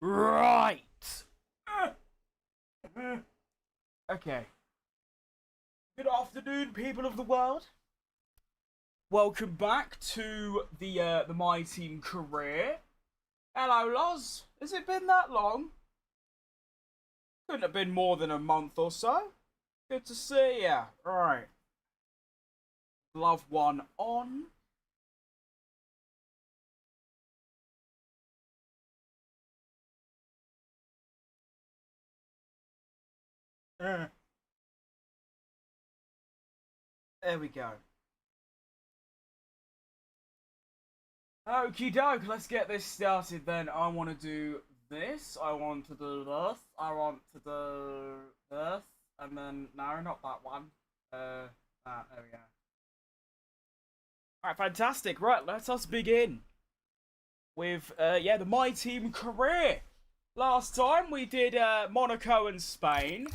Right. Okay. Good afternoon, people of the world. Welcome back to the My Team career. Hello, Loz. Has it been that long? Couldn't have been more than a month or so. Good to see ya. Right. Love one on. There we go. Okie doke, let's get this started then. I want to do this. I want to do this. I want to do this. And then, no, not that one. There we go. Alright, fantastic. Right, let us begin with, the My Team career. Last time we did Monaco and Spain,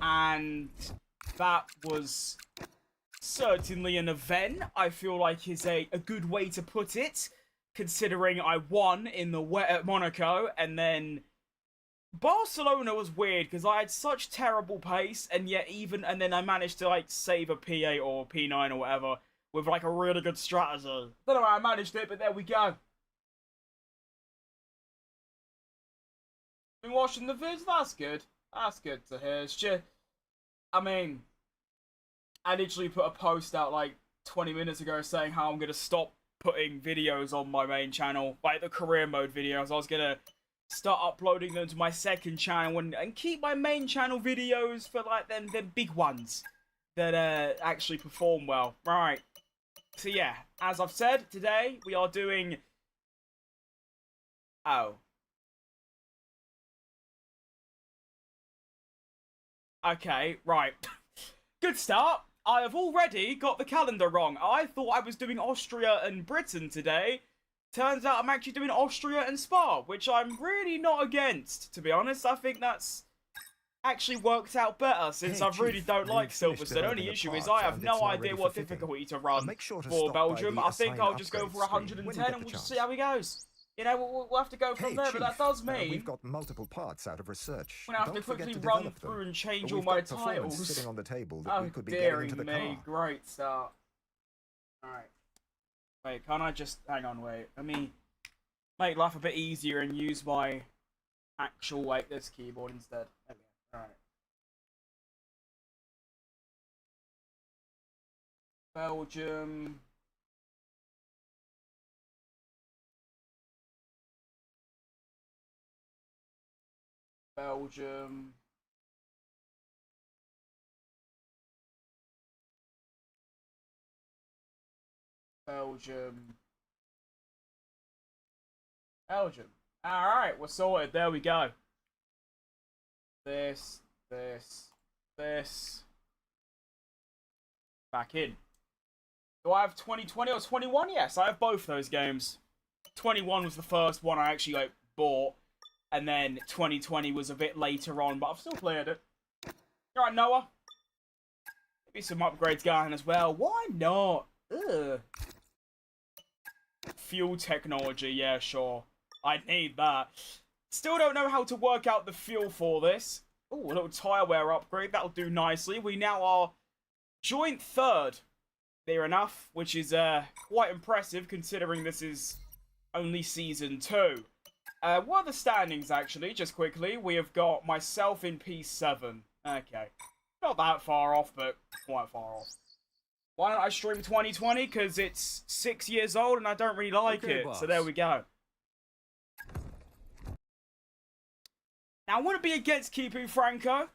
and that was certainly an event. I feel like is a good way to put it, considering I won in the at Monaco, and then Barcelona was weird because I had such terrible pace, and then I managed to like save a P8 or P9 or whatever with like a really good strategy. Don't know how I managed it, but there we go. Been watching the vids. That's good. That's good to hear. It's just, I mean, I literally put a post out like 20 minutes ago saying how I'm gonna stop putting videos on my main channel, like the career mode videos. I was gonna start uploading them to my second channel and keep my main channel videos for like them big ones that actually perform well. Right. So yeah, as I've said, today we are doing... Oh. Okay, right. Good start. I have already got the calendar wrong. I thought I was doing Austria and Britain today. Turns out I'm actually doing Austria and Spa, which I'm really not against, to be honest. I think that's actually worked out better since I really don't like Silverstone. The only issue is I have no idea what difficulty to run for Belgium. I think I'll just go for 110 and we'll just see how he goes. You know, we'll have to go from there, but that does mean we've got multiple parts out of research. I'm gonna have to quickly run through and change all my titles. Sitting on the table that we could be getting into the car. Great start. Alright. Wait, can't I just... Hang on, wait. Let me make life a bit easier and use my actual, like, this keyboard instead. There we go. Alright. Belgium... Belgium... Belgium... Belgium. Alright, we're sorted. There we go. This. Back in. Do I have 2020 or 21? Yes, I have both those games. 21 was the first one I actually like bought, and then 2020 was a bit later on, but I've still played it. Alright, Noah. Maybe some upgrades going as well. Why not? Ugh. Fuel technology, yeah, sure. I need that. Still don't know how to work out the fuel for this. Oh, a little tyre wear upgrade. That'll do nicely. We now are joint third. Fair enough, which is quite impressive considering this is only season 2. What are the standings, actually? Just quickly. We have got myself in P7. Okay. Not that far off, but quite far off. Why don't I stream 2020? Because it's 6 years old and I don't really like it. Boss. So there we go. Now, I wouldn't be against keeping Franco.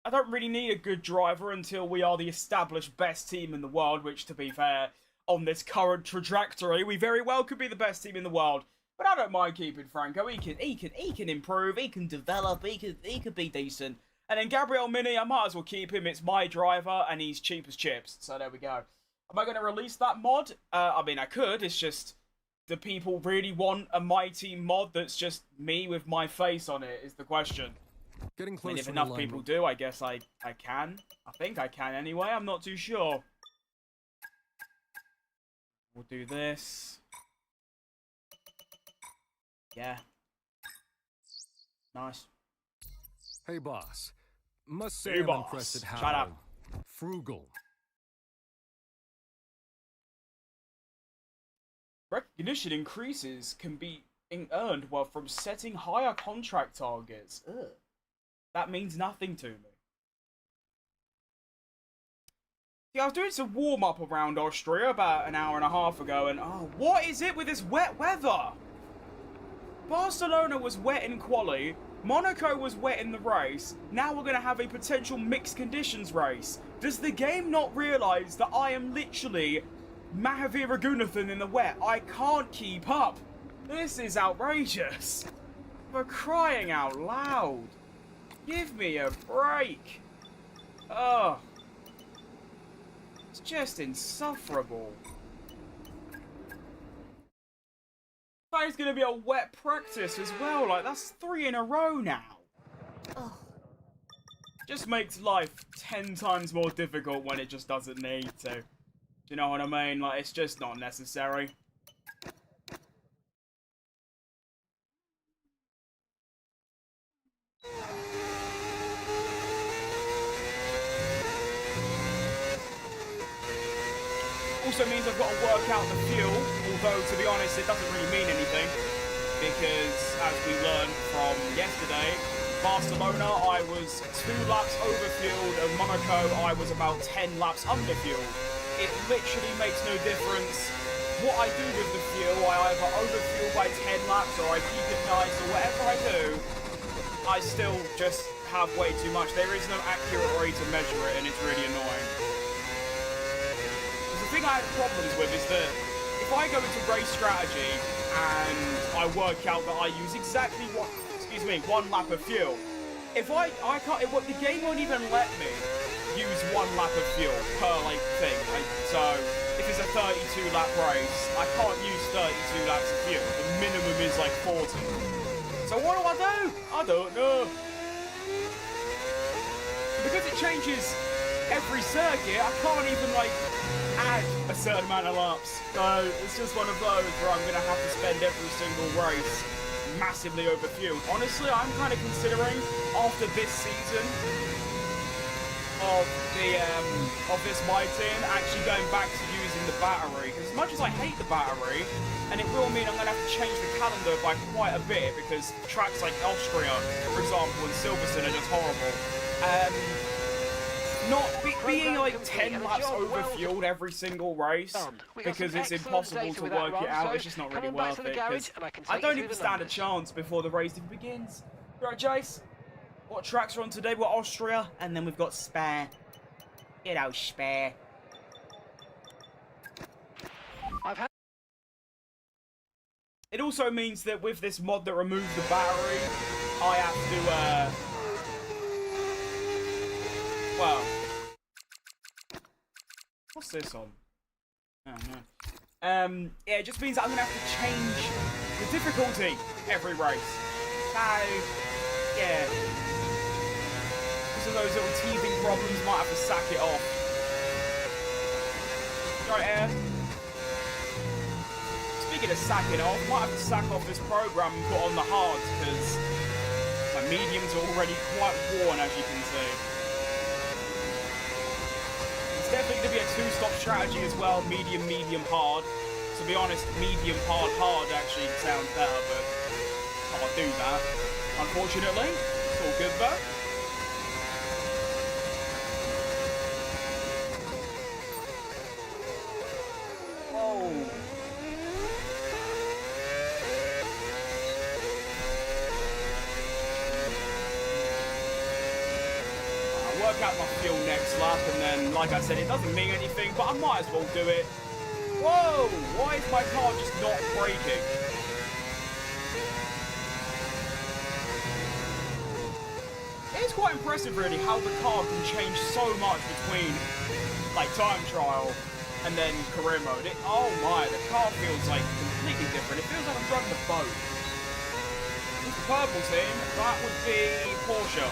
I don't really need a good driver until we are the established best team in the world, which, to be fair, on this current trajectory, we very well could be the best team in the world. But I don't mind keeping Franco. He can improve, he can develop, he could be decent. And then Gabriel Mini, I might as well keep him. It's my driver, and he's cheap as chips. So there we go. Am I going to release that mod? I mean, I could. It's just, do people really want a My Team mod that's just me with my face on it, is the question. Getting close. I mean, if enough people do, I guess I can. I think I can anyway. I'm not too sure. We'll do this. Yeah. Nice. Hey, boss. Must say Hey, I'm boss. impressed at how Shut up. frugal. Recognition increases can be earned well from setting higher contract targets. Ugh. That means nothing to me. See, I was doing some warm-up around Austria about an hour and a half ago, and oh, what is it with this wet weather? Barcelona was wet in quali, Monaco was wet in the race, now we're going to have a potential mixed conditions race. Does the game not realise that I am literally Mahavir Raghunathan in the wet? I can't keep up. This is outrageous. For crying out loud. Give me a break. Ugh. It's just insufferable. That is going to be a wet practice as well. Like, that's 3 in a row now. Ugh. Just makes life 10 times more difficult when it just doesn't need to. Do you know what I mean? Like, it's just not necessary. Also means I've got to work out the fuel, although to be honest it doesn't really mean anything, because as we learned from yesterday, Barcelona I was 2 laps overfueled and Monaco I was about 10 laps underfueled. It literally makes no difference what I do with the fuel. I either overfuel by 10 laps or I keep it nice or whatever I do, I still just have way too much. There is no accurate way to measure it and it's really annoying. The thing I had problems with is that if I go into race strategy and I work out that I use exactly one lap of fuel, if I can't, the game won't even let me use 1 lap of fuel per thing. So if it's a 32 lap race, I can't use 32 laps of fuel. The minimum is 40. So what do? I don't know. Because it changes every circuit, I can't even add a certain amount of laps. So it's just one of those where I'm going to have to spend every single race massively overfueled. Honestly, I'm kind of considering after this season of this my team actually going back to using the battery. Because as much as I hate the battery, and it will mean I'm going to have to change the calendar by quite a bit because tracks like Austria, for example, and Silverstone are just horrible. Not being 10 laps overfueled every single race because it's impossible to work it out. It's just not really worth it because I don't even stand a chance before the race even begins. Right, Jace? What tracks are on today? We're Austria, and then we've got Spare. You know, Spare. It also means that with this mod that removes the battery, I have to, well, what's this on? Oh, no. Yeah, it just means that I'm going to have to change the difficulty every race. So, yeah. Because of those little teething problems, might have to sack it off. Right, Air. Speaking of sacking off, might have to sack off this program and put on the hards, because my mediums are already quite worn, as you can see. Definitely going to be a 2-stop strategy as well, medium, medium, hard. To be honest, medium, hard, hard actually sounds better, but can't do that, unfortunately. It's all good though. Whoa. Work out my fuel next lap, and then, like I said, it doesn't mean anything, but I might as well do it. Whoa! Why is my car just not braking? It's quite impressive, really, how the car can change so much between, time trial and then career mode. Oh my, the car feels, completely different. It feels like I'm driving a boat. Who's the purple team? That would be Porsche.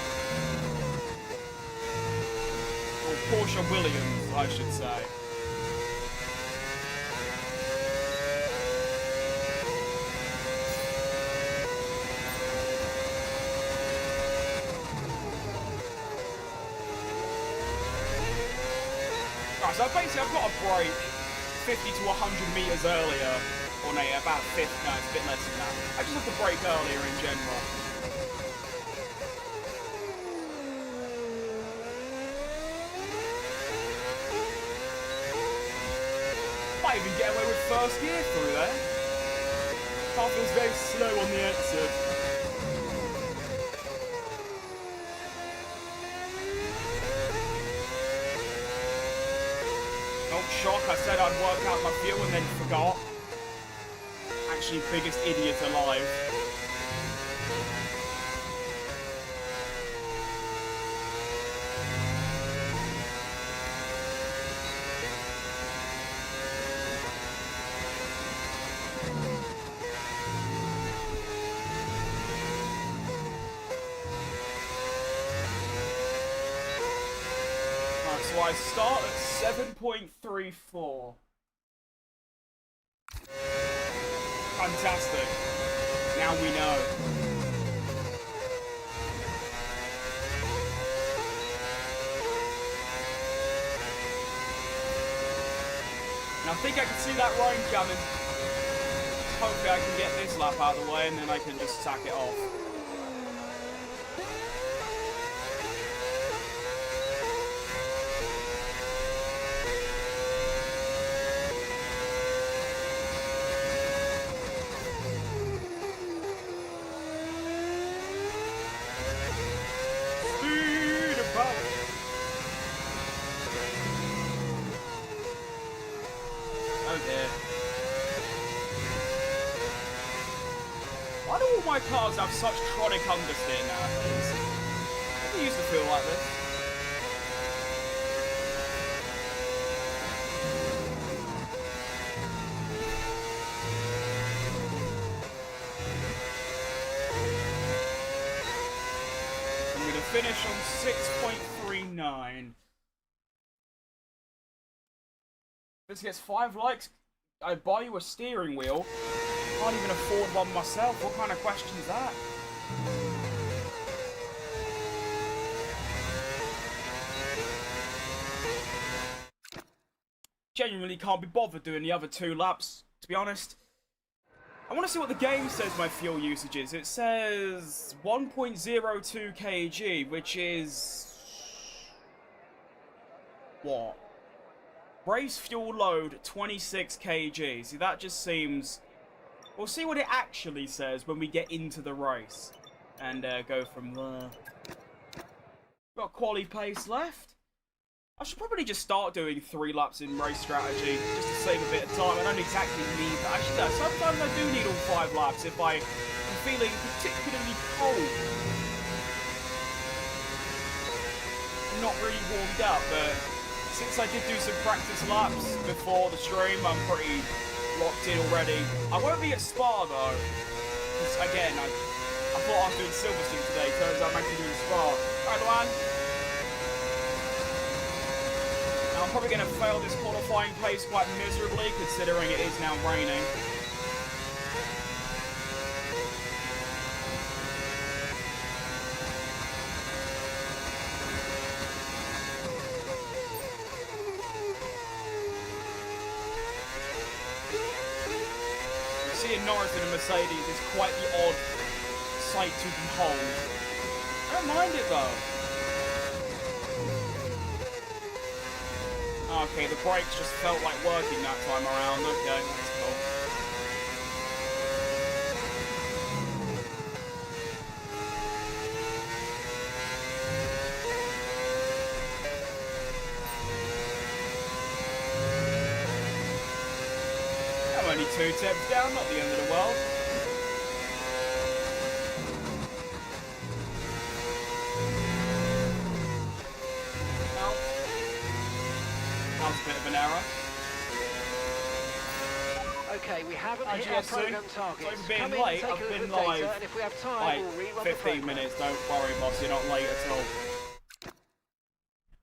Porsche Williams, I should say. Right, so basically I've got a break 50 to 100 meters earlier. Or no, about 50, no, it's a bit less than that. I just have to break earlier in general. Might even get away with first gear through there. Car feels very slow on the exit. Don't shock, I said I'd work out my fuel and then forgot. Actually, biggest idiot alive. Right, so I start at 7.34. Fantastic. Now we know. And I think I can see that rain coming. Hopefully I can get this lap out of the way and then I can just sack it off. Why do all my cars have such chronic understeer nowadays? It used to feel like this. I'm going to finish on 6.39. This gets 5 likes. I buy you a steering wheel. Can't even afford one myself. What kind of question is that? Genuinely can't be bothered doing the other 2 laps, to be honest. I want to see what the game says my fuel usage is. It says 1.02 kg, which is... what? Race fuel load 26 kg. See, that just seems... We'll see what it actually says when we get into the race. And go from there. Got quali pace left. I should probably just start doing 3 laps in race strategy. Just to save a bit of time. I don't exactly need that. Actually, no, sometimes I do need all 5 laps if I'm feeling particularly cold. I'm not really warmed up, but since I did do some practice laps before the stream, I'm pretty locked in already. I won't be at Spa though, because again, I thought I was doing Silverstone today. Turns out I'm actually doing Spa. Right, Luan. Now I'm probably going to fail this qualifying pace quite miserably, considering it is now raining. Seeing Norris in a Mercedes is quite the odd sight to behold. I don't mind it though. Okay, the brakes just felt like working that time around. Okay, that's cool. I'm only 2 temps down, not the end of the world. No. That was a bit of an error. Okay, we haven't hit our program targets. So for being late, I've been live and if we have time, we'll rerun 15 minutes. Don't worry, boss, you're not late at all.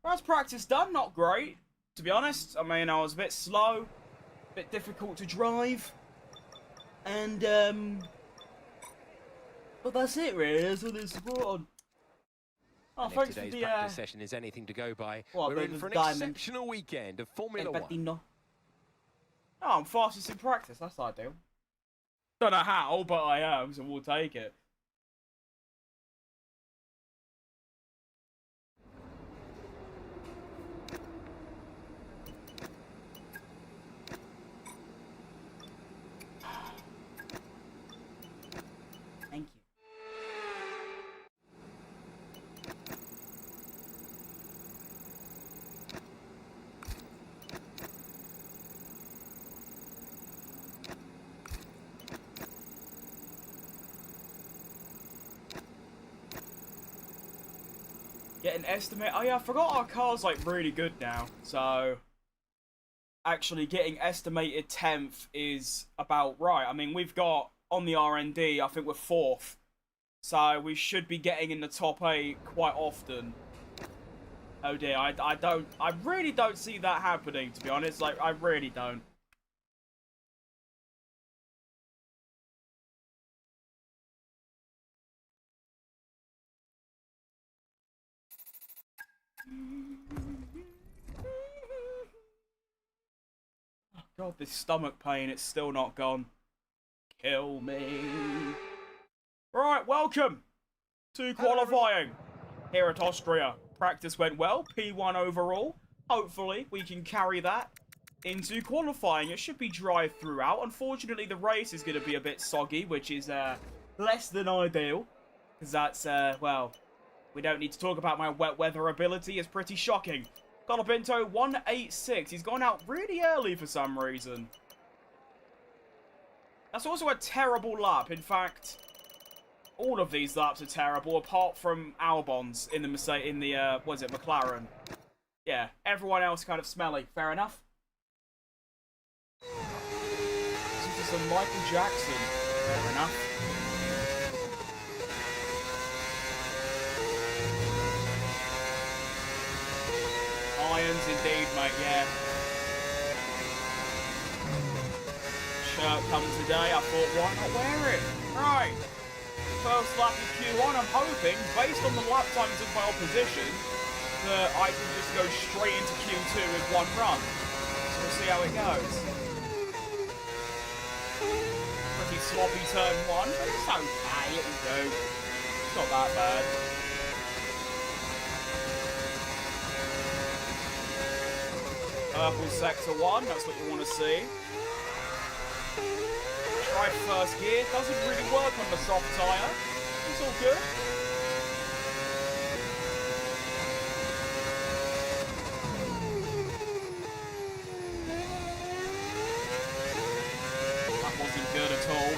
First practice done, not great, to be honest. I mean, I was a bit slow. Bit difficult to drive, and but that's it really. That's all there's support on. Oh, And if thanks for today's the, practice session is anything to go by, what, we're in the for an diamond. exceptional weekend of Formula One. No, I'm fastest in practice. That's ideal. Don't know how, but I am, so we'll take it. Thank you. Get an estimate. Oh yeah, I forgot our car's like really good now. So actually getting estimated 10th is about right. I mean, we've got on the R&D, I think we're 4th. So we should be getting in the top 8 quite often. Oh dear, I really don't see that happening, to be honest. Like, I really don't. Oh god, this stomach pain, it's still not gone. Kill me. Right, welcome to qualifying here at Austria. Practice went well, P1 overall. Hopefully, we can carry that into qualifying. It should be dry throughout. Unfortunately, the race is going to be a bit soggy, which is less than ideal. Because that's, well, we don't need to talk about my wet weather ability. It's pretty shocking. Colapinto 186. He's gone out really early for some reason. That's also a terrible lap. In fact, all of these laps are terrible, apart from Albon's in the what is it, McLaren. Yeah, everyone else kind of smelly. Fair enough. This is some Michael Jackson. Fair enough. Irons indeed, mate, yeah. Shirt coming today, I thought, why not wear it? Right. First lap of Q1, I'm hoping, based on the lap times of my opposition, that I can just go straight into Q2 with one run. So we'll see how it goes. Pretty sloppy turn 1, but it's okay, it'll do. It's not that bad. Purple sector 1, that's what you want to see. Try first gear, doesn't really work on the soft tyre. It's all good. That wasn't good at all.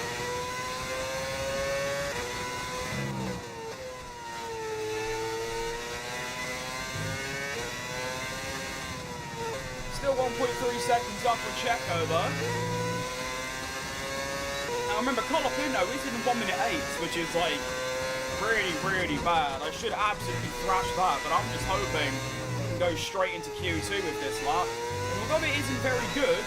Still 1.3 seconds up for Checo though. Now remember, Colapinto is in 1 minute 8, which is like really, really bad. I should absolutely thrash that, but I'm just hoping to go straight into Q2 with this lap. And although it isn't very good,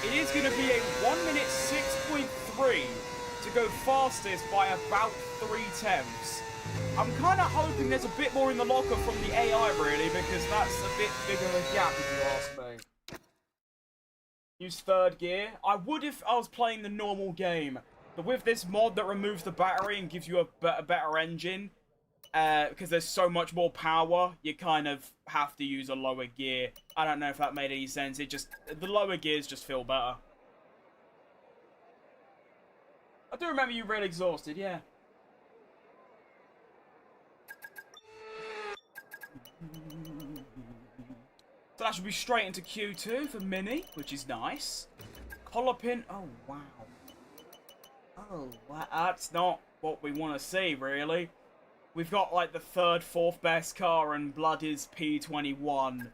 it is going to be a 1 minute 6.3 to go fastest by about 3/10. I'm kind of hoping there's a bit more in the locker from the AI, really, because that's a bit bigger a gap, if you ask me. Use third gear. I would if I was playing the normal game. But with this mod that removes the battery and gives you a better engine, because there's so much more power, you kind of have to use a lower gear. I don't know if that made any sense. It just, the lower gears just feel better. I do remember you real exhausted, yeah. So that should be straight into Q2 for Mini, which is nice. Colapin, oh wow. Oh, wow. That's not what we want to see, really. We've got like the third, fourth best car and Blood is P21.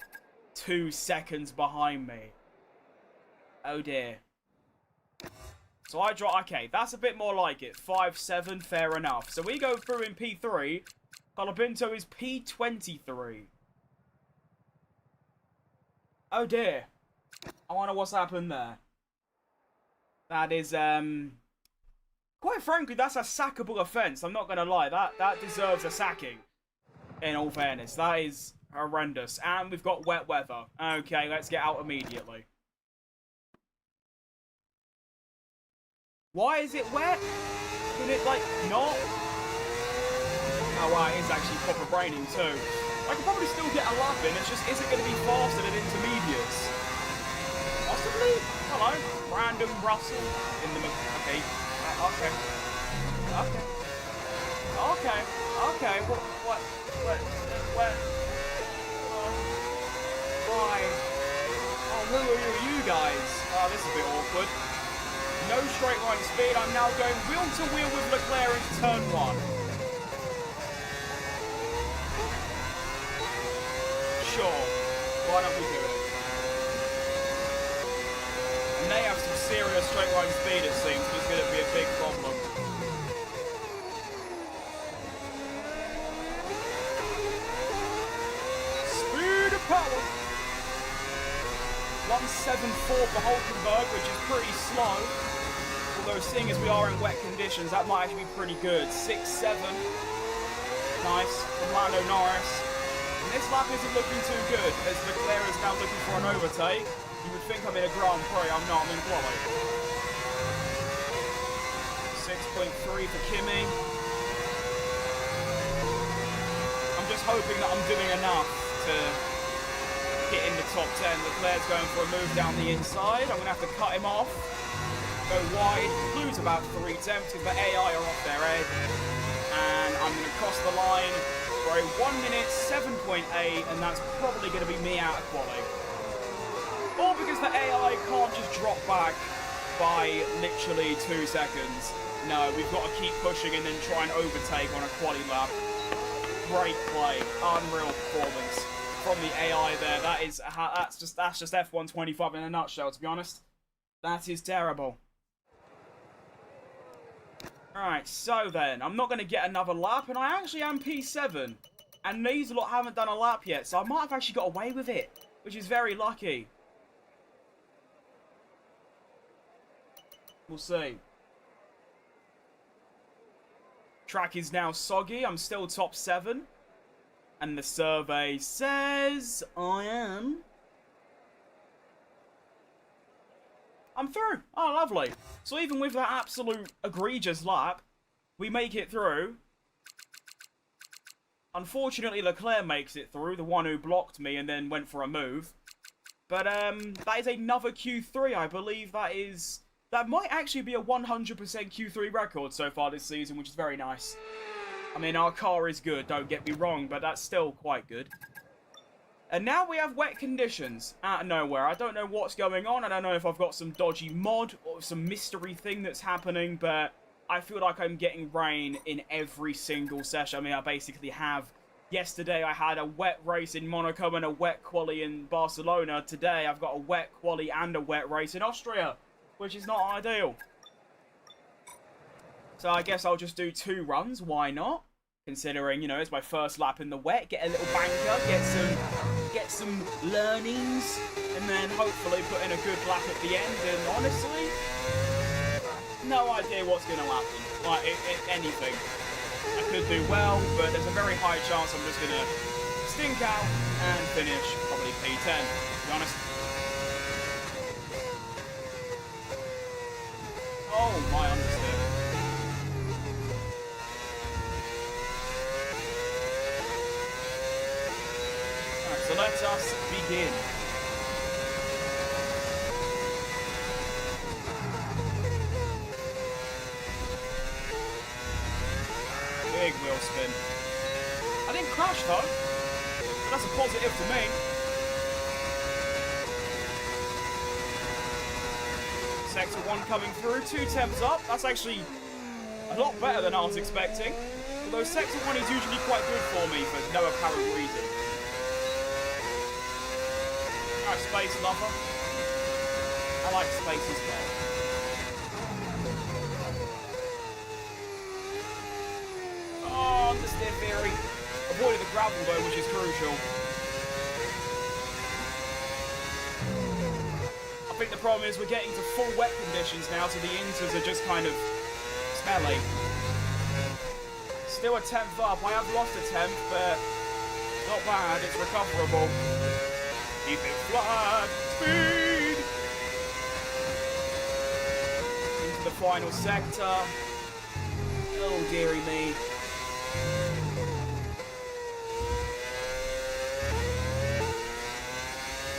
2 seconds behind me. Oh dear. So I draw, okay, that's a bit more like it. 5-7, fair enough. So we go through in P3. Colapinto is P23. Oh dear. I wonder what's happened there. That is, quite frankly, that's a sackable offence. I'm not going to lie. That deserves a sacking. In all fairness, that is horrendous. And we've got wet weather. Okay, let's get out immediately. Why is it wet? Can it, like, not? Oh, wow, it is actually proper raining, too. I could probably still get a lap in, it's just, is it going to be faster than intermediates? Possibly? Hello? Random Russell in the... Okay. Okay. Okay. Okay. Okay. What? Why? Oh, who are you guys? Oh, this is a bit awkward. No straight line speed. I'm now going wheel to wheel with Leclerc into turn 1. Sure. Why don't we do it? And they have some serious straight line speed, it seems, so it's going to be a big problem. Speed of power. 174 for Hulkenberg, which is pretty slow. Although seeing as we are in wet conditions, that might actually be pretty good. 6-7. Nice. From Lando Norris. And this lap isn't looking too good, as Leclerc is now looking for an overtake. You would think I'm in a Grand Prix, I'm not, I'm in quali. 6.3 for Kimi. I'm just hoping that I'm doing enough to get in the top 10. Leclerc's going for a move down the inside. I'm going to have to cut him off. Go wide, lose about 3 tenths because the AI are off their head. And I'm going to cross the line for a 1 minute 7.8, and that's probably going to be me out of quali. All because the AI can't just drop back by literally 2 seconds. No, we've got to keep pushing and then try and overtake on a quali lap. Great play, unreal performance from the AI there. That's just F1 25 in a nutshell, to be honest. That is terrible. Alright, so then, I'm not going to get another lap, and I actually am P7. And these lot haven't done a lap yet, so I might have actually got away with it, which is very lucky. We'll see. Track is now soggy, I'm still top 7. And the survey says I am... I'm through. Oh, lovely. So even with that absolute egregious lap, we make it through. Unfortunately, Leclerc makes it through, the one who blocked me and then went for a move. But that is another Q3, I believe. That might actually be a 100% Q3 record so far this season, which is very nice. I mean, our car is good, don't get me wrong, but that's still quite good. And now we have wet conditions out of nowhere. I don't know what's going on. I don't know if I've got some dodgy mod or some mystery thing that's happening, but I feel like I'm getting rain in every single session. I mean, I basically have. Yesterday, I had a wet race in Monaco and a wet quali in Barcelona. Today, I've got a wet quali and a wet race in Austria, which is not ideal. So I guess I'll just do 2 runs. Why not? Considering, you know, it's my first lap in the wet. Get a little banker, get some learnings, and then hopefully put in a good lap at the end. And honestly, no idea what's going to happen. Like, anything. I could do well, but there's a very high chance I'm just going to stink out and finish probably P10, to be honest. Oh, my understeer. So let us begin. Big wheel spin. I didn't crash though. But that's a positive to me. Sector 1 coming through, 2 temps up. That's actually a lot better than I was expecting. Although Sector 1 is usually quite good for me for no apparent reason. Alright, space lover. I like spaces better. Oh, understeer theory. Avoided the gravel though, which is crucial. I think the problem is we're getting to full wet conditions now, so the inters are just kind of smelly. Still a 10th up. I have lost a 10th, but Not bad, it's recoverable. Keep it flat. Speed! Into the final sector. Oh, dearie me.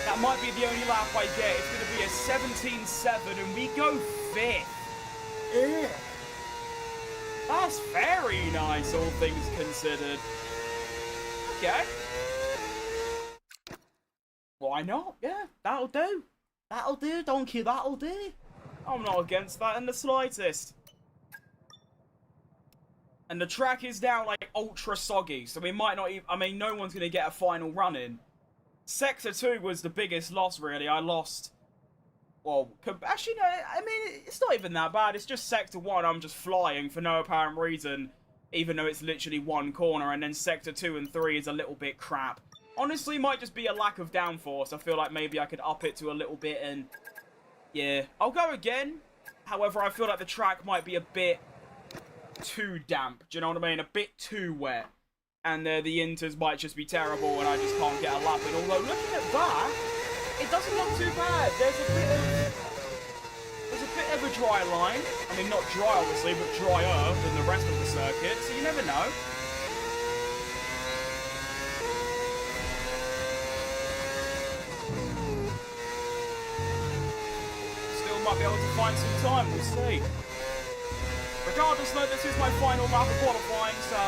That might be the only lap I get. It's going to be a 17.7 and we go 5th. Ugh. That's very nice, all things considered. Okay. Why not? Yeah, that'll do. That'll do, donkey, that'll do. I'm not against that in the slightest. And the track is now, like, ultra soggy, so we might not even... I mean, no one's going to get a final run in. Sector 2 was the biggest loss, really. I lost... Well, actually, no, I mean, it's not even that bad. It's just Sector 1, I'm just flying for no apparent reason, even though it's literally one corner, and then Sector 2 and 3 is a little bit crap. Honestly, might just be a lack of downforce. I feel like maybe I could up it to a little bit, and yeah. I'll go again. However, I feel like the track might be a bit too damp. Do you know what I mean? A bit too wet. And the inters might just be terrible, and I just can't get a lap in. Although, looking at that... It doesn't look too bad. There's a bit of a dry line. I mean, not dry, obviously, but drier than the rest of the circuit, so you never know. Still might be able to find some time, we'll see. Regardless, though, this is my final lap of qualifying, so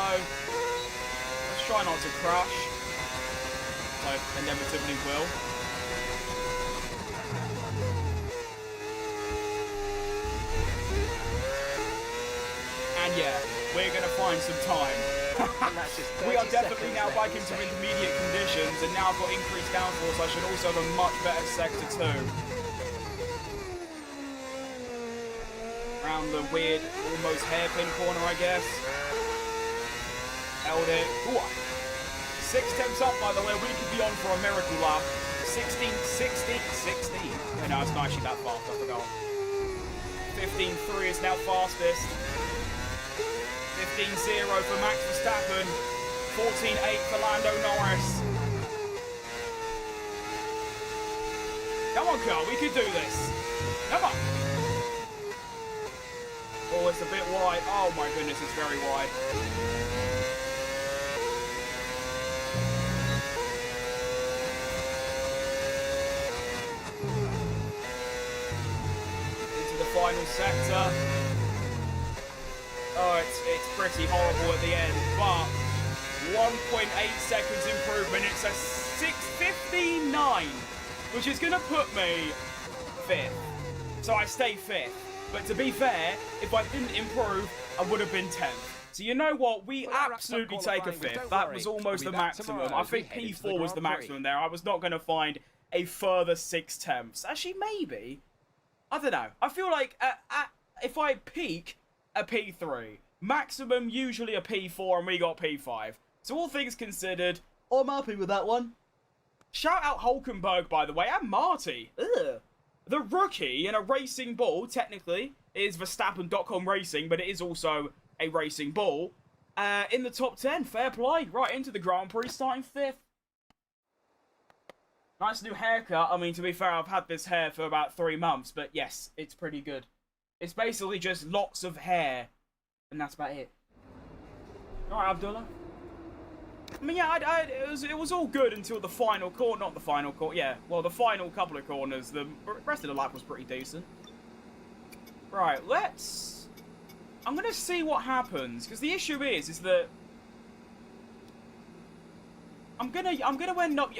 let's try not to crash. I inevitably will. And yeah, we're going to find some time. We are definitely now back into intermediate conditions, and now I've got increased downforce. I should also have a much better Sector 2. Around the weird, almost hairpin corner, I guess. Held it. Ooh, 6 temps up, by the way. We could be on for a miracle lap. 16. Wait, no, it's not actually that fast, I forgot. 15.3 is now fastest. 15.0 for Max Verstappen. 14.8 for Lando Norris. Come on, Carl, we can do this. Come on. Oh, it's a bit wide. Oh my goodness, it's very wide. Into the final sector. Oh, it's pretty horrible at the end, but 1.8 seconds improvement. It's a 6:59, which is going to put me 5th. So I stay 5th. But to be fair, if I didn't improve, I would have been 10th. So you know what? We absolutely take a 5th. That was almost the maximum. I think P4 was the maximum there. I was not going to find a further 6 temps. Actually, maybe. I don't know. I feel like if I peak... a P3. Maximum usually a P4 and we got P5. So all things considered, I'm happy with that one. Shout out Hulkenberg, by the way, and Marty. Ugh. The rookie in a racing ball, technically, is Verstappen.com Racing, but it is also a racing ball. In the top 10, fair play. Right into the Grand Prix, starting 5th. Nice new haircut. I mean, to be fair, I've had this hair for about 3 months, but yes, it's pretty good. It's basically just lots of hair, and that's about it. Alright, Abdullah. I mean, yeah, it was all good until the final corner. Not the final corner, yeah. Well, the final couple of corners. The rest of the lap was pretty decent. Right, I'm gonna see what happens, because the issue is that I'm gonna end up.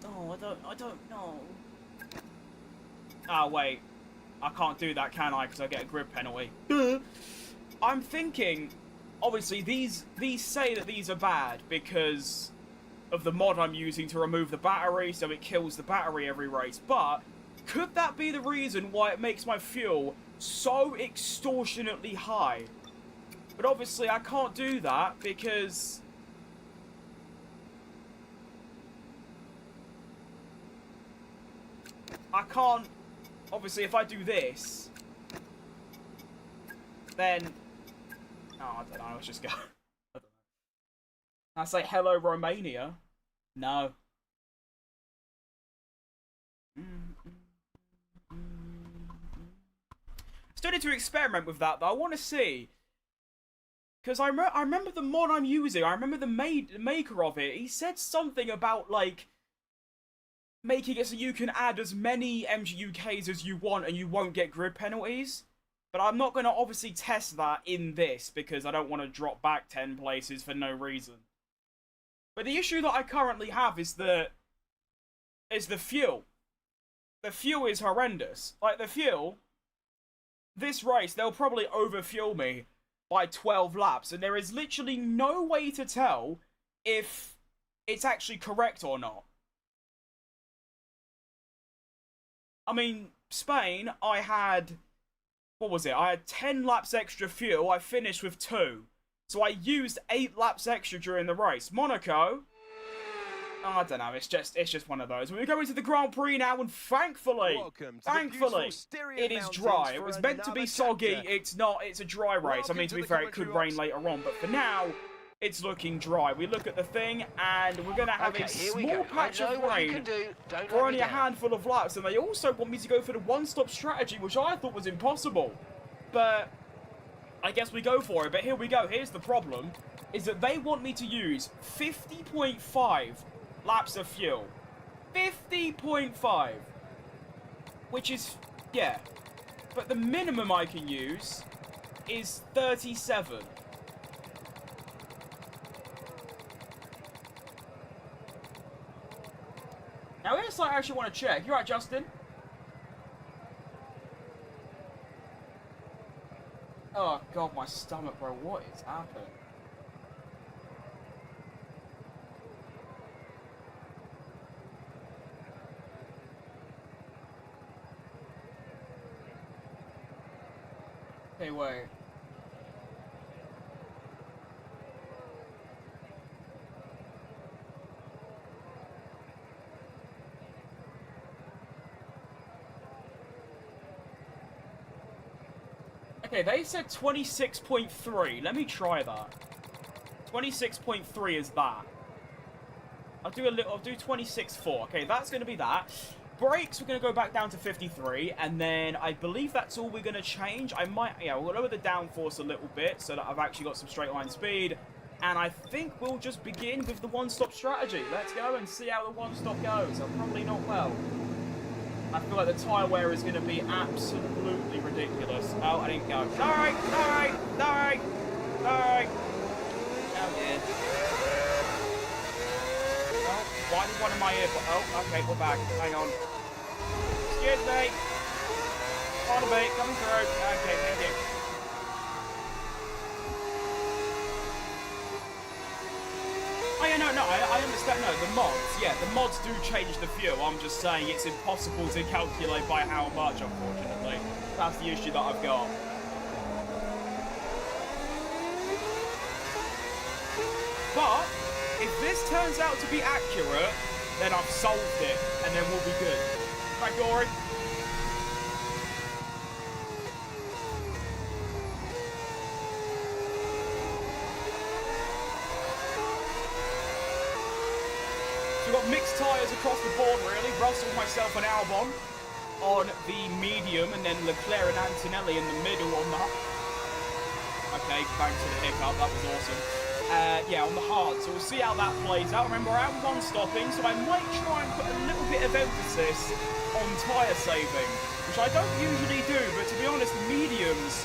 Oh, I don't know. Oh wait. I can't do that, can I? Because I get a grid penalty. I'm thinking, obviously, these say that these are bad because of the mod I'm using to remove the battery, so it kills the battery every race. But could that be the reason why it makes my fuel so extortionately high? But obviously, I can't do that because... I can't... Obviously, if I do this, then... Oh, I don't know, let's just go. I say hello, Romania. No. Started to experiment with that, though. I want to see. Because I remember the mod I'm using. I remember the maker of it. He said something about, like, making it so you can add as many MGUKs as you want and you won't get grid penalties. But I'm not going to obviously test that in this because I don't want to drop back 10 places for no reason. But the issue that I currently have is the fuel. The fuel is horrendous. Like, the fuel, this race, they'll probably overfuel me by 12 laps. And there is literally no way to tell if it's actually correct or not. I mean, Spain, I had... What was it? I had 10 laps extra fuel. I finished with 2. So I used 8 laps extra during the race. Monaco... Oh, I don't know. It's just one of those. We're going to the Grand Prix now, and thankfully, it is dry. It was meant to be soggy. It's not. It's a dry race. I mean, to be fair, it could rain later on, but for now, it's looking dry. We look at the thing, and we're going to have a small patch of rain for only a handful of laps. And they also want me to go for the one-stop strategy, which I thought was impossible. But I guess we go for it. But here we go. Here's the problem, is that they want me to use 50.5 laps of fuel. 50.5. Which is, yeah. But the minimum I can use is 37. Now here's something I actually want to check. You right, Justin? Oh god, my stomach, bro. What is happening? Okay, wait. Okay, they said 26.3. Let me try that. 26.3 is that. I'll do 26.4. Okay, that's going to be that. Brakes, we're going to go back down to 53, and then I believe that's all we're going to change. We'll lower the downforce a little bit so that I've actually got some straight line speed, and I think we'll just begin with the one-stop strategy. Let's go and see how the one-stop goes. I'm probably not well. I feel like the tyre wear is going to be absolutely ridiculous. Oh, I didn't go. Alright. Oh, yeah. Oh, why did one of my earbuds... Oh, okay, we're back. Hang on. Excuse me. Pardon me, coming through. Okay, thank you. Oh, yeah, no, I understand. No, the mods do change the fuel. I'm just saying it's impossible to calculate by how much, unfortunately. That's the issue that I've got. But if this turns out to be accurate, then I've solved it, and then we'll be good. Right, Gory? So we've got mixed tyres across the board, really. Russell, myself, and Albon on the medium, and then Leclerc and Antonelli in the middle on the... Okay, thanks for the hiccup. That was awesome. Yeah, on the hard. So we'll see how that plays out. Remember, I am one-stopping, so I might try and put a little bit of emphasis on tyre saving, which I don't usually do, but to be honest, the mediums...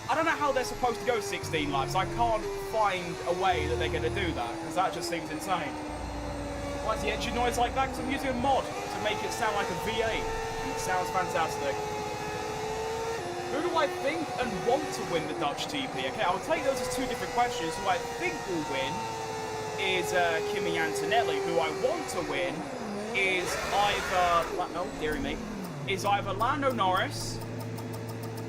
I don't know how they're supposed to go 16 laps. I can't find a way that they're going to do that, because that just seems insane. Why is the engine noise like that? Because I'm using a mod to make it sound like a V8. It sounds fantastic. Who do I think and want to win the Dutch TP? Okay, I'll take those as two different questions. Who I think will win is Kimi Antonelli. Who I want to win is either... Oh, dearie me. Is either Lando Norris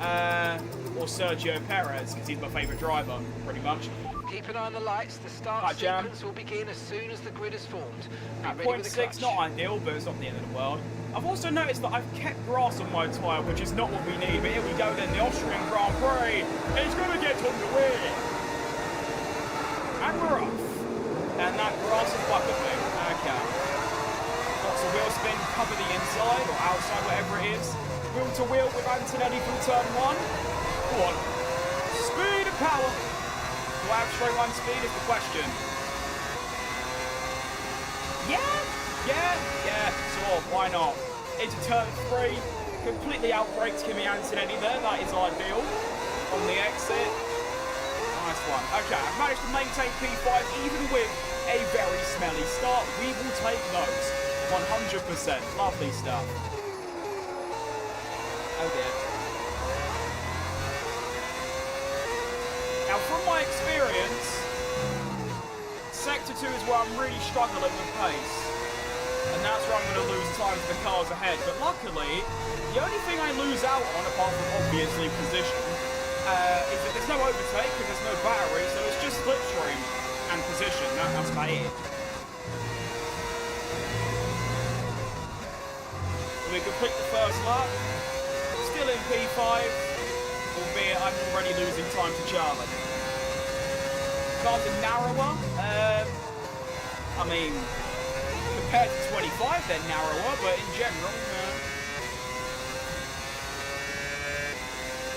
or Sergio Perez, because he's my favourite driver, pretty much. Keep an eye on the lights. The start sequence will begin as soon as the grid is formed. At 0.6, not ideal, but it's not the end of the world. I've also noticed that I've kept grass on my tyre, which is not what we need. But here we go then, the Austrian Grand Prix. It's going to get underway. And we're off. fuck with me. Okay. Lots of wheel spin, cover the inside or outside, whatever it is. Wheel to wheel with Antonelli through turn 1. Go on. Speed and power. Do I have straight line speed is the question. Yeah, sure, why not? Into turn 3, completely outbrakes Kimi Antonelli there, that is ideal. On the exit, nice one. Okay, I've managed to maintain P5 even with a very smelly start. We will take those, 100%, lovely stuff. Oh dear. Now from my experience, Sector 2 is where I'm really struggling with pace. And that's where I'm going to lose time to the cars ahead. But luckily, the only thing I lose out on, apart from obviously position, is that there's no overtake because there's no battery, so it's just slipstream and position. That's about it. We complete the first lap. Still in P5, albeit I'm already losing time to Charlie. Cars are narrower. I mean, compared to 25, they're narrower, but in general,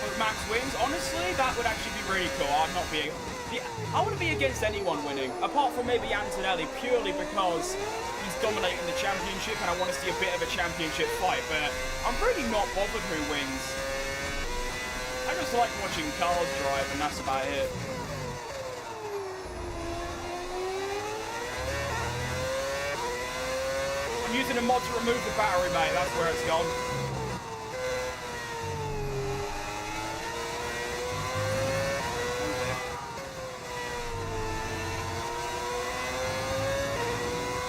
with Max wins, honestly, that would actually be really cool. I wouldn't be against anyone winning, apart from maybe Antonelli, purely because he's dominating the championship and I want to see a bit of a championship fight, but I'm really not bothered who wins. I just like watching cars drive, and that's about it. I'm using a mod to remove the battery, mate. That's where it's gone.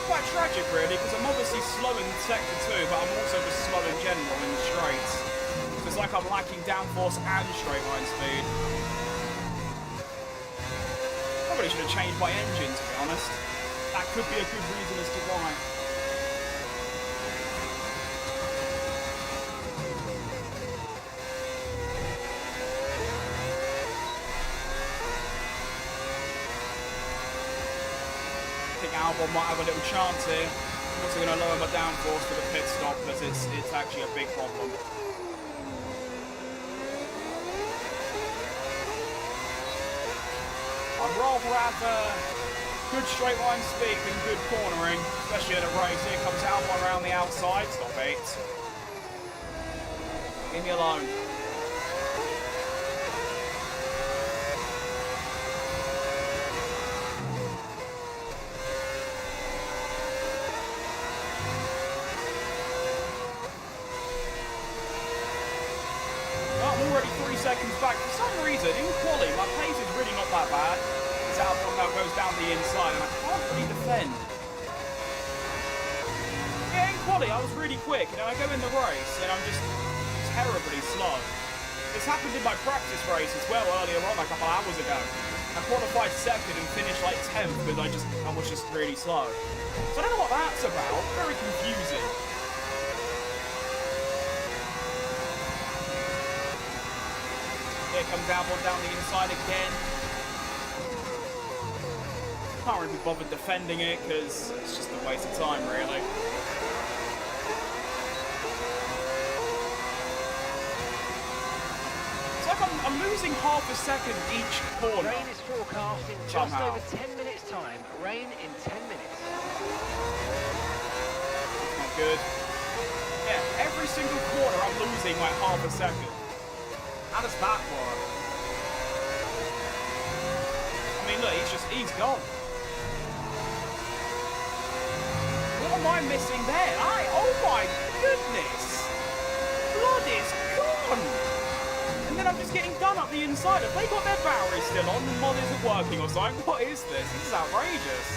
Quite tragic, really, because I'm obviously slow in Sector 2, but I'm also just slow in general in the straights. It's like I'm lacking downforce and straight line speed. Probably should have changed my engine, to be honest. That could be a good reason as to why. Albon might have a little chance here. I'm also going to lower my downforce for the pit stop because it's actually a big problem. I'd rather have good straight line speed than good cornering, especially in a race. Here comes Albon around the outside. Stop it. Leave me alone. Seconds back. For some reason, in quali, my pace is really not that bad. It's Albon that goes down the inside, and I can't really defend. Yeah, in quali, I was really quick, and then I go in the race, and I'm just terribly slow. This happened in my practice race as well earlier on, like a couple hours ago. I qualified second and finished like 10th because I was just really slow. So I don't know what that's about. Very confusing. Here comes Albon down the inside again. Can't really be bothered defending it because it's just a waste of time, really. It's like I'm losing half a second each corner. Rain is forecast in just over 10 minutes time. Rain in 10 minutes. Not good. Yeah, every single corner I'm losing like half a second. How does that work? I mean, look, he's gone. What am I missing there? Oh my goodness! Blood is gone! And then I'm just getting done up the inside. Have they got their battery still on? The mod isn't working or something? What is this? This is outrageous.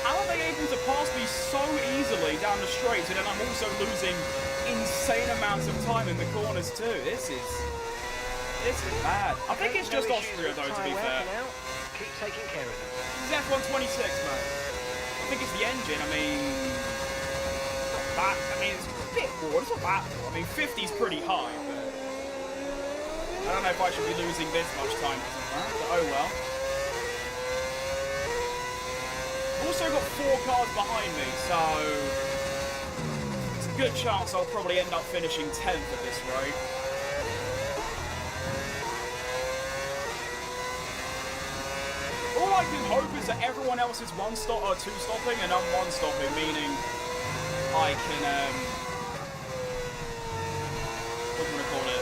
How are they able to pass me so easily down the straight and then I'm also losing insane amounts of time in the corners too? This is bad. I think it's just Austria though, to be fair. Keep taking care of them. This is F126, mate. I think it's the engine. I mean, it's not that. I mean, it's a bit broad. It's not that broad. I mean, 50's pretty high, but I don't know if I should be losing this much time because of that. But oh well. also got 4 cars behind me, so it's a good chance I'll probably end up finishing 10th at this rate. All I can hope is that everyone else is 1-stop or 2-stopping and I'm 1-stopping, meaning I can, what do you want to call it?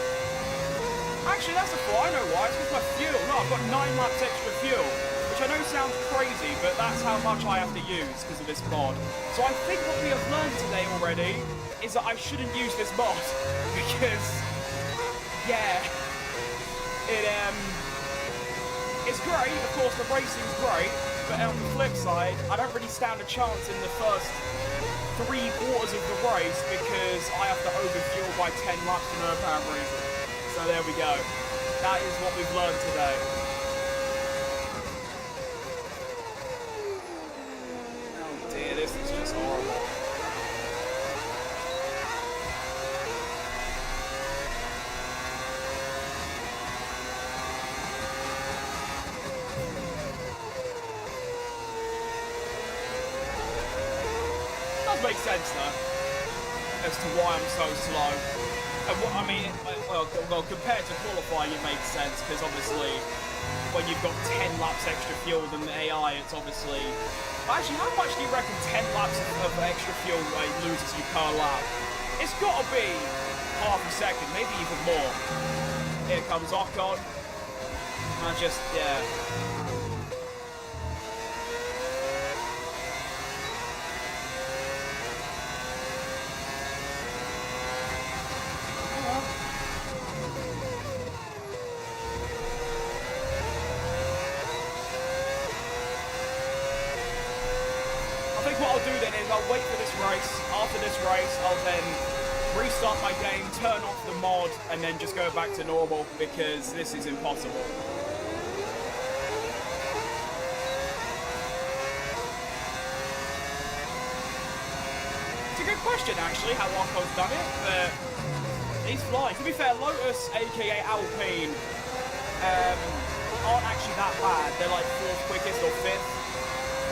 Actually, that's a flaw. I know why. It's because my fuel. No, I've got 9 laps extra fuel, which I know sounds crazy, but that's how much I have to use because of this mod. So I think what we have learned today already is that I shouldn't use this mod because, yeah, it's great. Of course, the racing's great, but on the flip side, I don't really stand a chance in the first 3 quarters of the race because I have to overfuel by 10 laps for no apparent reason. So there we go. That is what we've learned today. Oh dear, this is just horrible. Does make sense though, as to why I'm so slow. I mean, well, compared to qualifying, it makes sense, because obviously, when you've got 10 laps extra fuel than the AI, it's obviously... Actually, how much do you reckon 10 laps of extra fuel loses you per lap? It's got to be half a second, maybe even more. Here comes Ocon. Yeah... Wait for this race. After this race, I'll then restart my game, turn off the mod, and then just go back to normal because this is impossible. It's a good question, actually, how Ocon's done it, but he's flying. To be fair, Lotus, aka Alpine, aren't actually that bad. They're like 4th quickest or 5th.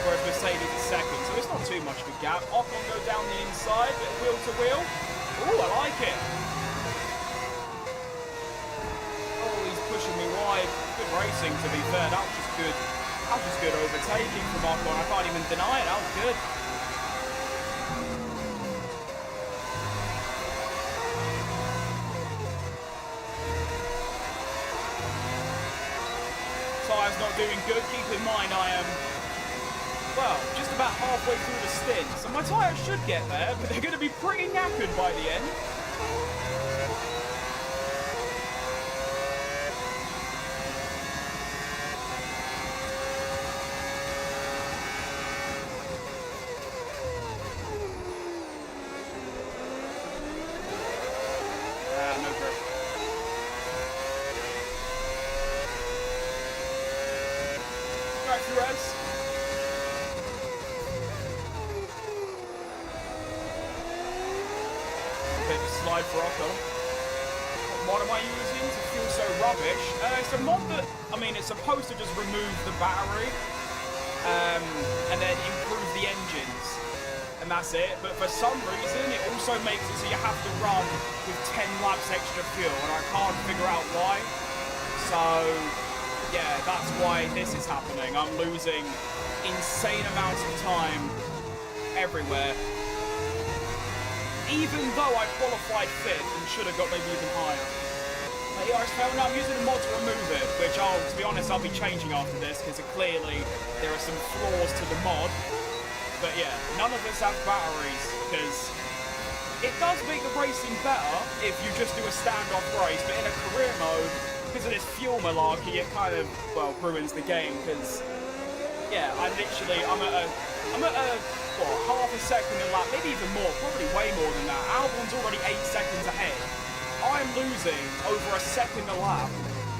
Whereas Mercedes is 2nd, so it's not too much of a gap. Ocon go down the inside, bit of wheel to wheel. Ooh, I like it. Oh, he's pushing me wide. Good racing, to be fair. That was just good. That was just good overtaking from Ocon. I can't even deny it. That was good. Tyres not doing good. Keep in mind, I am... well, just about halfway through the stint, so my tyres should get there, but they're going to be pretty knackered by the end. No grip. Right, Perez. Slide for Ocon. What mod am I using to feel so rubbish? It's a mod that, I mean, it's supposed to just remove the battery and then improve the engines, and that's it. But for some reason, it also makes it so you have to run with 10 laps extra fuel, and I can't figure out why. So, yeah, that's why this is happening. I'm losing insane amounts of time everywhere. Even though I qualified 5th and should have got maybe even higher. Yeah, I'm using a mod to remove it, which to be honest, I'll be changing after this, because clearly there are some flaws to the mod. But yeah, none of us have batteries, because it does make the racing better if you just do a standoff race, but in a career mode, because of this fuel malarkey, it kind of, well, ruins the game, because, yeah, I'm at a what, half a second a lap, maybe even more, probably way more than that. Albon's already 8 seconds ahead. I'm losing over a second a lap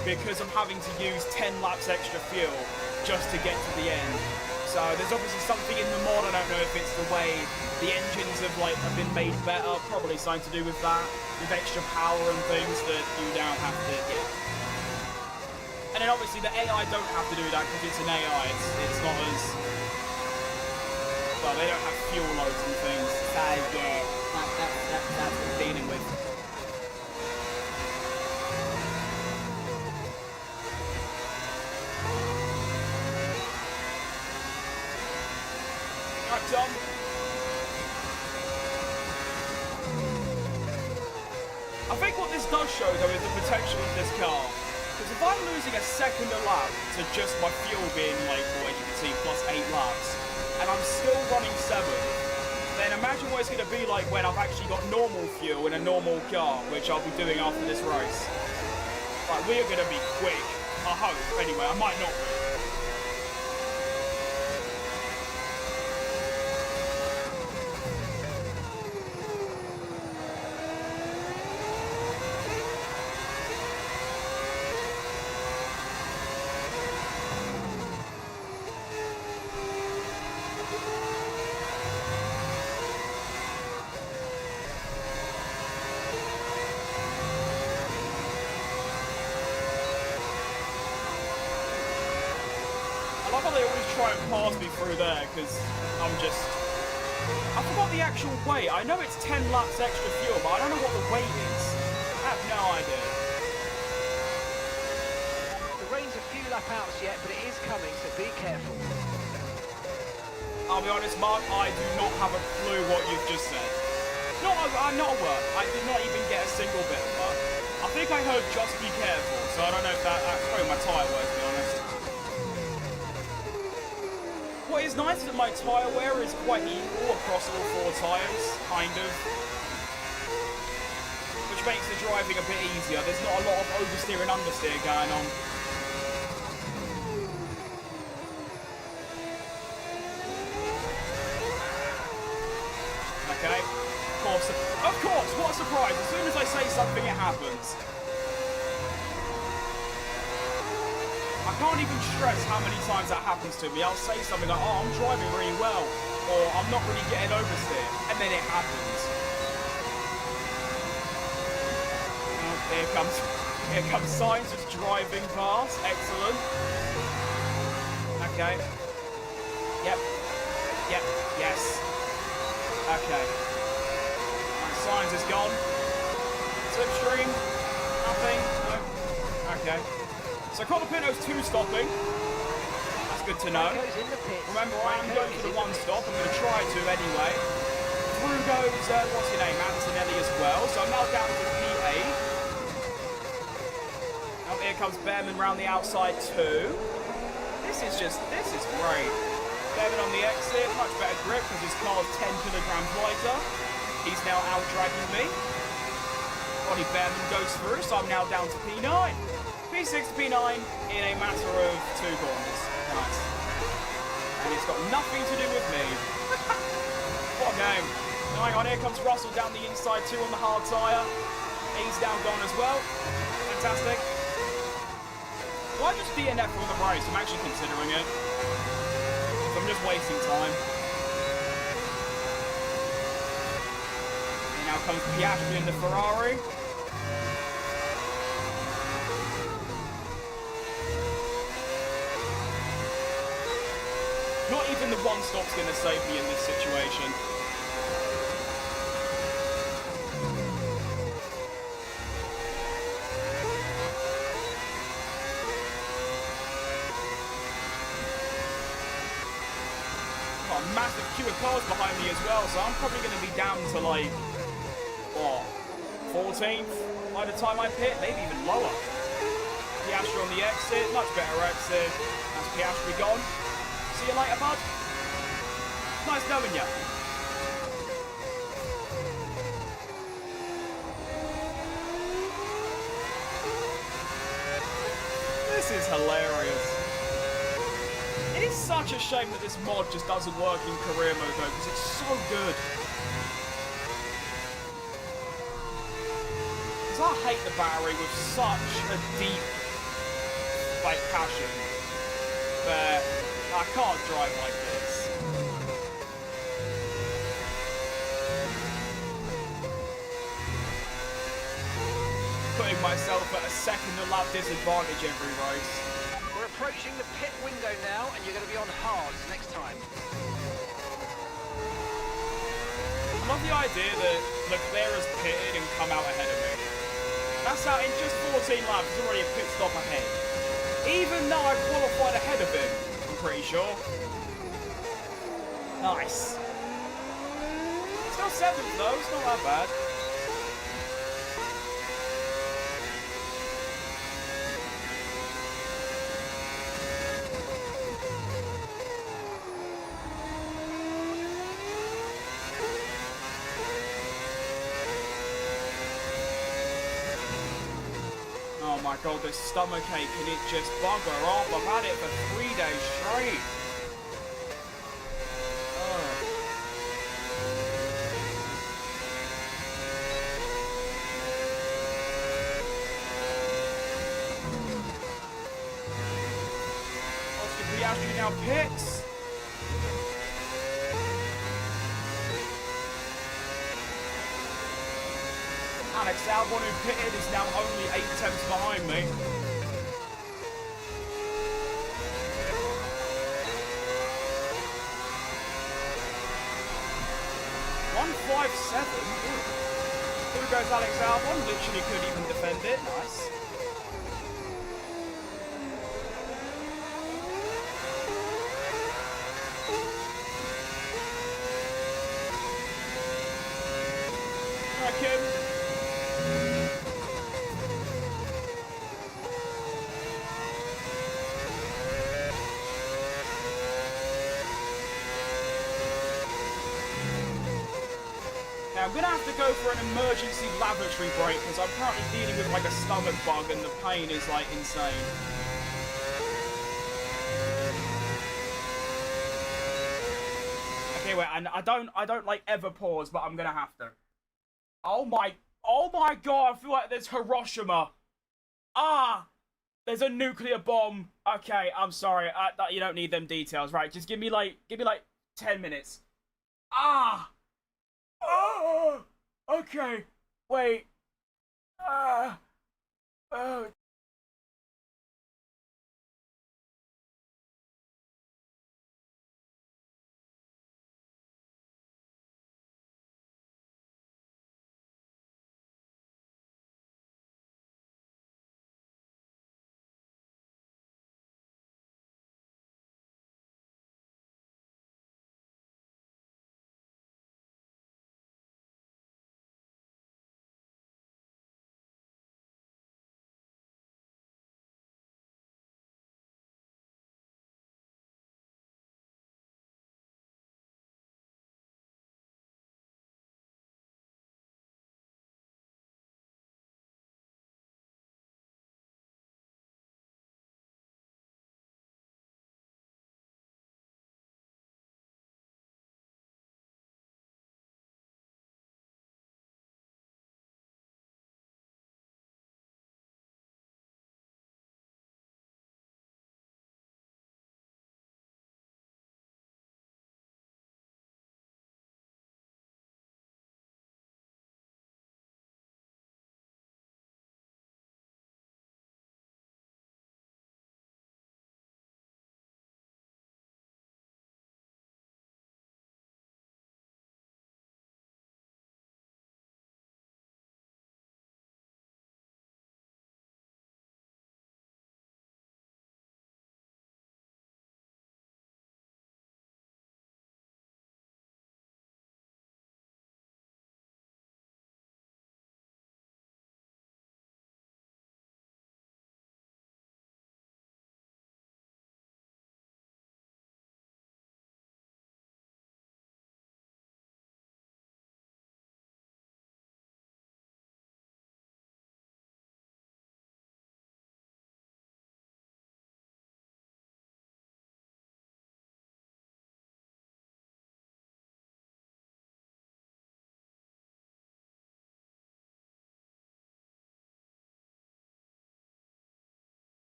because I'm having to use 10 laps extra fuel just to get to the end. So there's obviously something in the mod. I don't know if it's the way the engines have been made better, probably something to do with that, with extra power and things that you now have to get. And then obviously the AI don't have to do that because it's an AI. It's not as well, they don't have fuel loads and things. So yeah, that's what we're dealing with. Right, Tom. I think what this does show, though, is the potential of this car. Because if I'm losing a second a lap to just my fuel being, like, well, you can see, plus 8 laps, and I'm still running 7, then imagine what it's going to be like when I've actually got normal fuel in a normal car, which I'll be doing after this race. Like, we are going to be quick. I hope. Anyway, I might not be. They always try and pass me through there because I'm just... I forgot the actual weight. I know it's 10 laps extra fuel, but I don't know what the weight is. I have no idea. The rain's a few lap outs yet, but it is coming, so be careful. I'll be honest, Mark, I do not have a clue what you've just said. I'm not a word. I did not even get a single bit of that. I think I heard just be careful, so I don't know if that's probably my tyre wear, to be honest. What is nice is that my tyre wear is quite equal across all 4 tyres, kind of. Which makes the driving a bit easier. There's not a lot of oversteer and understeer going on. Okay. Of course, what a surprise. As soon as I say something, it happens. I can't even stress how many times that happens to me. I'll say something like, oh, I'm driving really well, or I'm not really getting oversteer, and then it happens. Oh, here comes Sainz just driving past. Excellent. Okay. Yep. Yes. Okay. Right, Sainz is gone. Slipstream. Nothing. No. Okay. So Colapinto's 2 stopping. That's good to know. Remember, I am going for the 1 stop. I'm going to try to anyway. Through goes, what's your name, Antonelli as well. So I'm now down to P8. Now here comes Behrman round the outside too. This is great. Behrman on the exit, much better grip because his car's 10 kilograms lighter. He's now out dragging me. Ronnie Behrman goes through, so I'm now down to P9. P6 to P9 in a matter of 2 corners. Nice. And it's got nothing to do with me. What a game. Hang on, here comes Russell down the inside too on the hard tyre. He's down gone as well. Fantastic. Why just DNF from the race? I'm actually considering it. So I'm just wasting time. And now comes Piastri in the Ferrari. Not even the 1 stop's going to save me in this situation. Got a massive queue of cars behind me as well, so I'm probably going to be down to like, what, 14th by the time I pit, maybe even lower. Piastri on the exit, much better exit. That's Piastri gone. See you later, bud. Nice knowing you. This is hilarious. It is such a shame that this mod just doesn't work in career mode though, because it's so good. Because I hate the battery with such a deep, like, passion. But I can't drive like this. Putting myself at a second a lap disadvantage every race. We're approaching the pit window now, and you're going to be on hards next time. love the idea that Leclerc has pitted and come out ahead of me. That's how in just 14 laps, he's already a pit stop ahead. Even though I qualified ahead of him, I'm pretty sure. Nice. Still 7th though, it's not that bad. Oh my god, this stomachache, can it just bugger off? I've had it for 3 days straight. Oscar Piastri now pits. Alex Albon, who pitted, is now only 8 tenths behind me. .157. Here goes Alex Albon. Literally couldn't even defend it. Nice. Alright, Kim. Now, I'm going to have to go for an emergency lavatory break because I'm currently dealing with like a stomach bug and the pain is like insane. Okay, wait, and I don't like ever pause, but I'm going to have to. Oh my god, I feel like there's Hiroshima. Ah! There's a nuclear bomb. Okay, I'm sorry. You don't need them details, right? Just give me like 10 minutes. Ah! Oh! Okay. Wait. Oh.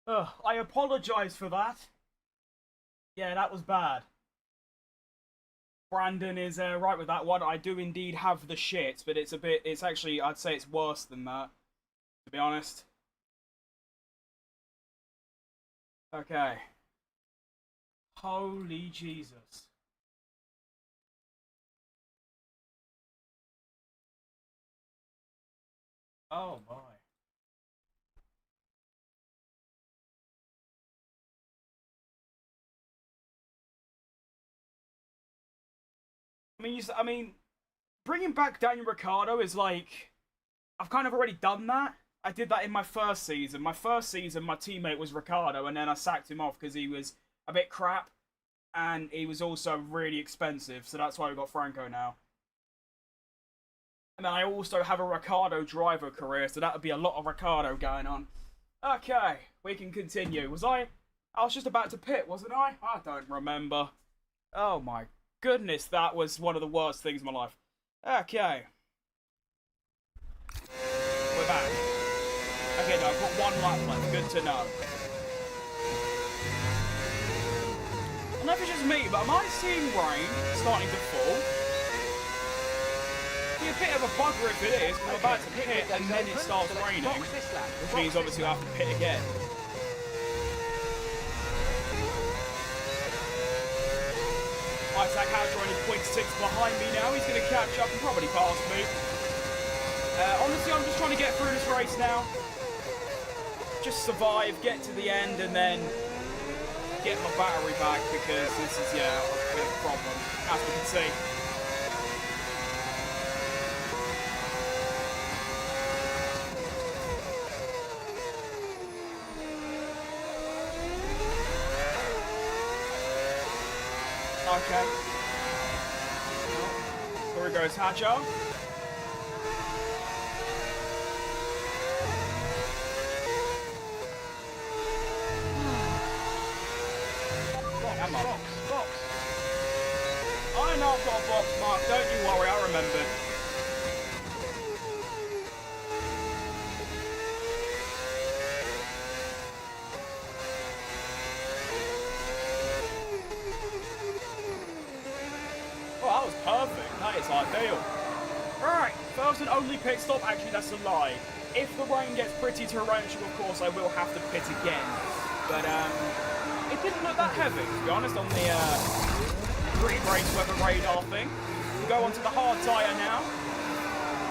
I apologise for that. Yeah, that was bad. Brandon is right with that one. I do indeed have the shit, but it's actually, I'd say it's worse than that, to be honest. Okay. Holy Jesus. Oh my. I mean, bringing back Daniel Ricciardo is like, I've kind of already done that. I did that in my first season. My first season, my teammate was Ricciardo, and then I sacked him off because he was a bit crap, and he was also really expensive, so that's why we got Franco now. And then I also have a Ricciardo driver career, so that would be a lot of Ricciardo going on. Okay, we can continue. I was just about to pit, wasn't I? I don't remember. Oh my goodness, that was one of the worst things in my life. Okay. We're back. Okay, no, I've got one lap left. Good to know. I don't know if it's just me, but am I seeing rain starting to fall? Be a bit of a bugger if it is, because I'm about to pit and then it starts raining, which means obviously I'll have to pit again. Isaac Hauser only 0.6 behind me now. He's going to catch up and probably pass me. Honestly, I'm just trying to get through this race now. Just survive, get to the end, and then get my battery back, because this is, yeah, a bit of a problem, as you can see. Okay. There goes Hacho. Box. I know I've got a box, Mark. Don't you worry, I remembered. Oh, that was perfect. That is ideal. Alright, first and only pit stop. Actually, that's a lie. If the rain gets pretty torrential, of course, I will have to pit again. But, it didn't look that heavy, to be honest, on the pre-race weather radar thing. We go on to the hard tyre now.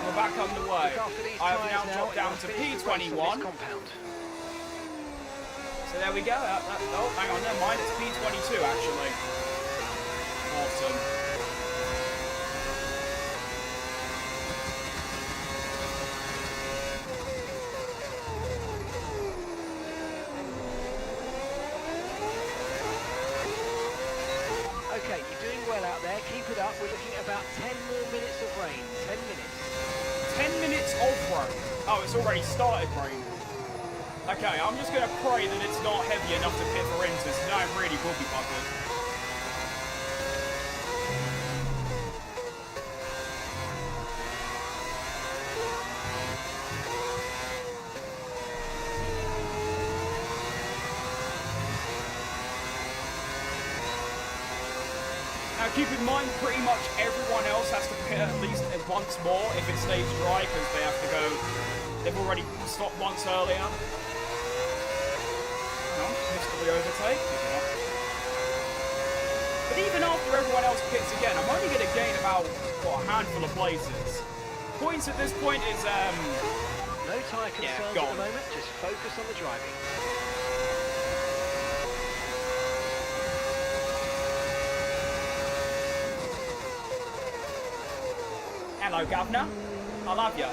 We're back underway. I have now dropped down to P21. So there we go. Oh, hang on, never mind. It's P22, actually. Awesome. Okay, you're doing well out there. Keep it up. We're looking at about 10 more minutes of rain. 10 minutes. 10 minutes of rain. Oh, it's already started raining. Okay, I'm just going to pray that it's not heavy enough to pit for Inters. No, it really will be buggered. Now keep in mind, pretty much everyone else has to pit at least once more if it stays dry, because they have to go, they've already stopped once earlier. No, missed the overtake. But even after everyone else pits again, I'm only going to gain about, what, a handful of places. Points at this point is, no tyre concerns at the moment, just focus on the driving. Hello, Governor. I love you.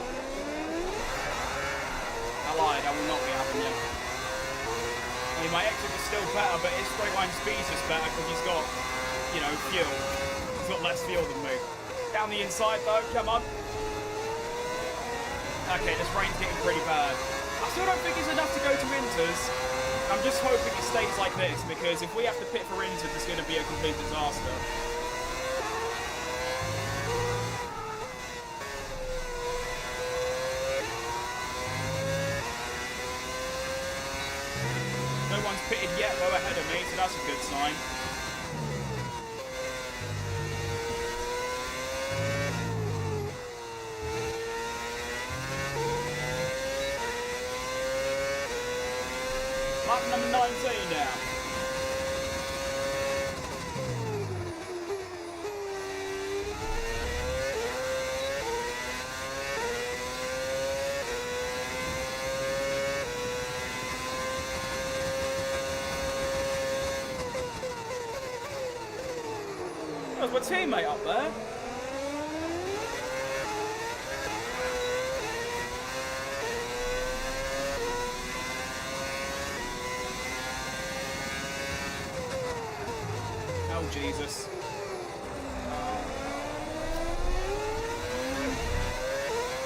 I lied, I will not be having you. I mean, my exit is still better, but his straight line speed's just better because he's got, you know, fuel. He's got less fuel than me. Down the inside, though, come on. Okay, this rain's getting pretty bad. I still don't think it's enough to go to Inters. I'm just hoping it stays like this, because if we have to pit for Inters, it's going to be a complete disaster. pitted yet though ahead of me, so that's a good sign. Lap number 19 now. There's my teammate up there. Oh, Jesus.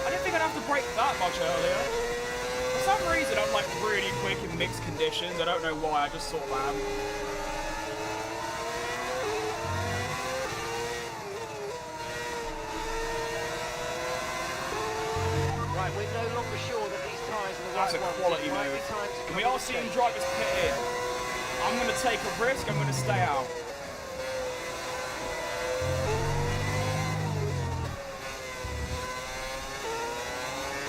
I didn't think I'd have to brake that much earlier. For some reason, I'm like really quick in mixed conditions. I don't know why, I just sort of am. Right, we're no longer sure that these tyres are the That's right a ones. quality It might be move. time to And we come are and seeing change. drivers pit in. I'm going to take a risk, I'm going to stay out.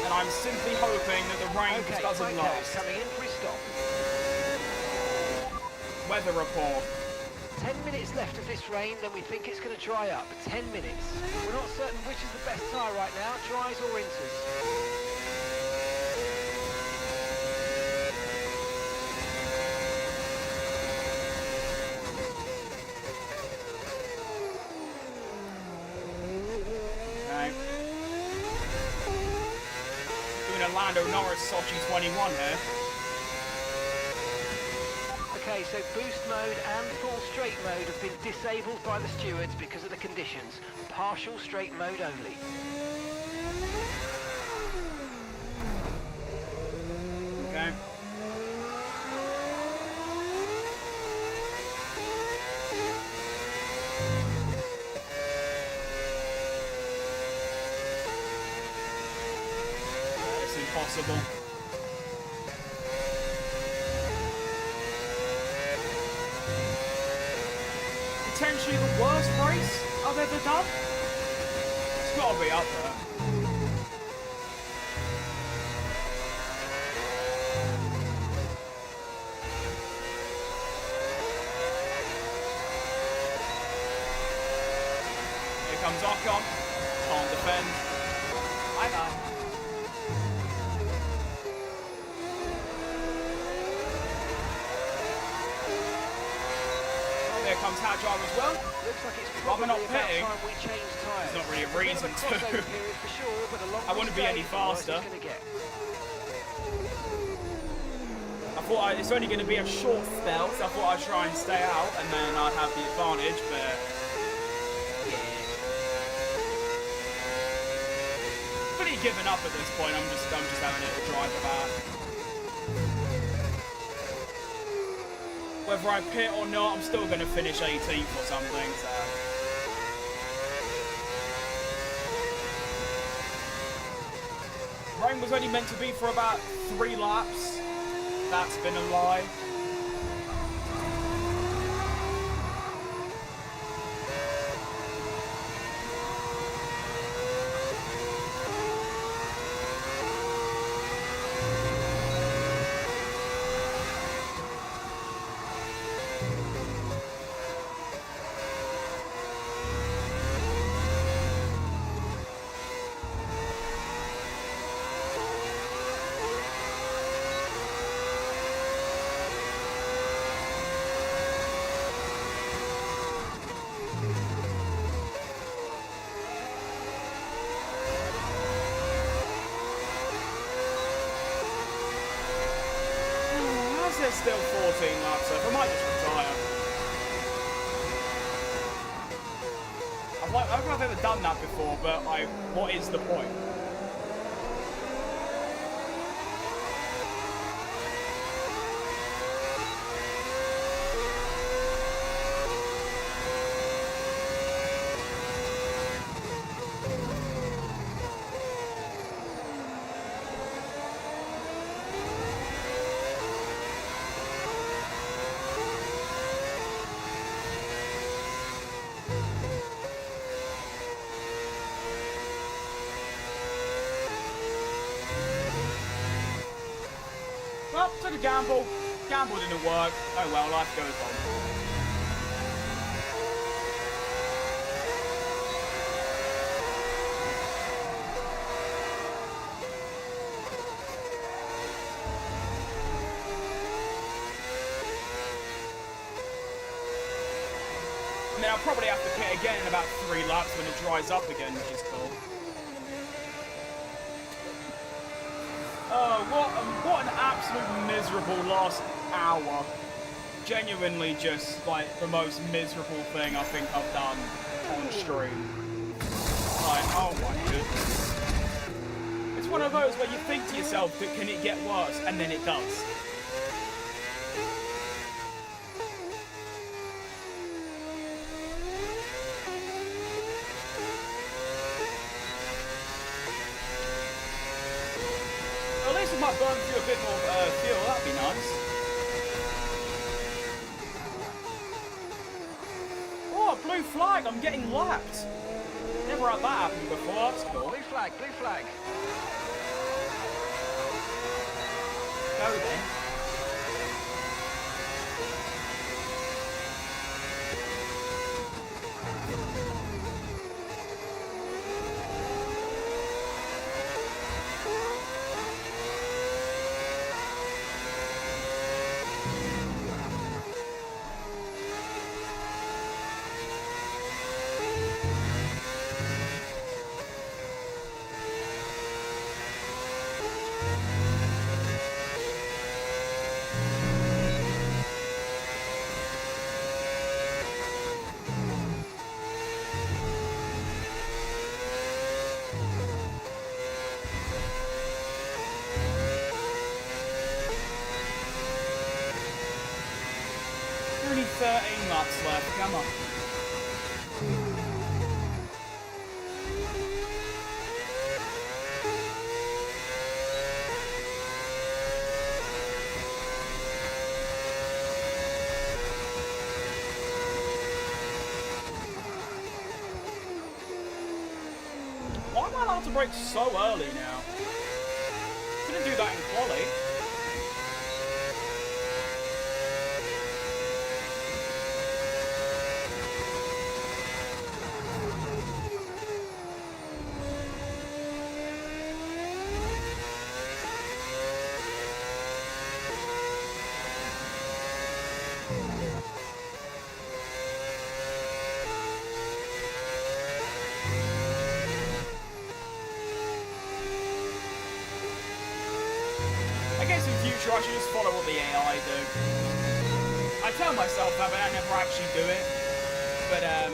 And I'm simply hoping that the rain Okay, doesn't Franco last. coming in for his stop. Weather report. 10 minutes left of this rain, then we think it's going to dry up. 10 minutes. We're not certain which is the best tyre right now, dries or inters. Okay. Doing a Lando Norris Sochi 21 here. Okay, so boost mode and full straight mode have been disabled by the stewards because of the conditions. Partial straight mode only. Okay. It's impossible. Potentially the worst race I've ever done. It's got to be up there. Here comes Ocon. Can't defend. Bye-bye. There comes Hajar as well. Looks like it's Well, we're probably not about pitting. time we change tyres. There's not really a Bit of reason to. crossover period for sure, but the longer I wouldn't we be stay, any the worse faster. it's gonna get. I thought it's only going to be a short spell, so I thought I'd try and stay out, and then I'd have the advantage, but yeah. Pretty given up at this point. I'm just having it to drive about. Whether I pit or not, I'm still going to finish 18th or something. So. Rain was only meant to be for about 3 laps. That's been a lie. There's still 14 laps left. I might just retire. I don't know if I've ever done that before, but like, what is the point? Well, took a gamble. Gamble didn't work. Oh well, life goes on. I mean, I'll probably have to pit again in about 3 laps when it dries up again, which is cool. Oh, what an absolute miserable last hour. Genuinely just, like, the most miserable thing I think I've done on stream. Like, oh my goodness. It's one of those where you think to yourself, that can it get worse? And then it does. Might burn through a bit more fuel, that'd be nice. Oh, blue flag, I'm getting lapped. Never had that happen before, that's cool. Blue flag, blue flag. Go then. Only 13 laps left, come on. Why am I allowed to brake so early now? Couldn't do that in quali. I guess in future I should just follow what the AI do. I tell myself that, but I never actually do it. But, yeah.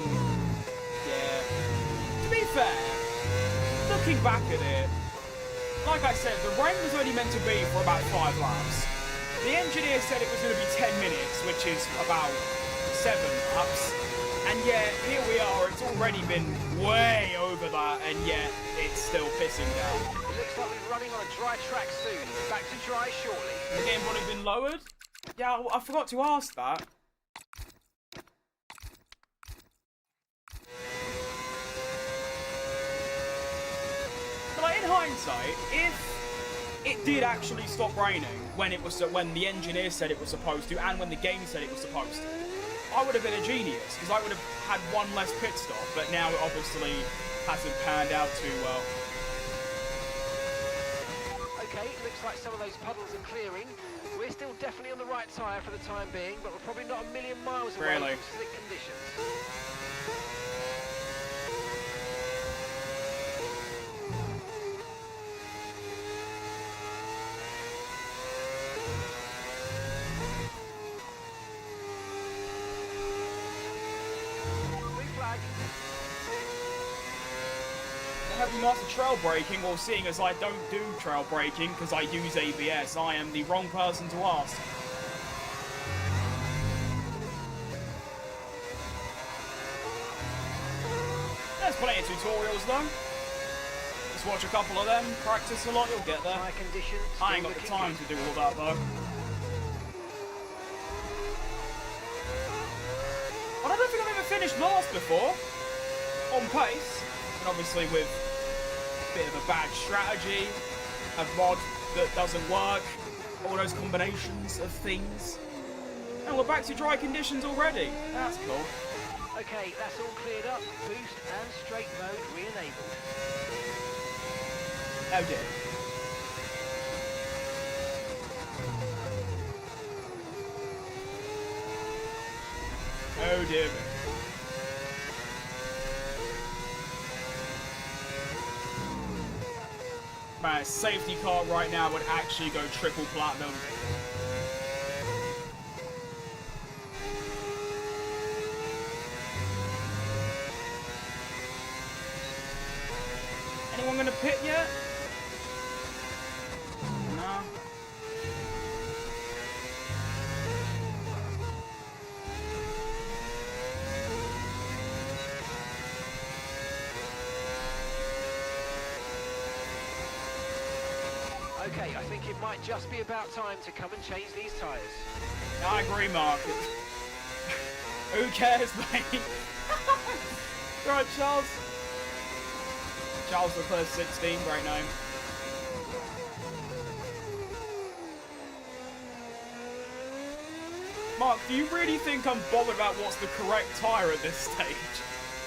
To be fair, looking back at it, like I said, the rain was only meant to be for about 5 laps. The engineer said it was going to be 10 minutes, which is about 7 laps. And yet, here we are, it's already been way over that, and yet it's still pissing down. It looks like we're running on a dry track soon. Back to dry shortly. Has the game probably been lowered? Yeah, I forgot to ask that. But like, in hindsight, if it did actually stop raining when the engineer said it was supposed to, and when the game said it was supposed to, I would have been a genius, because I would have had one less pit stop, but now it obviously hasn't panned out too well. Okay, looks like some of those puddles are clearing. We're still definitely on the right tyre for the time being, but we're probably not a million miles away Really? from slick conditions. Heavy master trail braking, or seeing as I don't do trail braking because I use ABS, I am the wrong person to ask. There's plenty of tutorials though. Just watch a couple of them, practice a lot, you'll get there. I ain't got the time to do all that though. But I don't think I've ever finished last before. On pace. And obviously with a bit of a bad strategy, a mod that doesn't work, all those combinations of things. And we're back to dry conditions already. That's cool. Okay, that's all cleared up. Boost and straight mode re-enabled. Oh dear. Oh dear. Man, safety car right now would actually go triple platinum. Anyone gonna pit yet? No. Okay, I think it might just be about time to come and change these tyres. I agree, Mark. Who cares, mate? Right, Charles. Charles Leclerc 16, great name. Mark, do you really think I'm bothered about what's the correct tyre at this stage?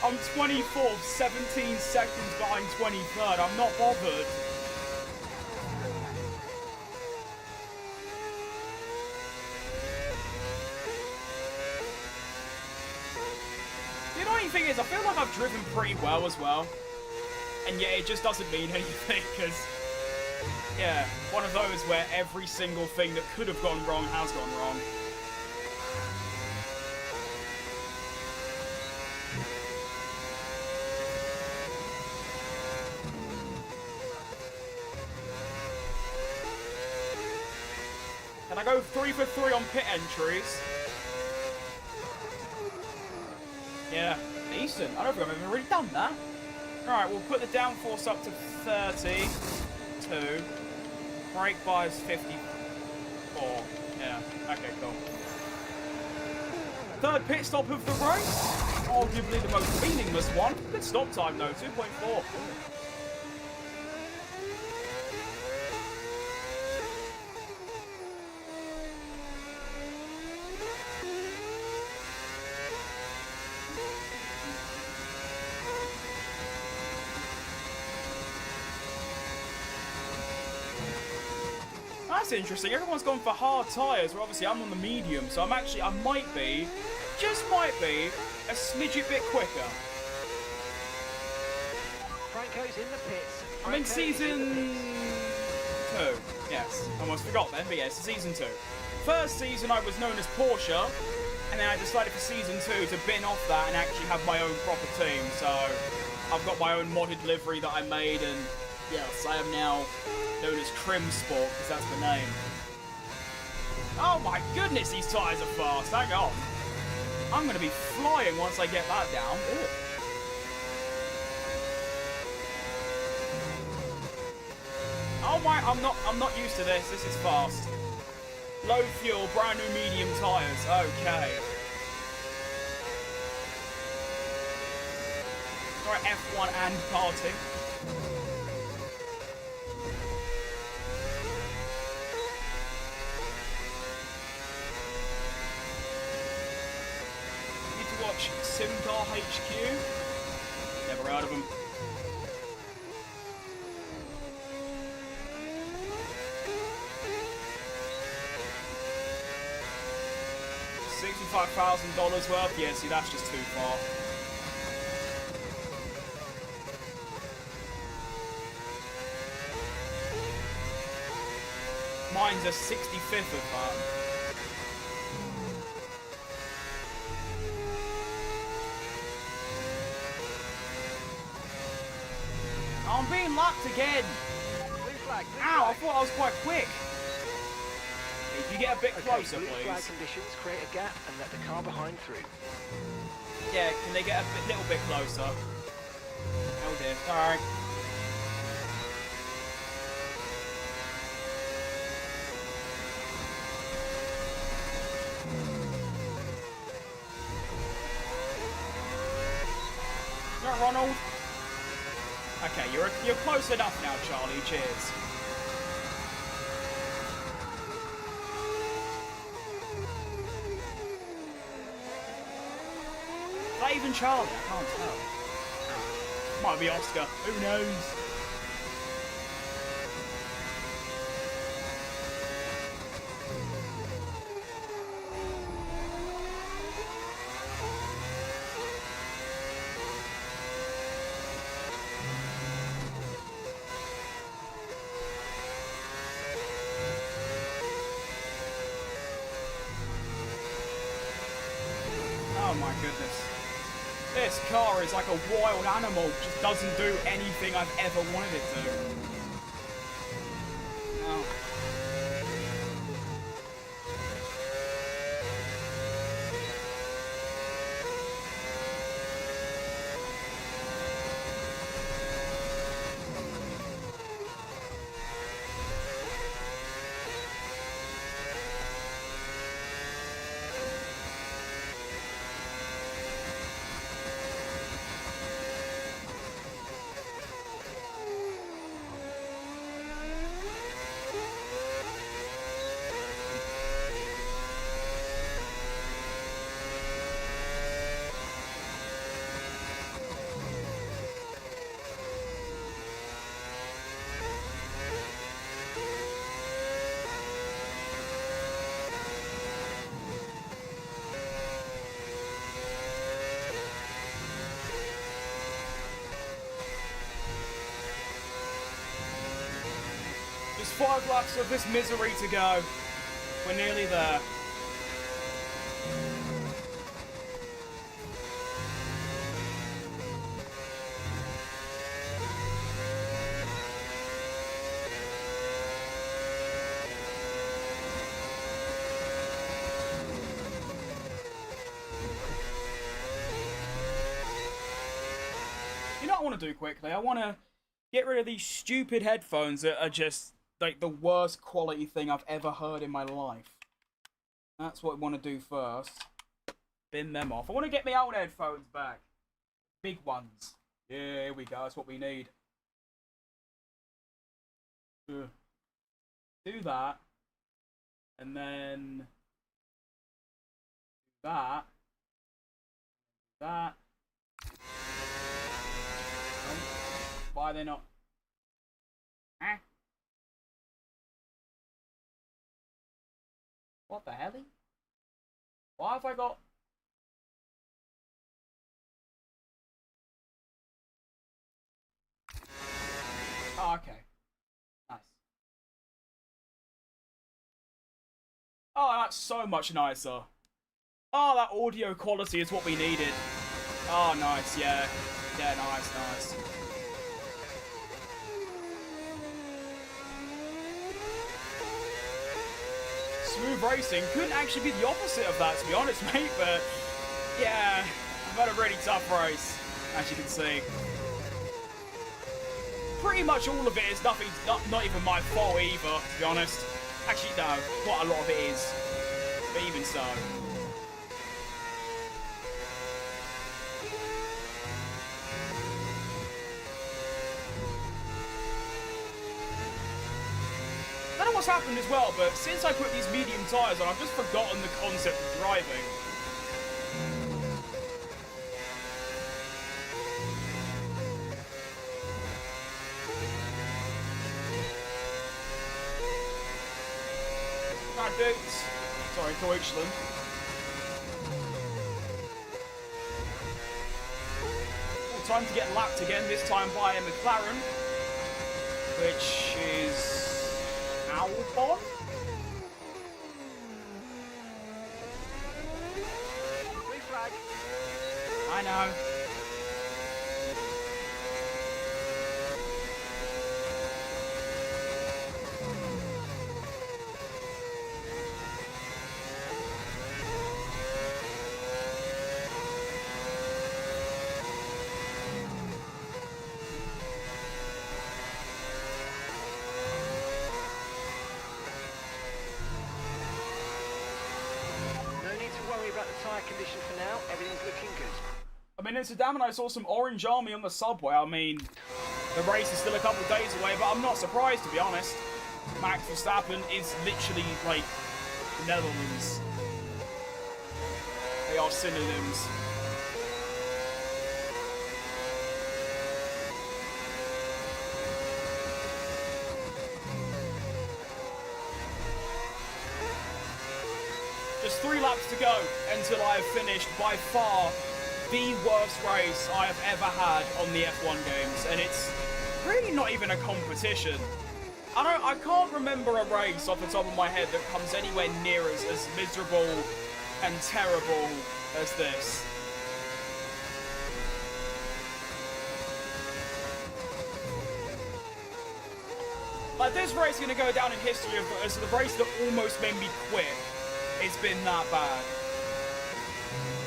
I'm 24th, 17 seconds behind 23rd. I'm not bothered. The annoying thing is, I feel like I've driven pretty well as well. And yet it just doesn't mean anything, because, yeah, one of those where every single thing that could have gone wrong has gone wrong. Can I go 3 for 3 on pit entries? Yeah, decent. I don't think I've ever really done that. Alright, we'll put the downforce up to 32. Brake bar is 54. Yeah, okay, cool. Third pit stop of the race. Arguably the most meaningless one. Good stop time though, 2.4. That's interesting. Everyone's gone for hard tyres. Well, obviously, I'm on the medium, so I might be, just might be, a smidget bit quicker. Franco's in the pits. I'm in season 2. Yes, almost forgot then, but yes, season 2. First season, I was known as Porsche, and then I decided for season 2 to bin off that and actually have my own proper team. So I've got my own modded livery that I made, and yes, I am now known as Crim Sport, because that's the name. Oh my goodness, these tyres are fast. Hang on. I'm going to be flying once I get that down. Ew. Oh my, I'm not used to this. This is fast. Low fuel, brand new medium tyres. Okay. Alright, F1 and karting. Watch Simcar HQ. Never heard of them. $65,000 worth? Yeah, see, that's just too far. Mine's a 65th of that. I'm being lapped again. Blue flag, blue Ow, I flag. thought I was quite quick. If you get a bit closer, blue flag please. conditions create a gap and let the car behind through. Yeah, can they get a little bit closer? Oh dear, sorry. Right, Ronald. Okay, you're close enough now, Charlie. Cheers. even Charlie? I can't tell. Might be Oscar. Who knows? Oh my goodness. This car is like a wild animal. Just doesn't do anything I've ever wanted it to. Oh. Just 5 laps of this misery to go. We're nearly there. You know what I want to do quickly? I want to get rid of these stupid headphones that are just like the worst quality thing I've ever heard in my life. That's what I want to do first. Bin them off. I want to get my old headphones back. Big ones. Yeah, here we go. That's what we need. Do that. And then that. That. Why are they not? Eh? What the hell? Why have I got? Oh, okay. Nice. Oh, that's so much nicer. Oh, that audio quality is what we needed. Oh, nice, yeah. Yeah, nice, nice. Smooth racing couldn't actually be the opposite of that, to be honest, mate, but yeah, I've had a really tough race, as you can see. Pretty much all of it is nothing, not even my fault either, to be honest. Actually, no, quite a lot of it is, but even so. I don't know what's happened as well, but since I put these medium tyres on, I've just forgotten the concept of driving. Right, dudes. Sorry, Deutschland. Well, time to get lapped again, this time by a McLaren, which is Albon? Blue flag. I know. About the tyre condition for now, everything's looking good. I mean, incidentally, I saw some orange army on the subway. I mean, the race is still a couple of days away, but I'm not surprised, to be honest. Max Verstappen is literally like the Netherlands. They are synonyms. Just 3 laps to go until I have finished by far the worst race I have ever had on the F1 games, and it's really not even a competition. I can't remember a race off the top of my head that comes anywhere near as miserable and terrible as this. Like, this race is going to go down in history as the race that almost made me quit. It's been that bad.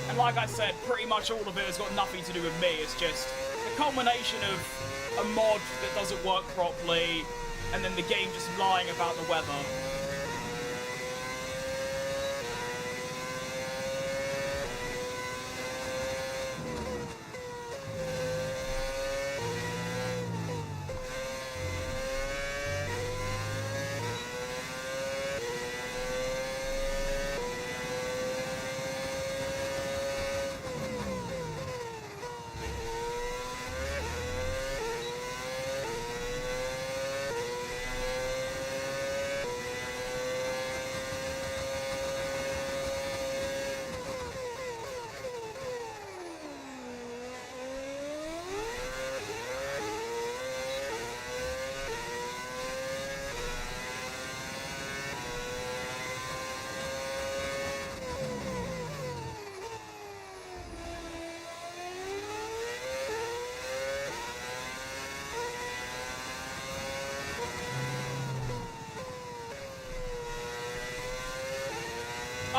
And like I said, pretty much all of it has got nothing to do with me. It's just a culmination of a mod that doesn't work properly, and then the game just lying about the weather.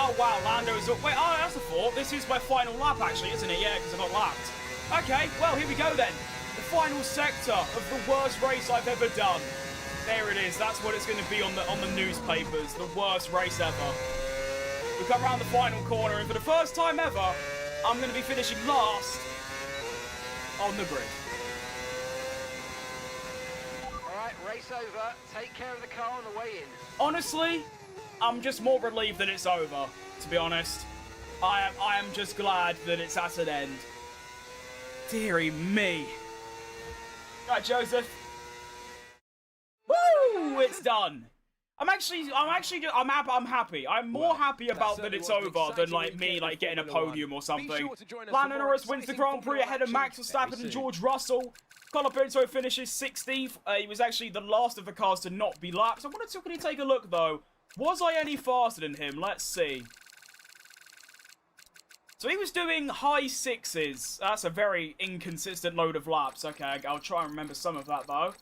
Oh wow, Lando's up. Wait, oh, that's a thought. This is my final lap, actually, isn't it? Yeah, because I got lapped. Okay, well, here we go then. The final sector of the worst race I've ever done. There it is. That's what it's going to be on the newspapers. The worst race ever. We come around the final corner, and for the first time ever, I'm going to be finishing last on the grid. All right, race over. Take care of the car on the way in. Honestly, I'm just more relieved that it's over, to be honest. I am just glad that it's at an end. Deary me. Right, Joseph. Woo! It's done. I'm happy. I'm more happy about that it's over than like me like getting a podium or something. Lando Norris wins the Grand Prix ahead of Max Verstappen and George Russell. Colapinto finishes 16th. He was actually the last of the cars to not be lapped. I want to quickly take a look though. Was I any faster than him? Let's see. So he was doing high 6s. That's a very inconsistent load of laps. Okay, I'll try and remember some of that though.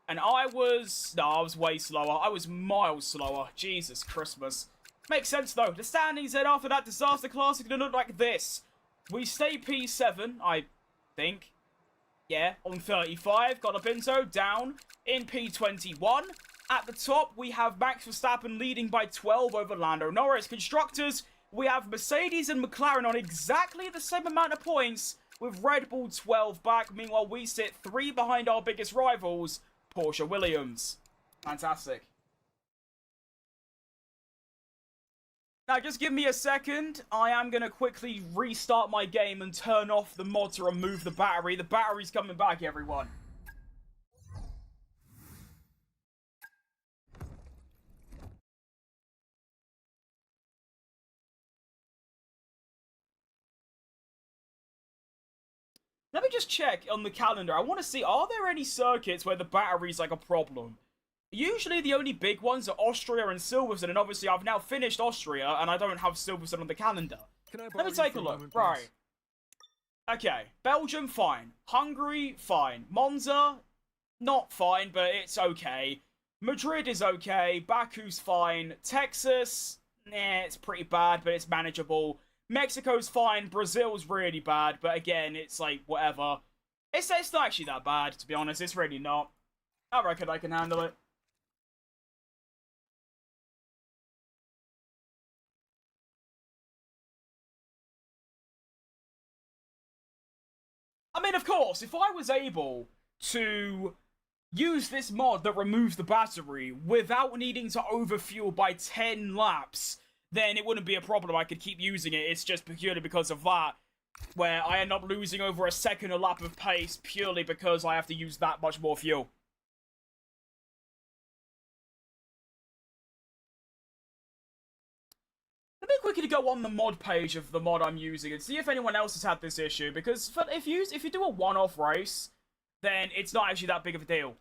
And I was way slower. I was miles slower. Jesus Christmas. Makes sense though. The standings then after that disaster class are going to look like this. We stay P7, I think. Yeah, on 35. Colapinto down in P21. At the top, we have Max Verstappen leading by 12 over Lando Norris. Constructors, we have Mercedes and McLaren on exactly the same amount of points, with Red Bull 12 back. Meanwhile, we sit 3 behind our biggest rivals, Porsche Williams. Fantastic. Now, just give me a second. I am going to quickly restart my game and turn off the mod to remove the battery. The battery's coming back, everyone. Let me just check on the calendar. I want to see, are there any circuits where the battery's like a problem? Usually the only big ones are Austria and Silverstone, and obviously I've now finished Austria, and I don't have Silverstone on the calendar. Let me take a look. Right. Okay. Belgium, fine. Hungary, fine. Monza, not fine, but it's okay. Madrid is okay. Baku's fine. Texas, it's pretty bad, but it's manageable. Mexico's fine, Brazil's really bad, but again, it's like, whatever. It's not actually that bad, to be honest, it's really not. I reckon I can handle it. I mean, of course, if I was able to use this mod that removes the battery without needing to overfuel by 10 laps, then it wouldn't be a problem. I could keep using it. It's just purely because of that, where I end up losing over a second a lap of pace purely because I have to use that much more fuel. Let me quickly go on the mod page of the mod I'm using and see if anyone else has had this issue, because if you do a one-off race, then it's not actually that big of a deal.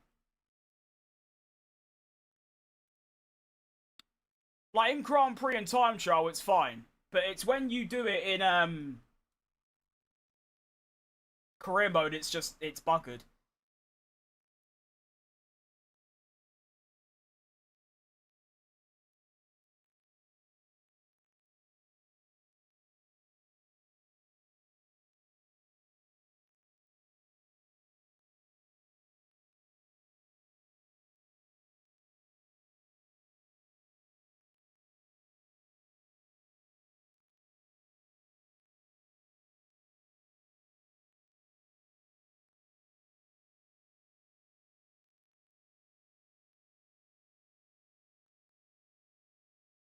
Like, in Grand Prix and Time Trial, it's fine. But it's when you do it in, career mode, it's buggered.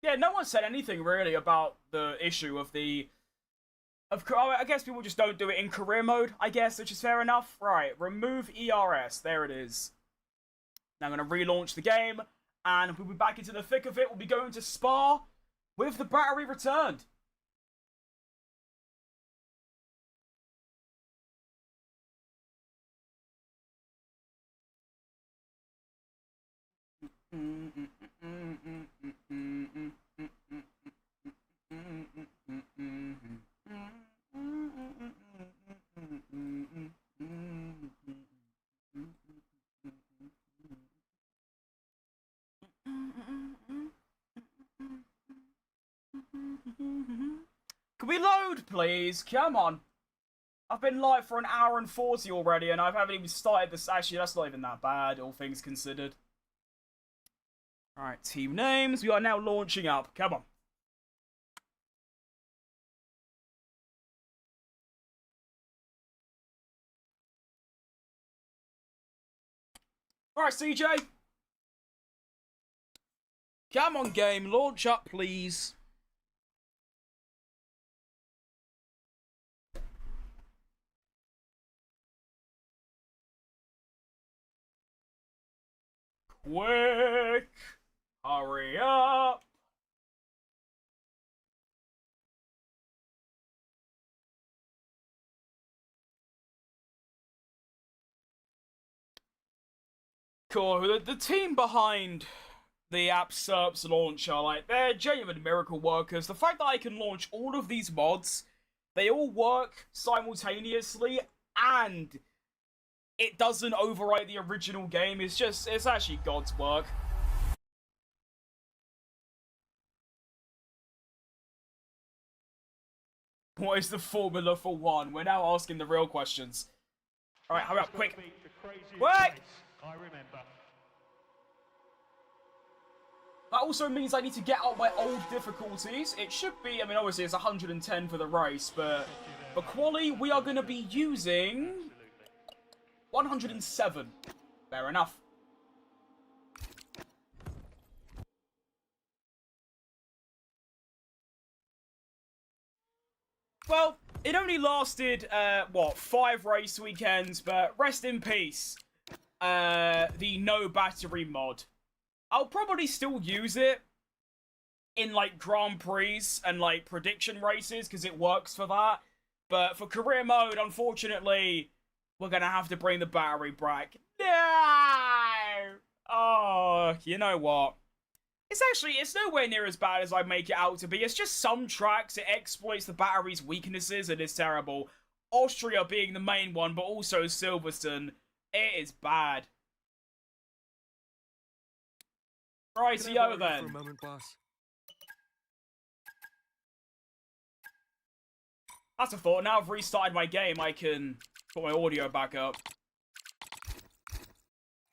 Yeah, no one said anything really about the issue of the... I guess people just don't do it in career mode, I guess, which is fair enough. Right, remove ERS. There it is. Now I'm going to relaunch the game, and we'll be back into the thick of it. We'll be going to Spa with the battery returned. Can we load, please? Come on. I've been live for an hour and 40 already, and I haven't even started this. Actually, that's not even that bad, all things considered. Alright, team names. We are now launching up. Come on. Alright, CJ. Come on, game. Launch up, please. Quick! Hurry up! Cool. The team behind the app SERP's launcher, like, they're genuine miracle workers. The fact that I can launch all of these mods, they all work simultaneously, and it doesn't overwrite the original game, it's actually God's work. What is the formula for one? We're now asking the real questions. Alright, hurry up, quick. Wait! I remember. That also means I need to get out my old difficulties. It should be, I mean, obviously it's 110 for the race, but for quali, we are going to be using 107. Fair enough. Well, it only lasted, 5 race weekends, but rest in peace. The no battery mod. I'll probably still use it in, like, Grand Prix and, like, prediction races, because it works for that. But for career mode, unfortunately, we're gonna have to bring the battery back. No! Oh, you know what? It's nowhere near as bad as I make it out to be. It's just some tracks, it exploits the battery's weaknesses, and it's terrible. Austria being the main one, but also Silverstone. It is bad. Rightio then. For a moment, boss? That's a thought. Now I've restarted my game, I can put my audio back up.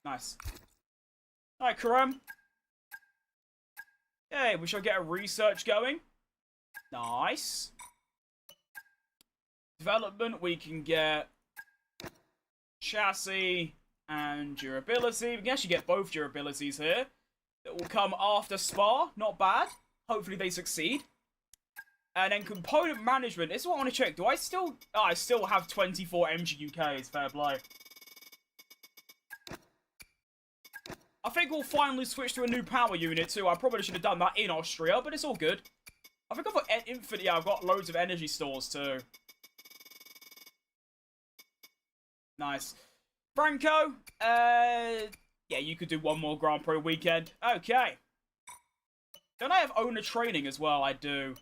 Nice. Alright, Karam. Hey, we shall get a research going. Nice. Development, we can get chassis and durability. We can actually get both durabilities here. It will come after Spa. Not bad. Hopefully they succeed. And then component management. This is what I want to check. Do I still... Oh, I still have 24 MGUKs. Fair play. I think we'll finally switch to a new power unit too. I probably should have done that in Austria, but it's all good. I think I've got infinite. Yeah, I've got loads of energy stores too. Nice. Franco, yeah, you could do one more Grand Prix weekend. Okay. Don't I have owner training as well? I do.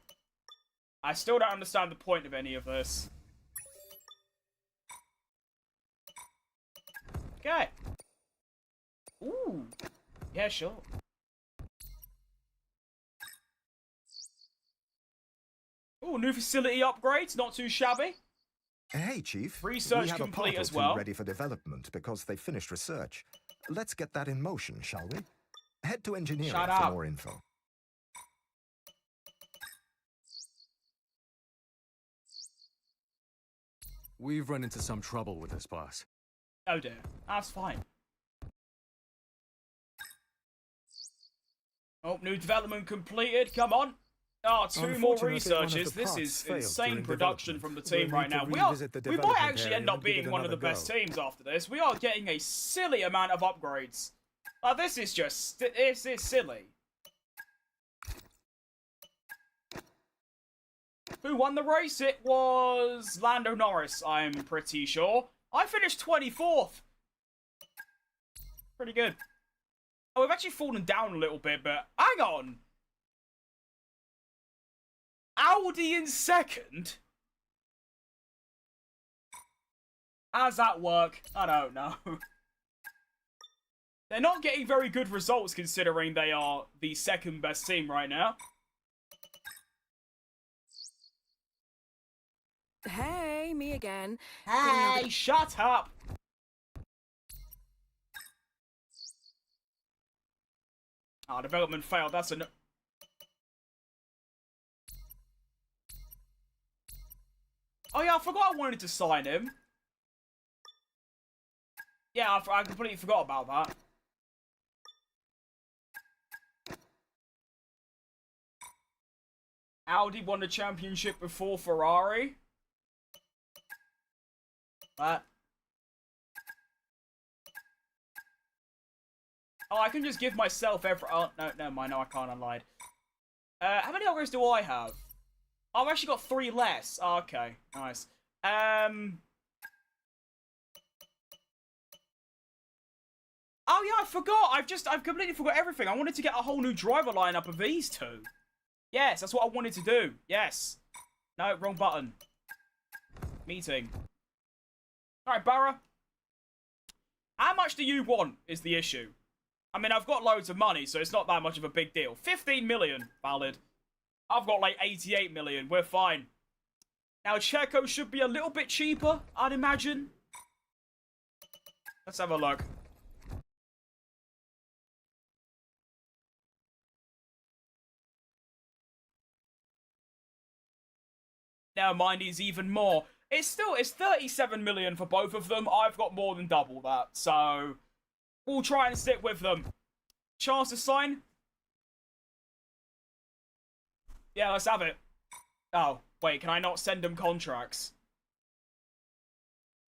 I still don't understand the point of any of this. Okay. Ooh. Yeah, sure. Ooh, new facility upgrades. Not too shabby. Hey, Chief. Research we have complete a part or as two well. ready for development because they finished research. Let's get that in motion, shall we? Head to engineering Shut for up. more info. We've run into some trouble with this, boss. Oh dear. That's fine. Oh, new development completed. Come on. Oh, two more researches. This is insane production from the team right now. We might actually end up being one of the best teams after this. We are getting a silly amount of upgrades. Like, this is just... This is silly. Who won the race? It was Lando Norris, I'm pretty sure. I finished 24th. Pretty good. Oh, we've actually fallen down a little bit, but hang on. Audi in second? How's that work? I don't know. They're not getting very good results considering they are the second best team right now. Hey, me again. Hey, shut up! Ah, development failed. That's a... Oh yeah, I forgot I wanted to sign him. Yeah, I completely forgot about that. Audi won the championship before Ferrari. That. Oh, I can just give myself every... Oh, no, never mind. No, I can't. I lied. How many upgrades do I have? I've actually got 3 less. Oh, okay. Nice. Oh, yeah, I forgot. I've completely forgot everything. I wanted to get a whole new driver lineup of these two. Yes, that's what I wanted to do. Yes. No, wrong button. Meeting. Alright, Barra. How much do you want is the issue? I mean, I've got loads of money, so it's not that much of a big deal. 15 million. Valid. I've got like 88 million. We're fine. Now, Checo should be a little bit cheaper, I'd imagine. Let's have a look. Never mind, he's even more. It's 37 million for both of them. I've got more than double that, so we'll try and stick with them. Chance to sign? Yeah, let's have it. Oh, wait, can I not send them contracts?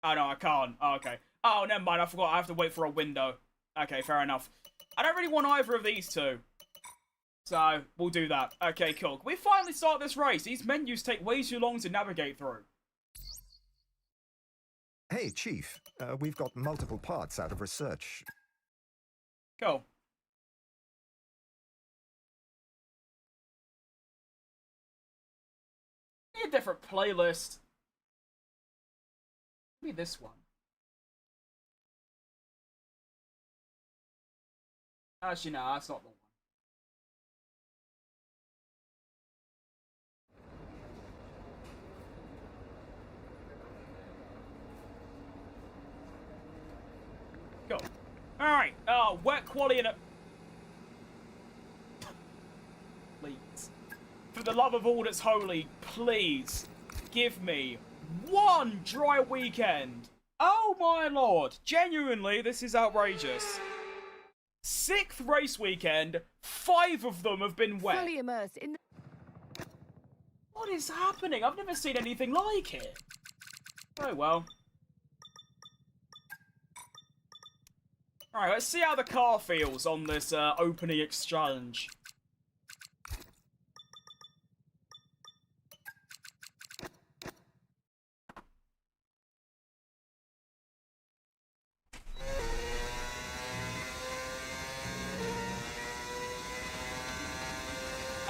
Oh, no, I can't. Oh, okay. Oh, never mind, I forgot. I have to wait for a window. Okay, fair enough. I don't really want either of these two. So, we'll do that. Okay, cool. Can we finally start this race? These menus take way too long to navigate through. Hey, Chief. We've got multiple parts out of research. Cool. Need a different playlist. Maybe this one. Actually, no, that's not the one. Cool. Alright, wet quality and a... Please. For the love of all that's holy, please give me one dry weekend. Oh my lord. Genuinely, this is outrageous. 6th race weekend, 5 of them have been wet. Fully immersed in the... What is happening? I've never seen anything like it. Oh well. Alright, let's see how the car feels on this opening exchange.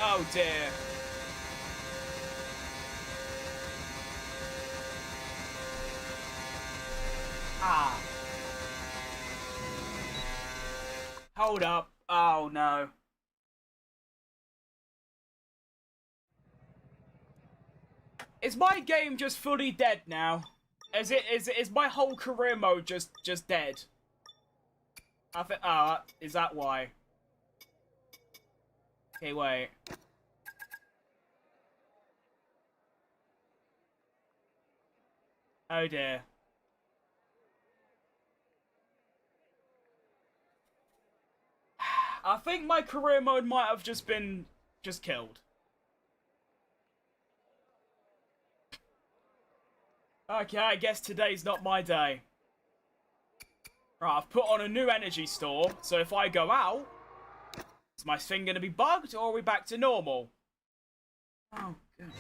Oh dear. Ah. Hold up. Oh no. Is my game just fully dead now? Is my whole career mode just dead? I think. Oh, is that why? Okay, wait. Oh dear. I think my career mode might have just been killed. Okay, I guess today's not my day. Right, I've put on a new energy store, so if I go out, is my thing gonna be bugged, or are we back to normal? Oh, good.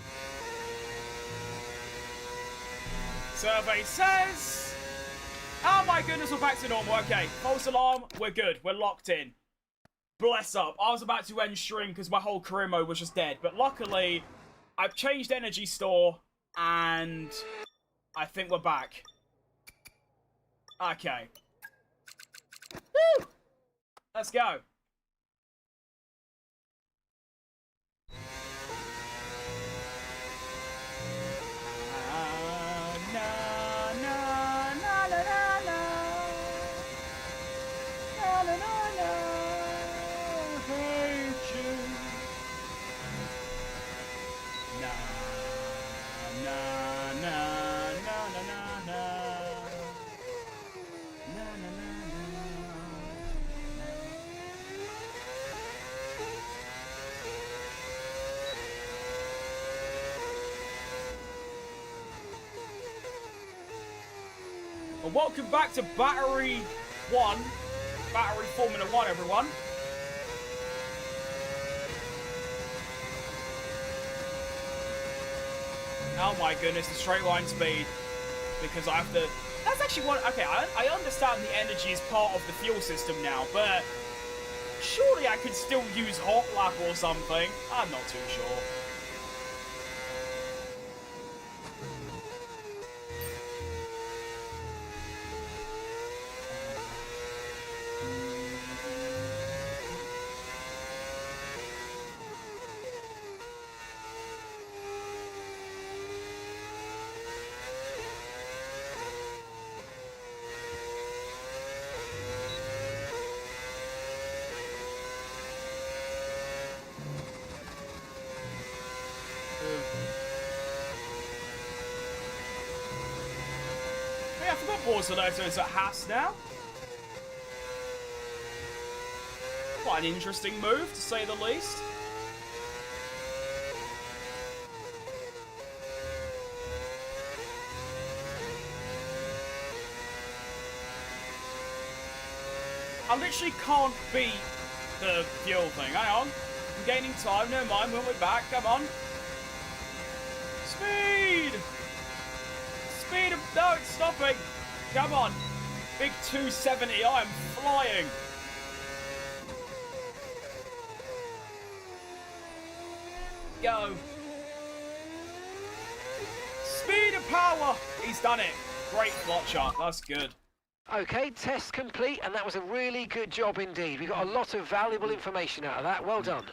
Survey says... Oh my goodness, we're back to normal. Okay, false alarm, we're good. We're locked in. Bless up. I was about to end stream because my whole career mode was just dead, but luckily, I've changed energy store, and I think we're back. Okay. Woo! Let's go. Well, welcome back to Battery 1. Battery Formula 1, everyone. Oh my goodness, the straight line speed. Because I have to... That's actually one... Okay, I understand the energy is part of the fuel system now, but... Surely I could still use hot lap or something. I'm not too sure. Hey, I forgot Borsalotto is at Haas now. Quite an interesting move, to say the least. I literally can't beat the fuel thing. Hang on. I'm gaining time. Never mind. We'll be back. Come on. Speed! Speed! No, it's stopping. Come on. Big 270. I'm flying. Go. Speed and power. He's done it. Great clutch up. That's good. Okay, test complete, and that was a really good job indeed. We got a lot of valuable information out of that. Well done.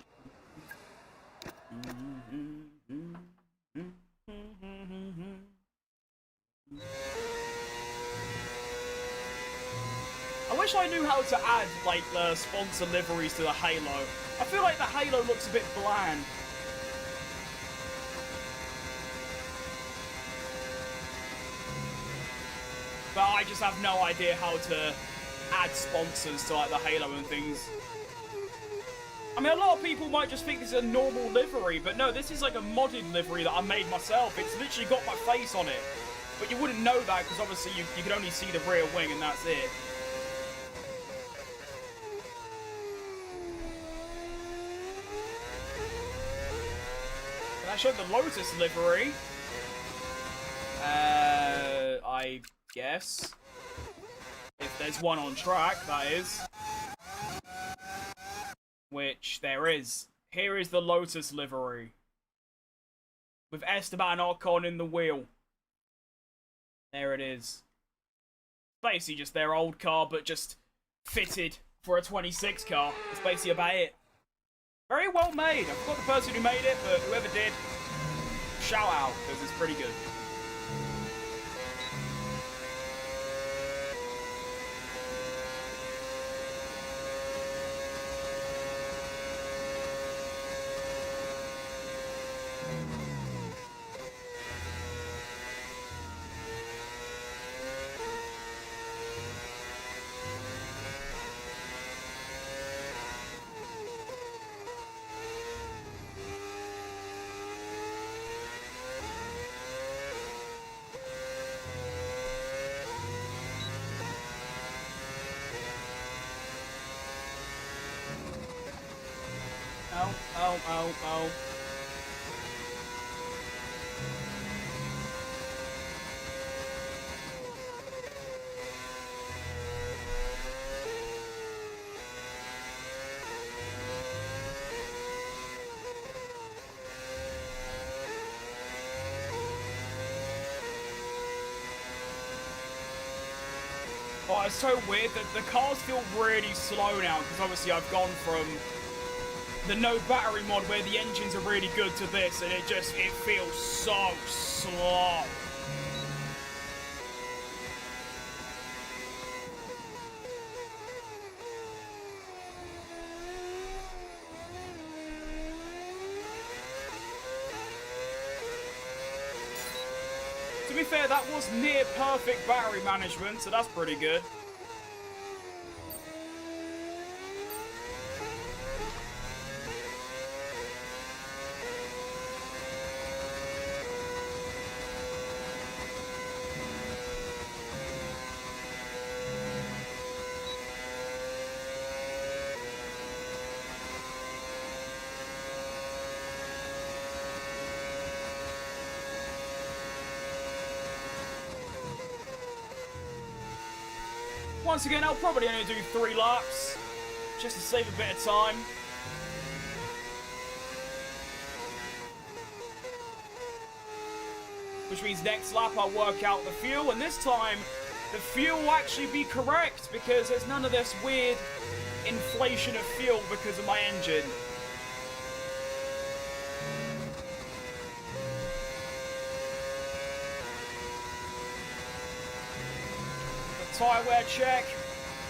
I wish I knew how to add, like, the sponsor liveries to the Halo. I feel like the Halo looks a bit bland. But I just have no idea how to add sponsors to, like, the Halo and things. I mean, a lot of people might just think this is a normal livery, but no, this is like a modded livery that I made myself. It's literally got my face on it. But you wouldn't know that because obviously you can only see the rear wing and that's it. And I showed the Lotus livery. I guess. If there's one on track, that is. Which there is Here is the Lotus livery. With Esteban Ocon in the wheel. There it is. Basically just their old car, but just fitted for a 26 car. That's basically about it. Very well made. I forgot the person who made it, but whoever did, shout out, because it's pretty good. Oh. Oh, it's so weird that the cars feel really slow now, because obviously I've gone from the no battery mod where the engines are really good to this, and it feels so slow. To be fair, that was near perfect battery management, so that's pretty good. Once again, I'll probably only do 3 laps, just to save a bit of time. Which means next lap I'll work out the fuel, and this time the fuel will actually be correct, because there's none of this weird inflation of fuel because of my engine. Tyre wear check,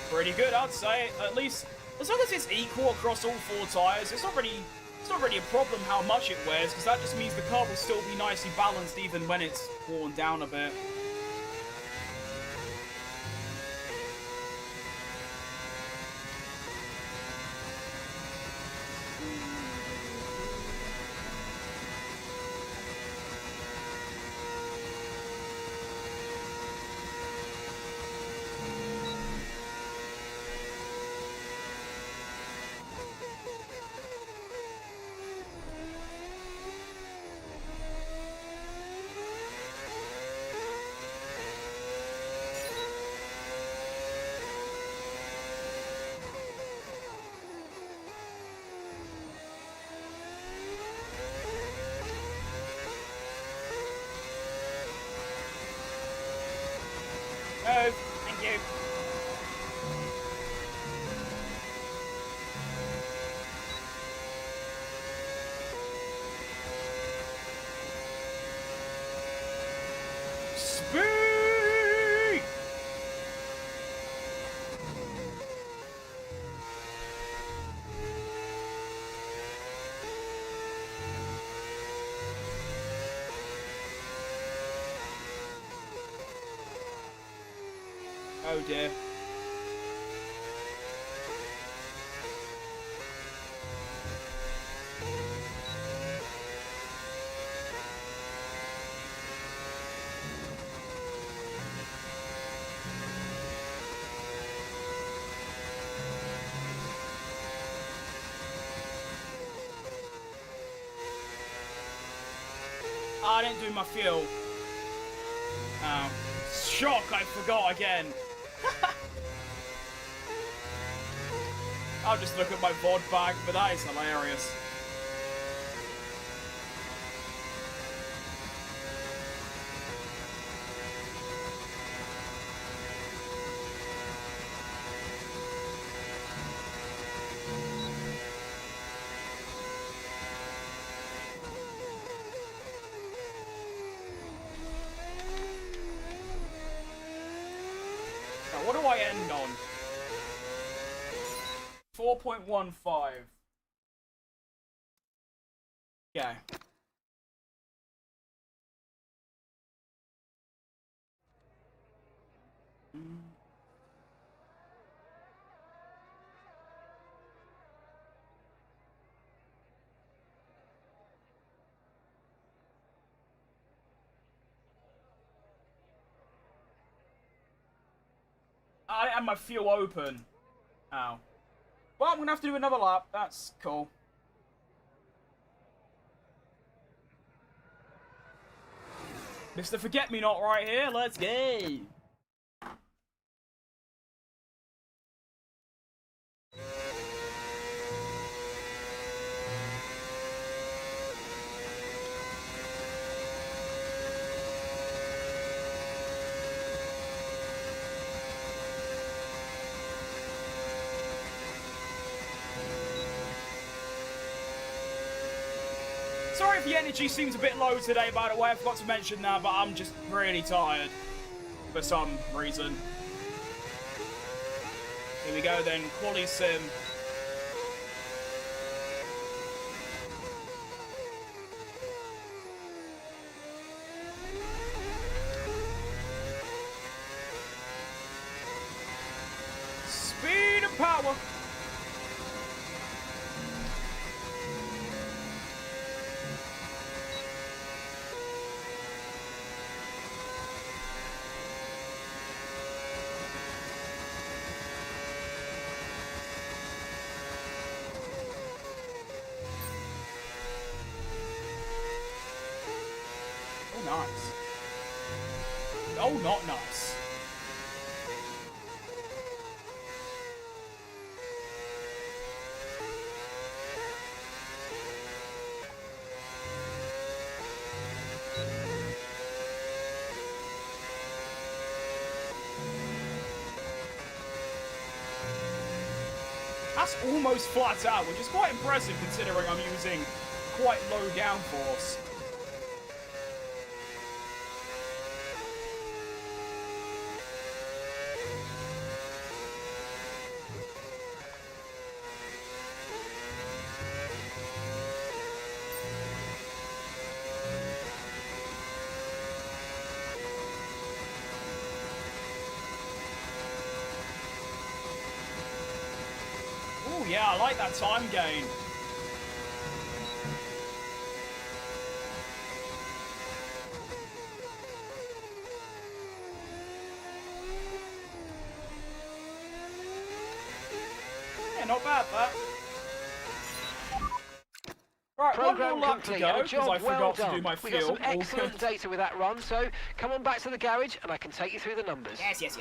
pretty good, I'd say. At least, as long as it's equal across all 4 tyres, it's not really a problem how much it wears, because that just means the car will still be nicely balanced even when it's worn down a bit. No, thank you. Speed! Oh dear. I didn't do my fuel. Oh. Shock, I forgot again. I'll just look at my VOD bag, but that is hilarious. do I end on? 4.15. Yeah. I didn't have my fuel open. Ow. Well, I'm gonna have to do another lap. That's cool. Mr. Forget-Me-Not right here. Let's go. Sorry if the energy seems a bit low today, by the way. I forgot to mention that, but I'm just really tired. For some reason. Here we go then. Quali Sim. Speed and power. Nice. Oh, not nice. That's almost flat out, which is quite impressive considering I'm using quite low downforce. Oh yeah, I like that time gain. Yeah, not bad that. Right, one more lap to go, because I forgot to do my fuel. We've got some excellent data with that run, so come on back to the garage and I can take you through the numbers. Yes.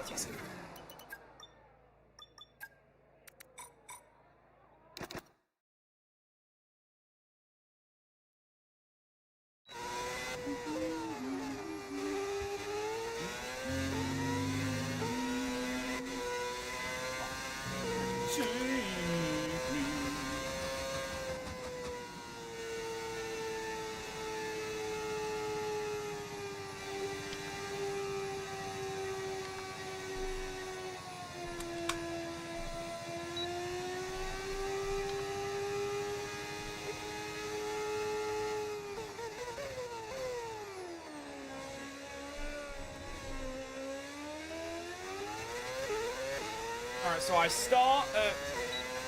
Alright, so I start at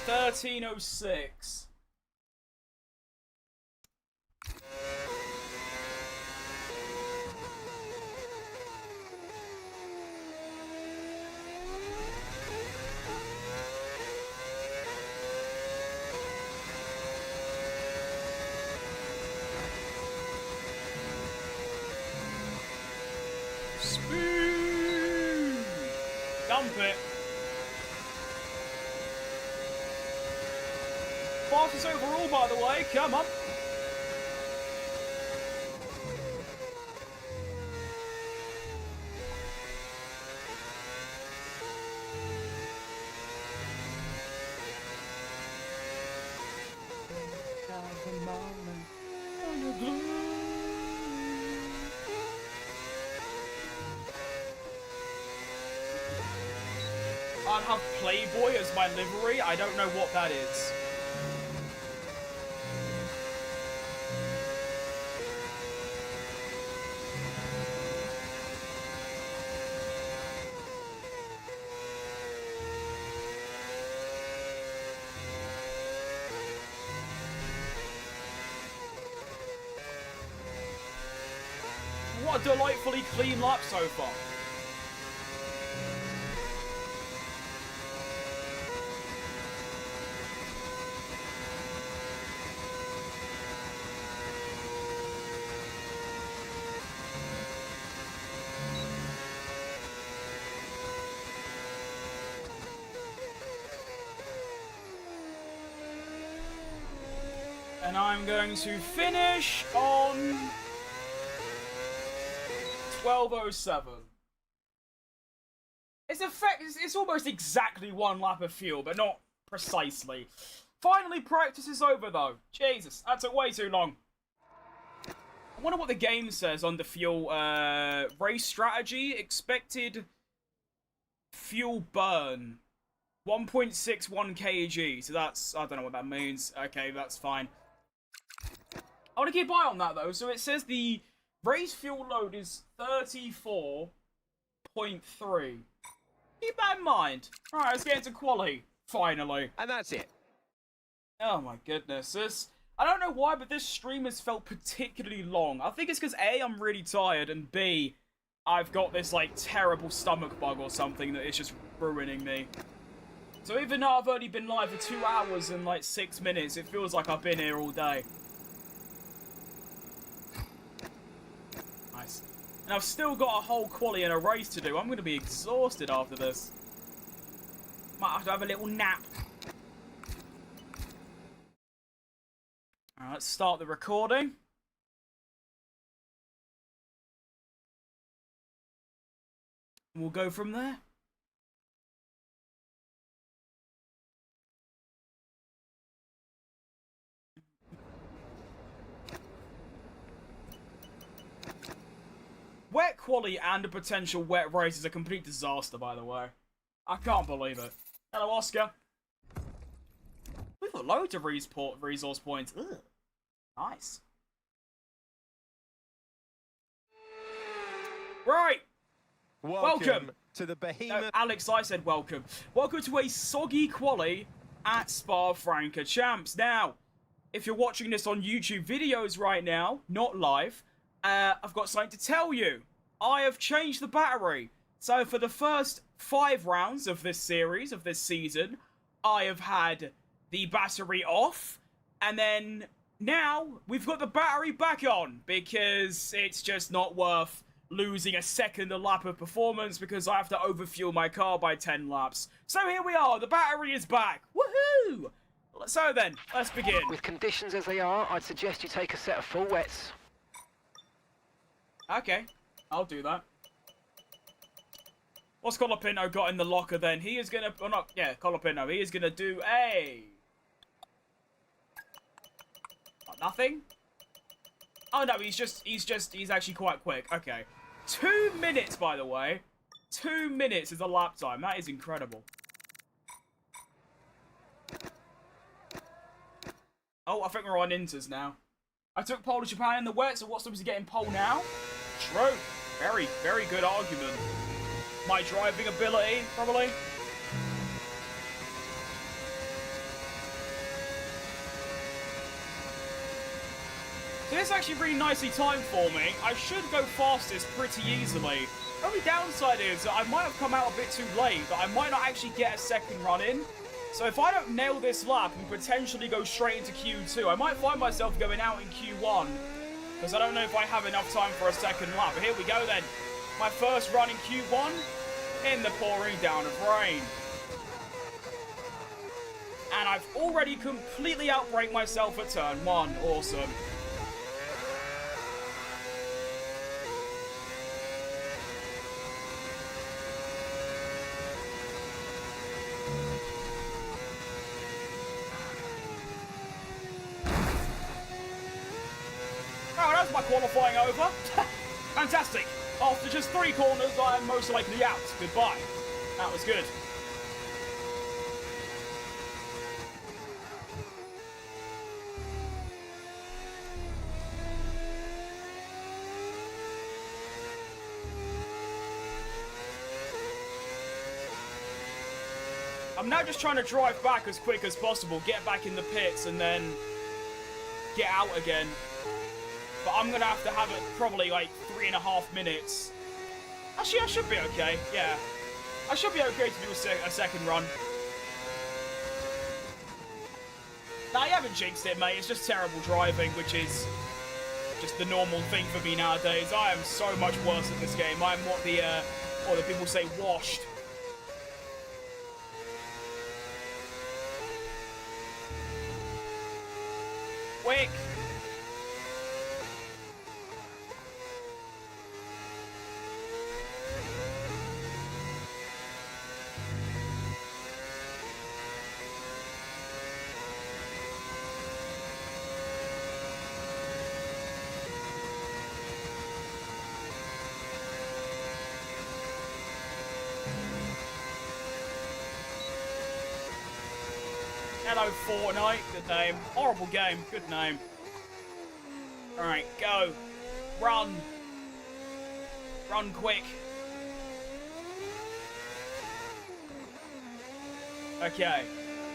13:06. Speed! Dump it. Fastest overall, by the way. Come on. I'll have Playboy as my livery. I don't know what that is. What a delightfully clean lap so far. And I'm going to finish on 12:07. It's almost exactly one lap of fuel, but not precisely. Finally, practice is over though. Jesus, that took way too long. I wonder what the game says on the fuel race strategy. Expected fuel burn 1.61 kg. So that's, I don't know what that means. Okay, that's fine. I want to keep eye on that though. So it says the race fuel load is 34.3. Keep that in mind. Alright, let's get into quali. Finally. And that's it. Oh my goodness. I don't know why, but this stream has felt particularly long. I think it's because A, I'm really tired, and B, I've got this, like, terrible stomach bug or something that is just ruining me. So even though I've only been live for 2 hours and, like, 6 minutes, it feels like I've been here all day. Nice. And I've still got a whole quali and a race to do. I'm going to be exhausted after this. Might have to have a little nap. Alright, let's start the recording. We'll go from there. Wet quali and a potential wet race is a complete disaster, by the way. I can't believe it. Hello, Oscar. We've got loads of resource points. Ugh. Nice. Right. Welcome to the behemoth. No, Alex, I said welcome. Welcome to a soggy quali at Spa-Francorchamps. Now, if you're watching this on YouTube videos right now, not live, I've got something to tell you. I have changed the battery. So for the first 5 rounds of this series, of this season, I have had the battery off. And then now we've got the battery back on because it's just not worth losing a second a lap of performance because I have to overfuel my car by 10 laps. So here we are. The battery is back. Woohoo! So then, let's begin. With conditions as they are, I'd suggest you take a set of full wets. Okay, I'll do that. What's Colapinto got in the locker then? He is gonna, well not, yeah, Colapinto, he is gonna do a... Oh, nothing? Oh no, he's actually quite quick. Okay. 2 minutes, by the way. 2 minutes is a lap time. That is incredible. Oh, I think we're on inters now. I took pole to Japan in the wet, so what's supposed to get in pole now? True. Very, very good argument. My driving ability, probably. So this is actually really nicely timed for me. I should go fastest pretty easily. The only downside is that I might have come out a bit too late, but I might not actually get a second run in. So if I don't nail this lap and potentially go straight into Q2, I might find myself going out in Q1. Because I don't know if I have enough time for a second lap. But here we go then. My first run in Q1 in the pouring down of rain. And I've already completely outbraked myself at turn 1. Awesome. My qualifying over. Fantastic. After just 3 corners, I am most likely out. Goodbye. That was good. I'm now just trying to drive back as quick as possible, get back in the pits, and then get out again. But I'm gonna have to have it probably like 3.5 minutes. Actually, I should be okay. Yeah, I should be okay to do a second run. Now, you haven't jinxed it, mate. It's just terrible driving, which is just the normal thing for me nowadays. I am so much worse at this game. I'm what the people say, washed. Quick! Hello, Fortnite. Good name. Horrible game. Good name. Alright, go. Run. Run quick. Okay.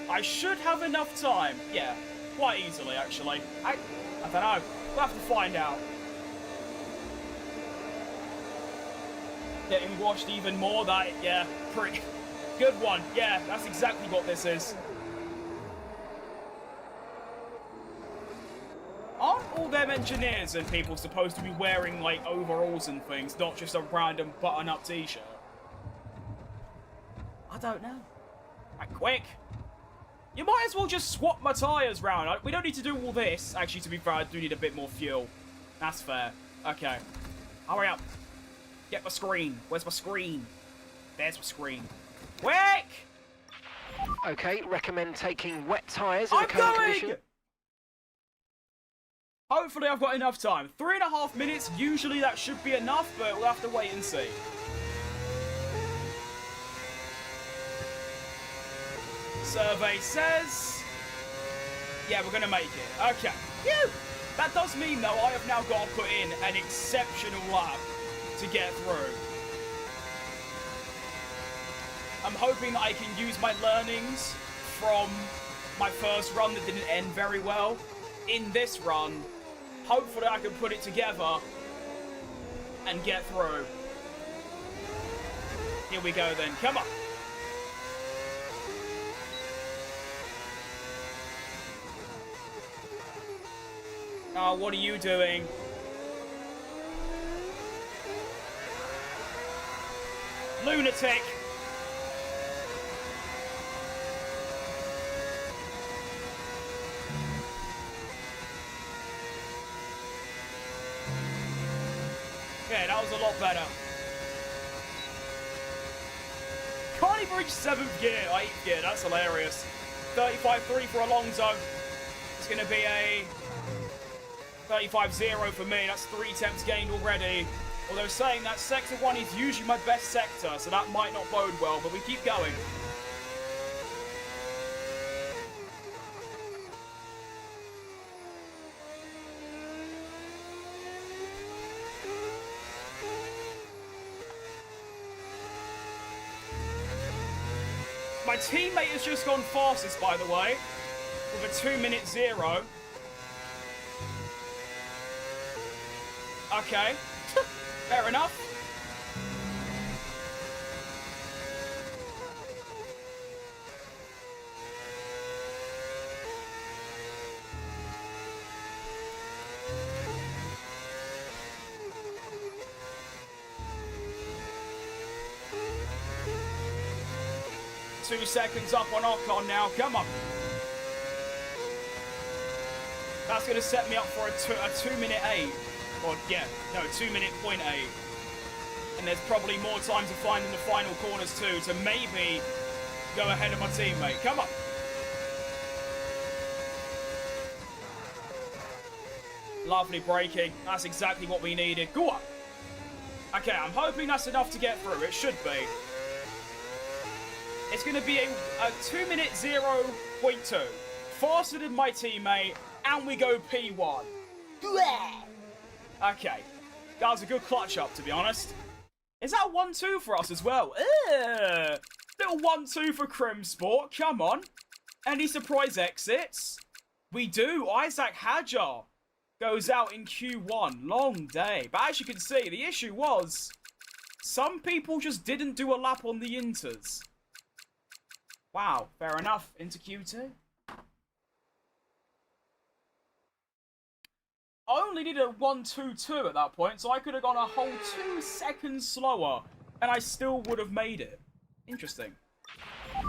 I should have enough time. Yeah, quite easily, actually. I don't know. We'll have to find out. Getting washed even more. That, yeah, pretty good one. Yeah, that's exactly what this is. Aren't all them engineers and people supposed to be wearing, like, overalls and things, not just a random button-up t-shirt? I don't know. Right, quick. You might as well just swap my tyres round. We don't need to do all this. Actually, to be fair, I do need a bit more fuel. That's fair. Okay. Hurry up. Get my screen. Where's my screen? There's my screen. Quick! Okay, recommend taking wet tyres in the current condition. Hopefully I've got enough time. 3.5 minutes, usually that should be enough, but we'll have to wait and see. Survey says... yeah, we're gonna make it. Okay. Phew! That does mean, though, I have now got to put in an exceptional lap to get through. I'm hoping that I can use my learnings from my first run that didn't end very well in this run. Hopefully I can put it together and get through. Here we go then. Come on. Oh, what are you doing? Lunatic! Yeah, that was a lot better. Can't even reach 7th gear, 8th gear, that's hilarious. 35.3 for Alonso. It's going to be a 35.0 for me, that's 3 attempts gained already. Although saying that, Sector 1 is usually my best sector, so that might not bode well, but we keep going. My teammate has just gone fastest, by the way, with a 2:0. Okay, fair enough. Two seconds up on Ocon now. Come on. That's going to set me up for a 2:08. Or, yeah, no, 2:08. And there's probably more time to find in the final corners too, to maybe go ahead of my teammate. Come on. Lovely braking. That's exactly what we needed. Go on. Okay, I'm hoping that's enough to get through. It should be. It's going to be a 2:0.2. Faster than my teammate, and we go P1. Okay. That was a good clutch up, to be honest. Is that a 1-2 for us as well? Little 1-2 for Crimsport. Come on. Any surprise exits? We do. Isaac Hadjar goes out in Q1. Long day. But as you can see, the issue was some people just didn't do a lap on the inters. Wow. Fair enough. Into Q2. I only needed a 1-2-2 at that point, so I could have gone a whole 2 seconds slower, and I still would have made it. Interesting.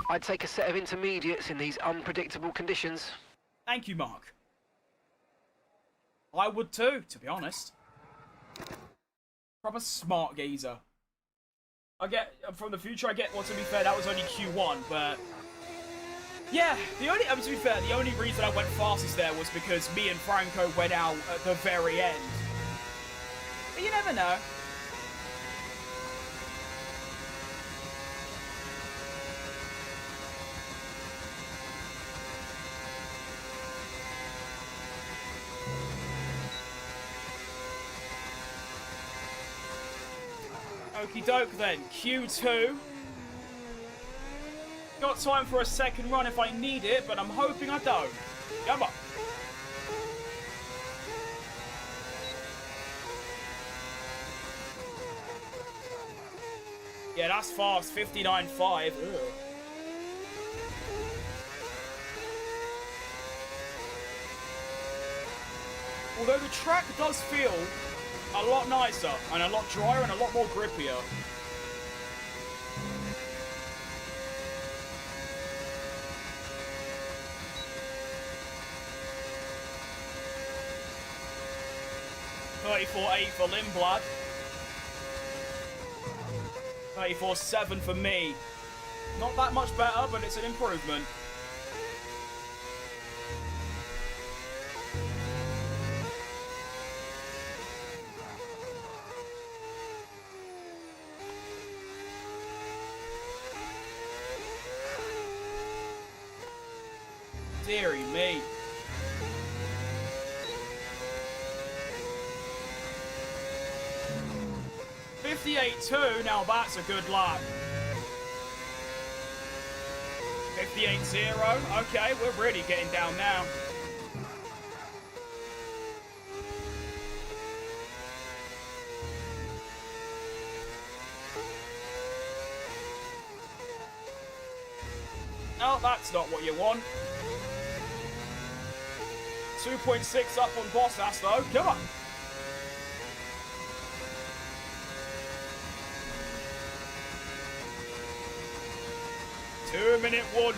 I'd take a set of intermediates in these unpredictable conditions. Thank you, Mark. I would too, to be honest. Proper smart geezer. I get, from the future, I get, well, to be fair, that was only Q1, but... Yeah, to be fair, the only reason I went fastest there was because me and Franco went out at the very end. But you never know. Okie doke then, Q2. Got time for a second run if I need it, but I'm hoping I don't. Come on. Yeah, that's fast, 59.5. Ugh. Although the track does feel a lot nicer, and a lot drier, and a lot more grippier. .34.8 for Lindblad. 34.7 for me. Not that much better, but it's an improvement. Deary me. .58.2, now that's a good lap. 58.0, okay, we're really getting down now. Oh, that's not what you want. 2.6 up on Bottas though, come on. Two-minute one.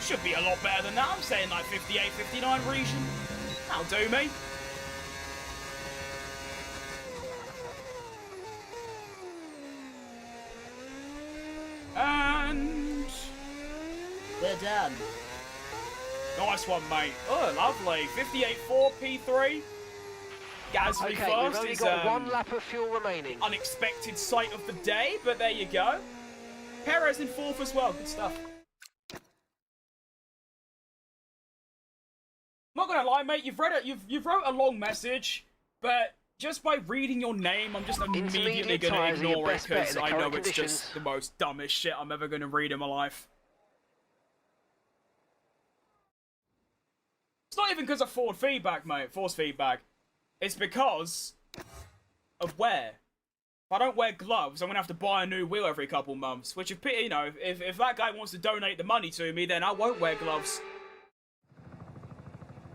Should be a lot better than that. I'm saying like 58, 59 region. That'll do me. And they're done. Nice one, mate. Oh, lovely. 58.4 P3. Gasly Okay, first. we've only is got one lap of fuel remaining. Unexpected sight of the day, but there you go. Perez in fourth as well. Good stuff. Not gonna lie, mate. You've wrote a long message, but just by reading your name, I'm just immediately gonna ignore it because I know it's just the most dumbest shit I'm ever gonna read in my life. It's not even because of forward feedback, mate. Force feedback. It's because of wear. If I don't wear gloves, I'm going to have to buy a new wheel every couple months. Which, if that guy wants to donate the money to me, then I won't wear gloves.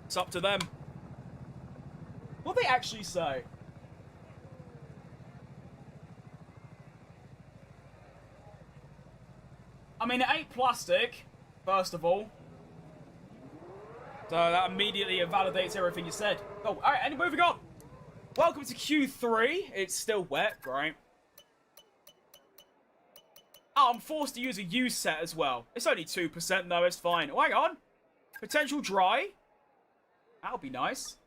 It's up to them. What they actually say? I mean, it ain't plastic, first of all. So that immediately invalidates everything you said. Oh, alright, and moving on. Welcome to Q3. It's still wet, right? Oh, I'm forced to use a use set as well. It's only 2% though, it's fine. Oh, hang on. Potential dry. That'll be nice.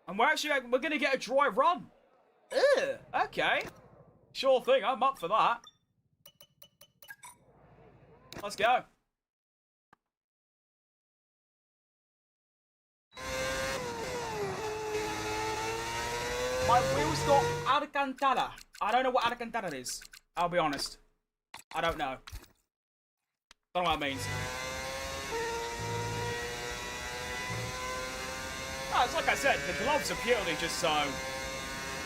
And we're gonna get a dry run. Ugh, okay. Sure thing, I'm up for that. Let's go. My wheels got Alcantara. I don't know what Alcantara is. I'll be honest. I don't know. Don't know what it means. No, it's like I said, the gloves are purely just so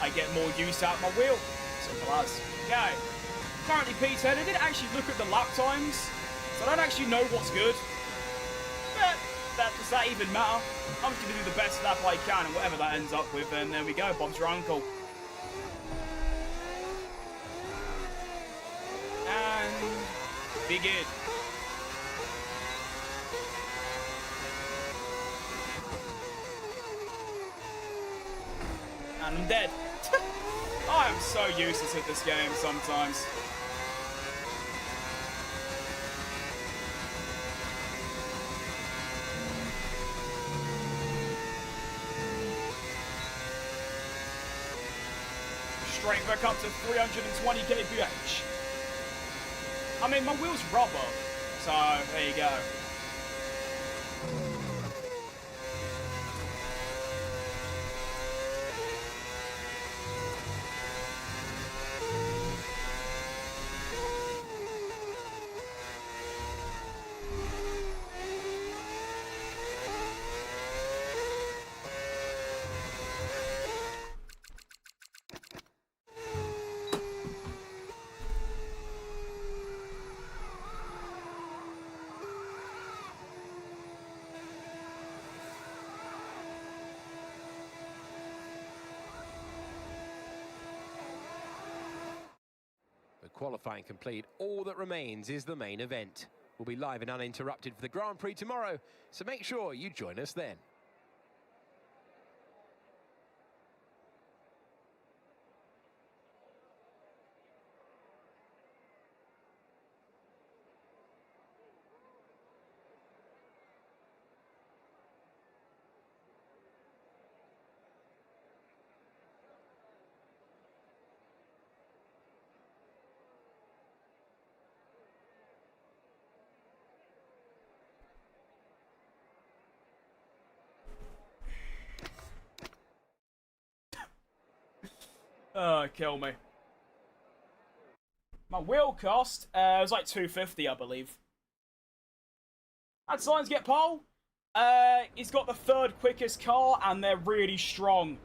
I get more use out of my wheel. Simple as. Okay. Currently P10. I didn't actually look at the lap times, so I don't actually know what's good. But does that even matter? I'm just going to do the best lap I can, and whatever that ends up with, and there we go. Bob's your uncle. And begin. And I'm dead. I am so useless at this game sometimes. Straight back up to 320 kph. I mean, my wheel's rubber, so there you go. Qualifying complete, all that remains is the main event. We'll be live and uninterrupted for the Grand Prix tomorrow, so make sure you join us then. Kill me. My wheel cost, it was like 250, I believe. Had Signs get pole. He's got the third quickest car, and they're really strong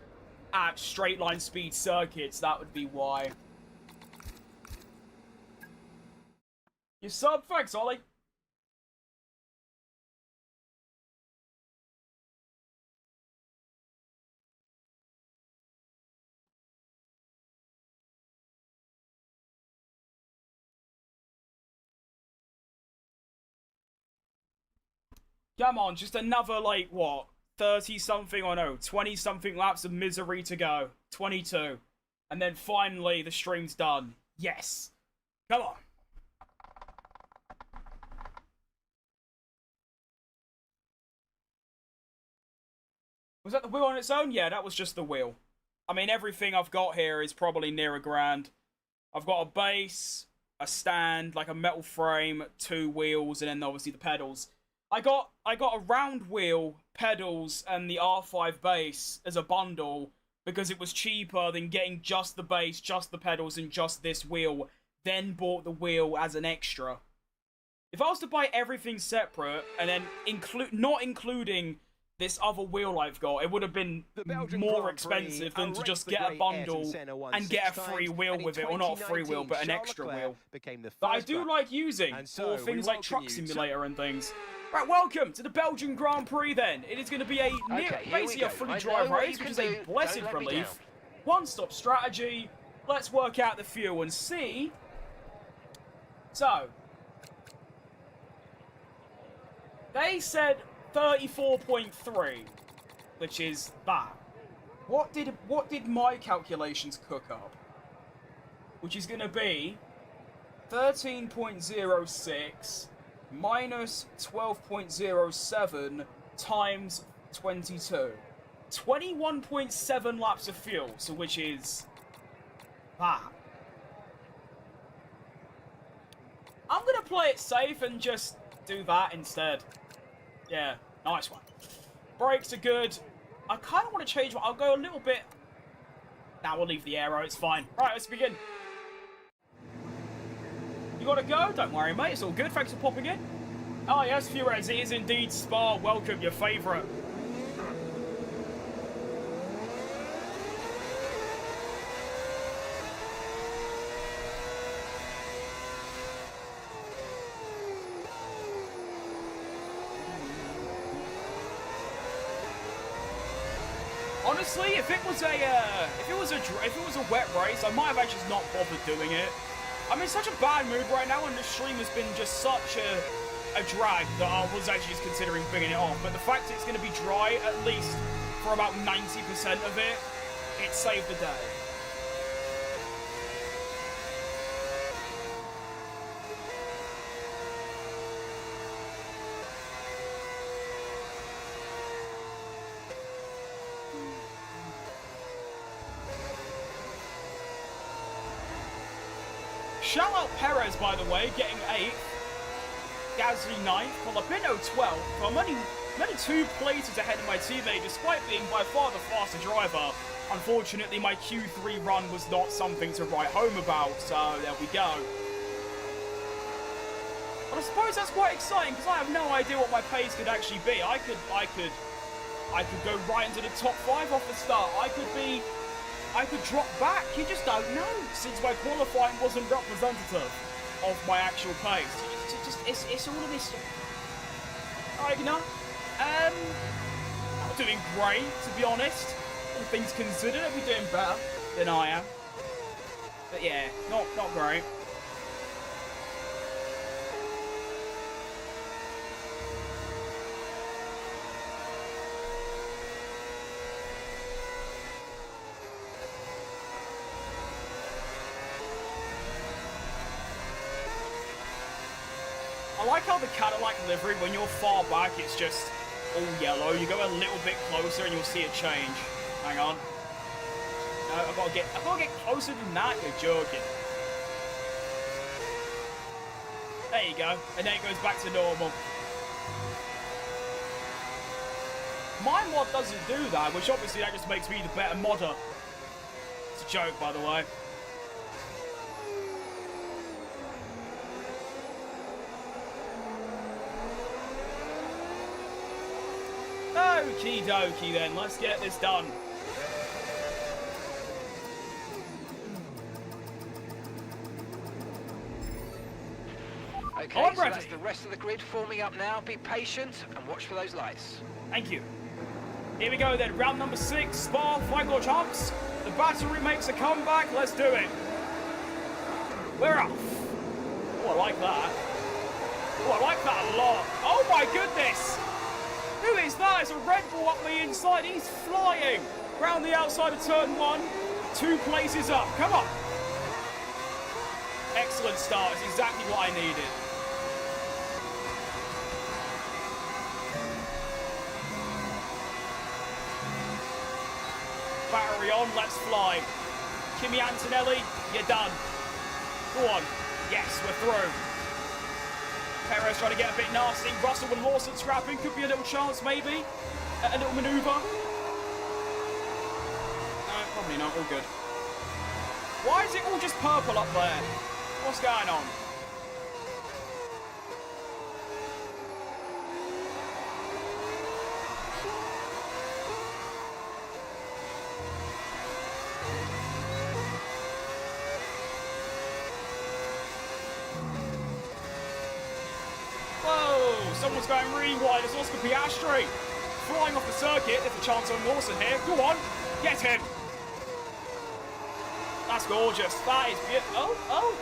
at straight line speed circuits. That would be why. You sub? Thanks, Ollie. Come on, just another, like, what? 30-something, or no, 20-something laps of misery to go. 22. And then finally, the stream's done. Yes. Come on. Was that the wheel on its own? Yeah, that was just the wheel. I mean, everything I've got here is probably near a grand. I've got a base, a stand, like a metal frame, 2 wheels, and then obviously the pedals. I got a round wheel, pedals, and the R5 base as a bundle because it was cheaper than getting just the base, just the pedals, and just this wheel, then bought the wheel as an extra. If I was to buy everything separate, and then not including this other wheel I've got, it would have been more expensive than to just get a bundle and get a free wheel with it, or not a free wheel, but an extra wheel. That I do like using for things like Truck Simulator and things. Right, welcome to the Belgian Grand Prix then. It is going to be basically a free drive race, which is a blessed relief. One-stop strategy. Let's work out the fuel and see. So, they said 34.3, which is that. What did my calculations cook up? Which is going to be 13.06 minus 12.07 times 22. 21.7 laps of fuel, so which is that. I'm going to play it safe and just do that instead. Yeah, nice one. Brakes are good. I kind of want to change. I'll go a little bit Now we'll leave the aero, it's fine. Right, let's begin. You gotta go? Don't worry, mate. It's all good. Thanks for popping in. Oh, yes, Furez. It is indeed Spa. Welcome, your favourite. Honestly, if it was a wet race, I might have actually just not bothered doing it. I'm in such a bad mood right now, and the stream has been just such a drag that I was actually just considering bringing it off. But the fact it's going to be dry, at least for about 90% of it, it saved the day. Shout out Perez, by the way, getting 8th. Gasly 9th. Colapinto 12th. I'm only 2 places ahead of my teammate, despite being by far the faster driver. Unfortunately, my Q3 run was not something to write home about, so there we go. But I suppose that's quite exciting, because I have no idea what my pace could actually be. I could go right into the top 5 off the start. I could drop back, you just don't know, since my qualifying wasn't representative of my actual pace. It's all of this. Alright, you know, not doing great, to be honest. All things considered, I'd be doing better than I am. But yeah, not great. I like how the Cadillac livery, when you're far back, it's just all yellow. You go a little bit closer and you'll see it change. Hang on. No, I've got to get closer than that. You're joking. There you go. And then it goes back to normal. My mod doesn't do that, which obviously that just makes me the better modder. It's a joke, by the way. Okie dokie then, let's get this done. Okay, so that's the rest of the grid forming up now. Be patient and watch for those lights. Thank you. Here we go then, round number 6, Spa, Final Jumps. The battery makes a comeback, let's do it. We're off. Oh, I like that. Oh, I like that a lot. Oh my goodness. Who is that? It's a Red Bull up the inside. He's flying. Round the outside of turn 1. 2 places up. Come on. Excellent start. It's exactly what I needed. Battery on. Let's fly. Kimi Antonelli, you're done. Go on. Yes, we're through. Perez trying to get a bit nasty. Russell and Lawson scrapping. Could be a little chance, maybe. A little manoeuvre. No, probably not. All good. Why is it all just purple up there? What's going on? Someone's going really wide. It's Oscar Piastri flying off the circuit. There's a chance on Lawson here. Go on, get him. That's gorgeous. That is beautiful. Oh.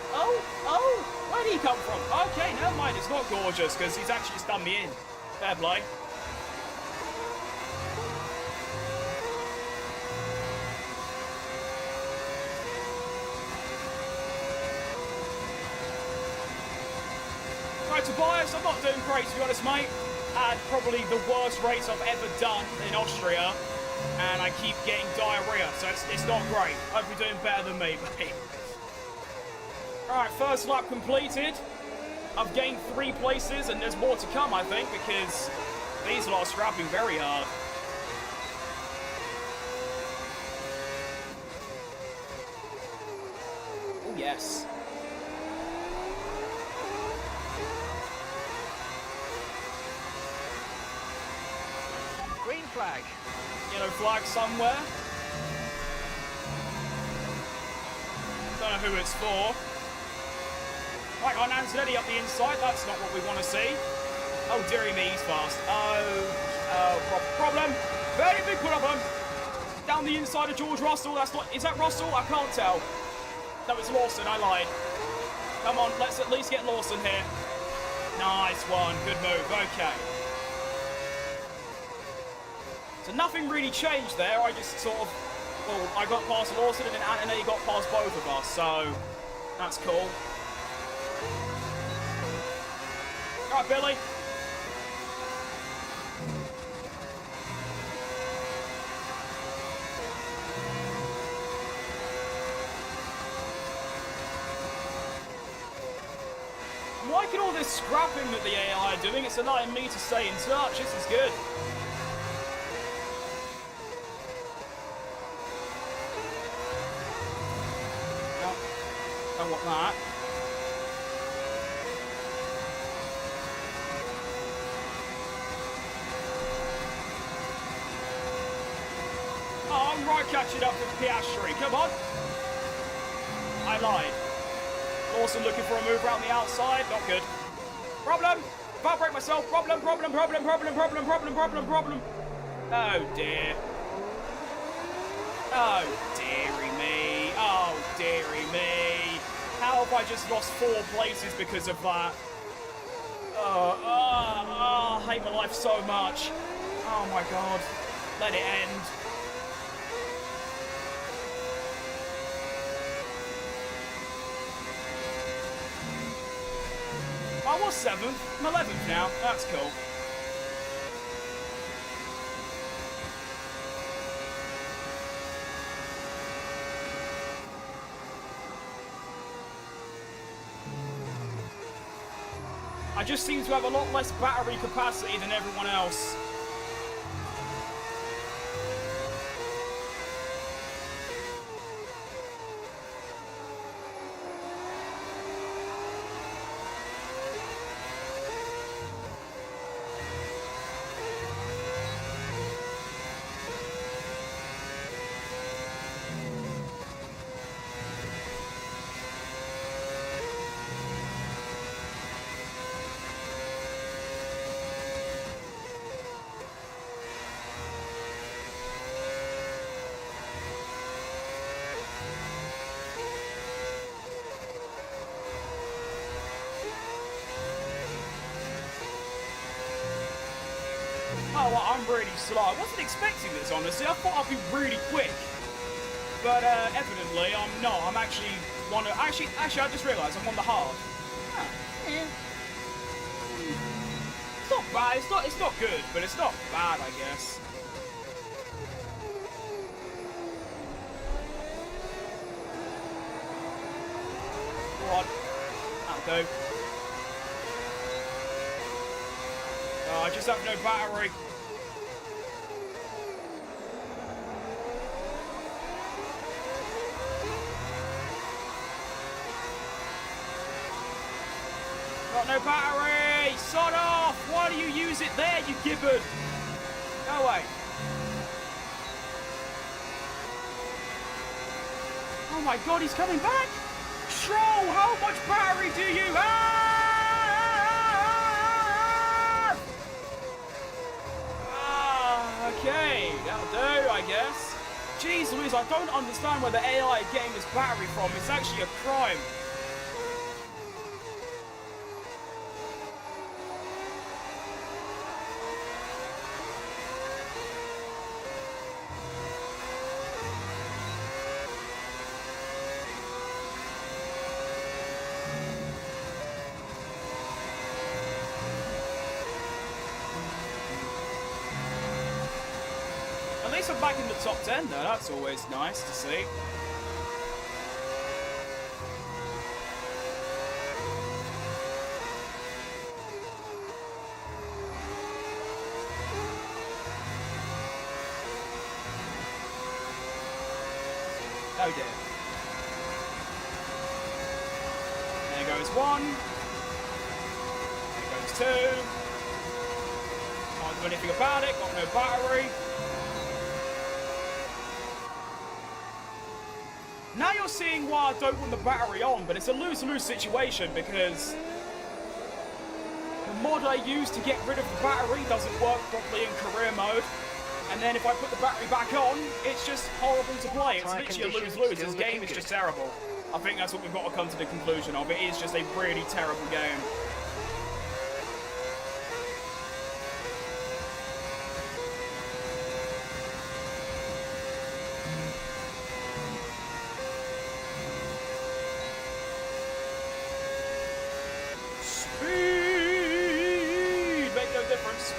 Where did he come from? Okay, never mind. It's not gorgeous because he's actually just done me in. Fair play. Tobias, I'm not doing great, to be honest, mate. Had probably the worst race I've ever done in Austria, and I keep getting diarrhea, so it's not great. Hope you're doing better than me, mate. Alright, first lap completed. I've gained 3 places, and there's more to come, I think, because these lot are scrapping very hard. Yes. Green flag. Yellow flag somewhere. Don't know who it's for. Right, on Antonetti up the inside. That's not what we want to see. Oh, dearie me, he's fast. Problem. Very big problem. Down the inside of George Russell. That's not. Is that Russell? I can't tell. No, it's Lawson. I lied. Come on, let's at least get Lawson here. Nice one. Good move. Okay. So nothing really changed there. I just sort of, well, I got past Lawson and then Antonetti got past both of us. So that's cool. All right, Billy. I'm liking all this scrapping that the AI are doing. It's allowing me to stay in touch. This is good. No, don't want that. Oh, I'm right catching up with Piastri. Come on. I lied. Lawson looking for a move around the outside. Not good. Problem. Can't break myself. Problem. Oh dear. Oh dearie me. Oh dearie me. How have I just lost 4 places because of that? I hate my life so much. Oh my god. Let it end. I was 7th. I'm 11th now. That's cool. I just seem to have a lot less battery capacity than everyone else. Oh, well, I'm really slow. I wasn't expecting this, honestly. I thought I'd be really quick. But evidently, I'm not. I'm actually one of... Actually, I just realised I'm on the hard. Huh. Yeah. It's not bad. It's not good, but it's not bad, I guess. Go on. That'll do. Oh, I just have no battery. Got no battery! Sod off! Why do you use it there, you gibbon? Go away. Oh my god, he's coming back! Troll, how much battery do you have? Okay, that'll do, I guess. Jeez Louise, I don't understand where the AI are getting this battery from. It's actually a crime. At least I'm back in the top 10 though, that's always nice to see. Oh dear. goes one. There goes two. Can't do anything about it. Got no battery. Now you're seeing why I don't want the battery on, but it's a lose-lose situation because the mod I use to get rid of the battery doesn't work properly in career mode. And then if I put the battery back on, it's just horrible to play. It's literally a lose-lose. This game is just terrible. I think that's what we've got to come to the conclusion of. It is just a really terrible game. Speed! Make no difference.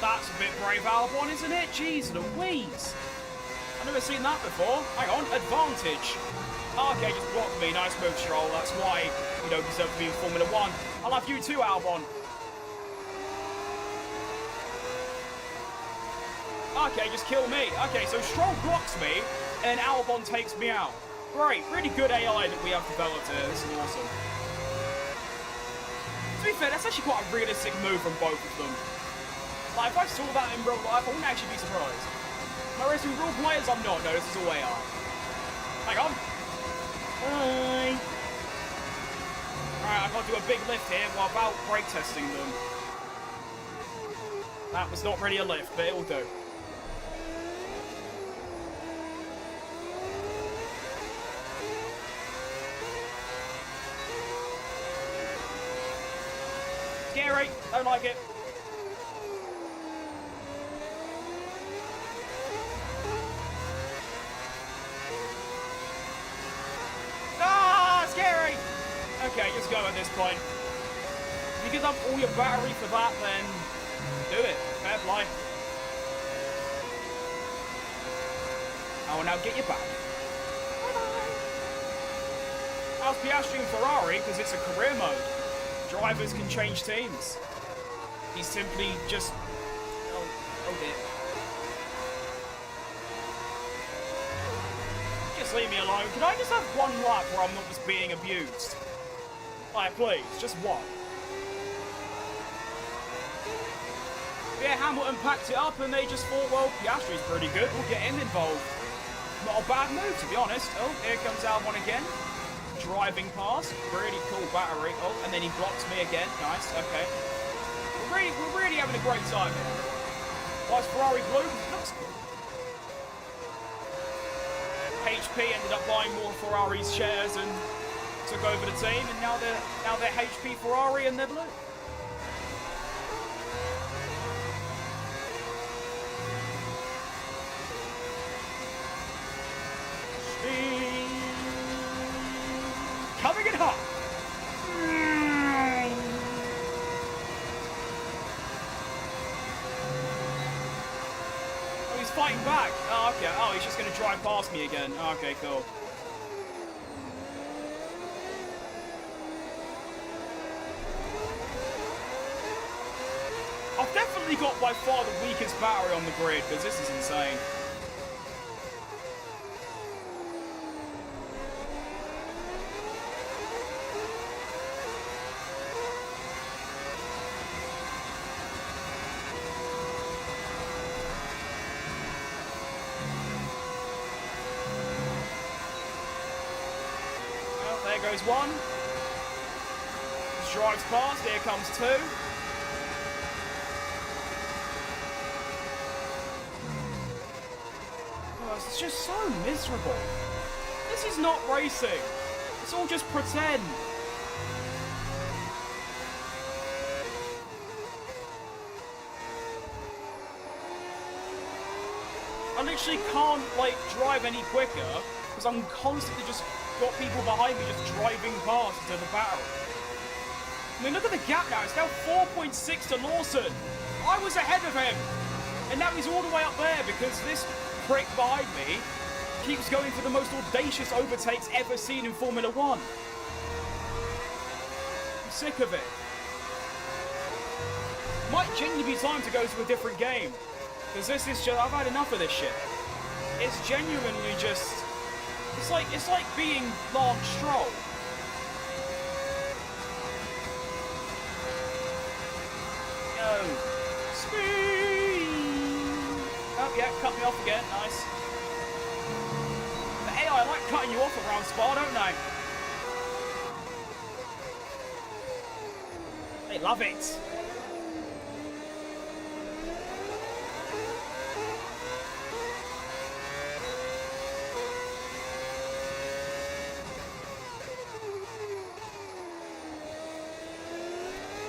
That's a bit brave, Albon, isn't it? Jeez Louise. I've never seen that before. Hang on, advantage. Okay, just blocked me. Nice move, Stroll. That's why you don't deserve to be in Formula 1. I'll have you too, Albon. Okay, just kill me. Okay, so Stroll blocks me, and Albon takes me out. Great. Really good AI that we have developed here. This is awesome. To be fair, that's actually quite a realistic move from both of them. Like, if I saw that in real life, I wouldn't actually be surprised. Whereas in real players, I'm not. No, this is all AR. Hang on. Hi. Alright, I've got to do a big lift here while about brake testing them. That was not really a lift, but it'll do. Scary. Don't like it. Okay, just go at this point. If you give up all your battery for that, then do it. Fair play. I will now get you back. How's Piastri and Ferrari? Because it's a career mode. Drivers can change teams. He's simply just... Oh dear. Just leave me alone. Can I just have one lap where I'm not just being abused? Like, please, just one. Yeah, Hamilton packed it up and they just thought, well, Piastri's pretty good, we'll get him involved. Not a bad move, to be honest. Oh, here comes Albon again. Driving past. Really cool battery. Oh, and then he blocks me again. Nice, okay. We're really having a great time here. Why is Ferrari blue? Looks good. HP ended up buying more Ferrari's shares and took over the team, and now they're HP Ferrari and they're blue. Speed. Coming in hot. Oh, he's fighting back. Oh, okay. Oh, he's just going to drive past me again. Okay, cool. I've definitely got by far the weakest battery on the grid, because this is insane. Well, there goes one. Just drives past, here comes two. It's just so miserable. This is not racing. It's all just pretend. I literally can't, like, drive any quicker because I'm constantly just got people behind me just driving past to the barrel. I mean, look at the gap now. It's now 4.6 to Lawson. I was ahead of him. And now he's all the way up there because this prick behind me keeps going for the most audacious overtakes ever seen in Formula One. I'm sick of it. Might genuinely be time to go to a different game. Because this is just, I've had enough of this shit. It's genuinely just, it's like being Lance Stroll. Yo. Speed. Oh yeah, cut me off again, nice. The AI like cutting you off around Spa, don't they? They love it.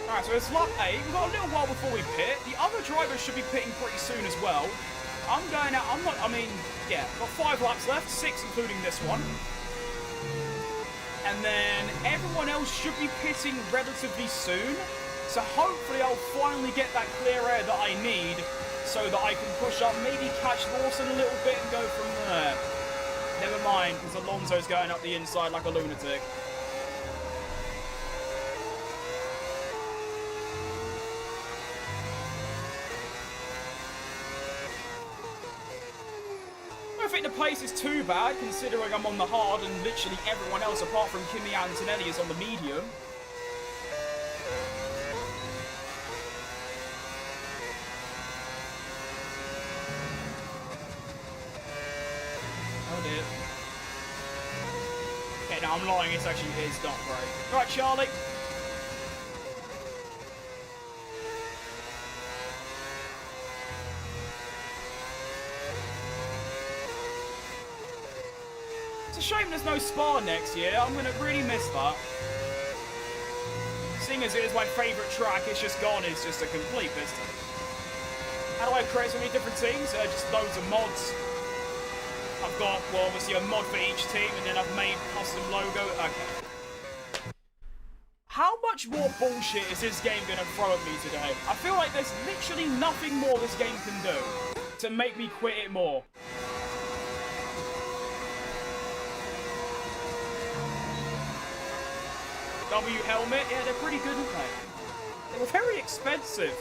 Alright, so it's lap 8. We've got a little while before we pit. The other drivers should be pitting pretty soon as well. I'm going out, yeah, got 5 laps left, 6 including this one. And then everyone else should be pitting relatively soon. So hopefully I'll finally get that clear air that I need so that I can push up, maybe catch Lawson a little bit and go from there. Never mind, because Alonso's going up the inside like a lunatic. I don't think the pace is too bad, considering I'm on the hard and literally everyone else apart from Kimi Antonelli is on the medium. Oh dear. Okay, no, I'm lying, it's not great. Right, Charlie. It's a shame there's no Spa next year. I'm going to really miss that. Seeing as it is my favourite track, it's just gone. It's just a complete piston. How do I create so many different teams? Just loads of mods. I've got, well, obviously a mod for each team, and then I've made custom logo. Okay. How much more bullshit is this game going to throw at me today? I feel like there's literally nothing more this game can do to make me quit it more. W helmet, yeah, they're pretty good, aren't they? They were very expensive.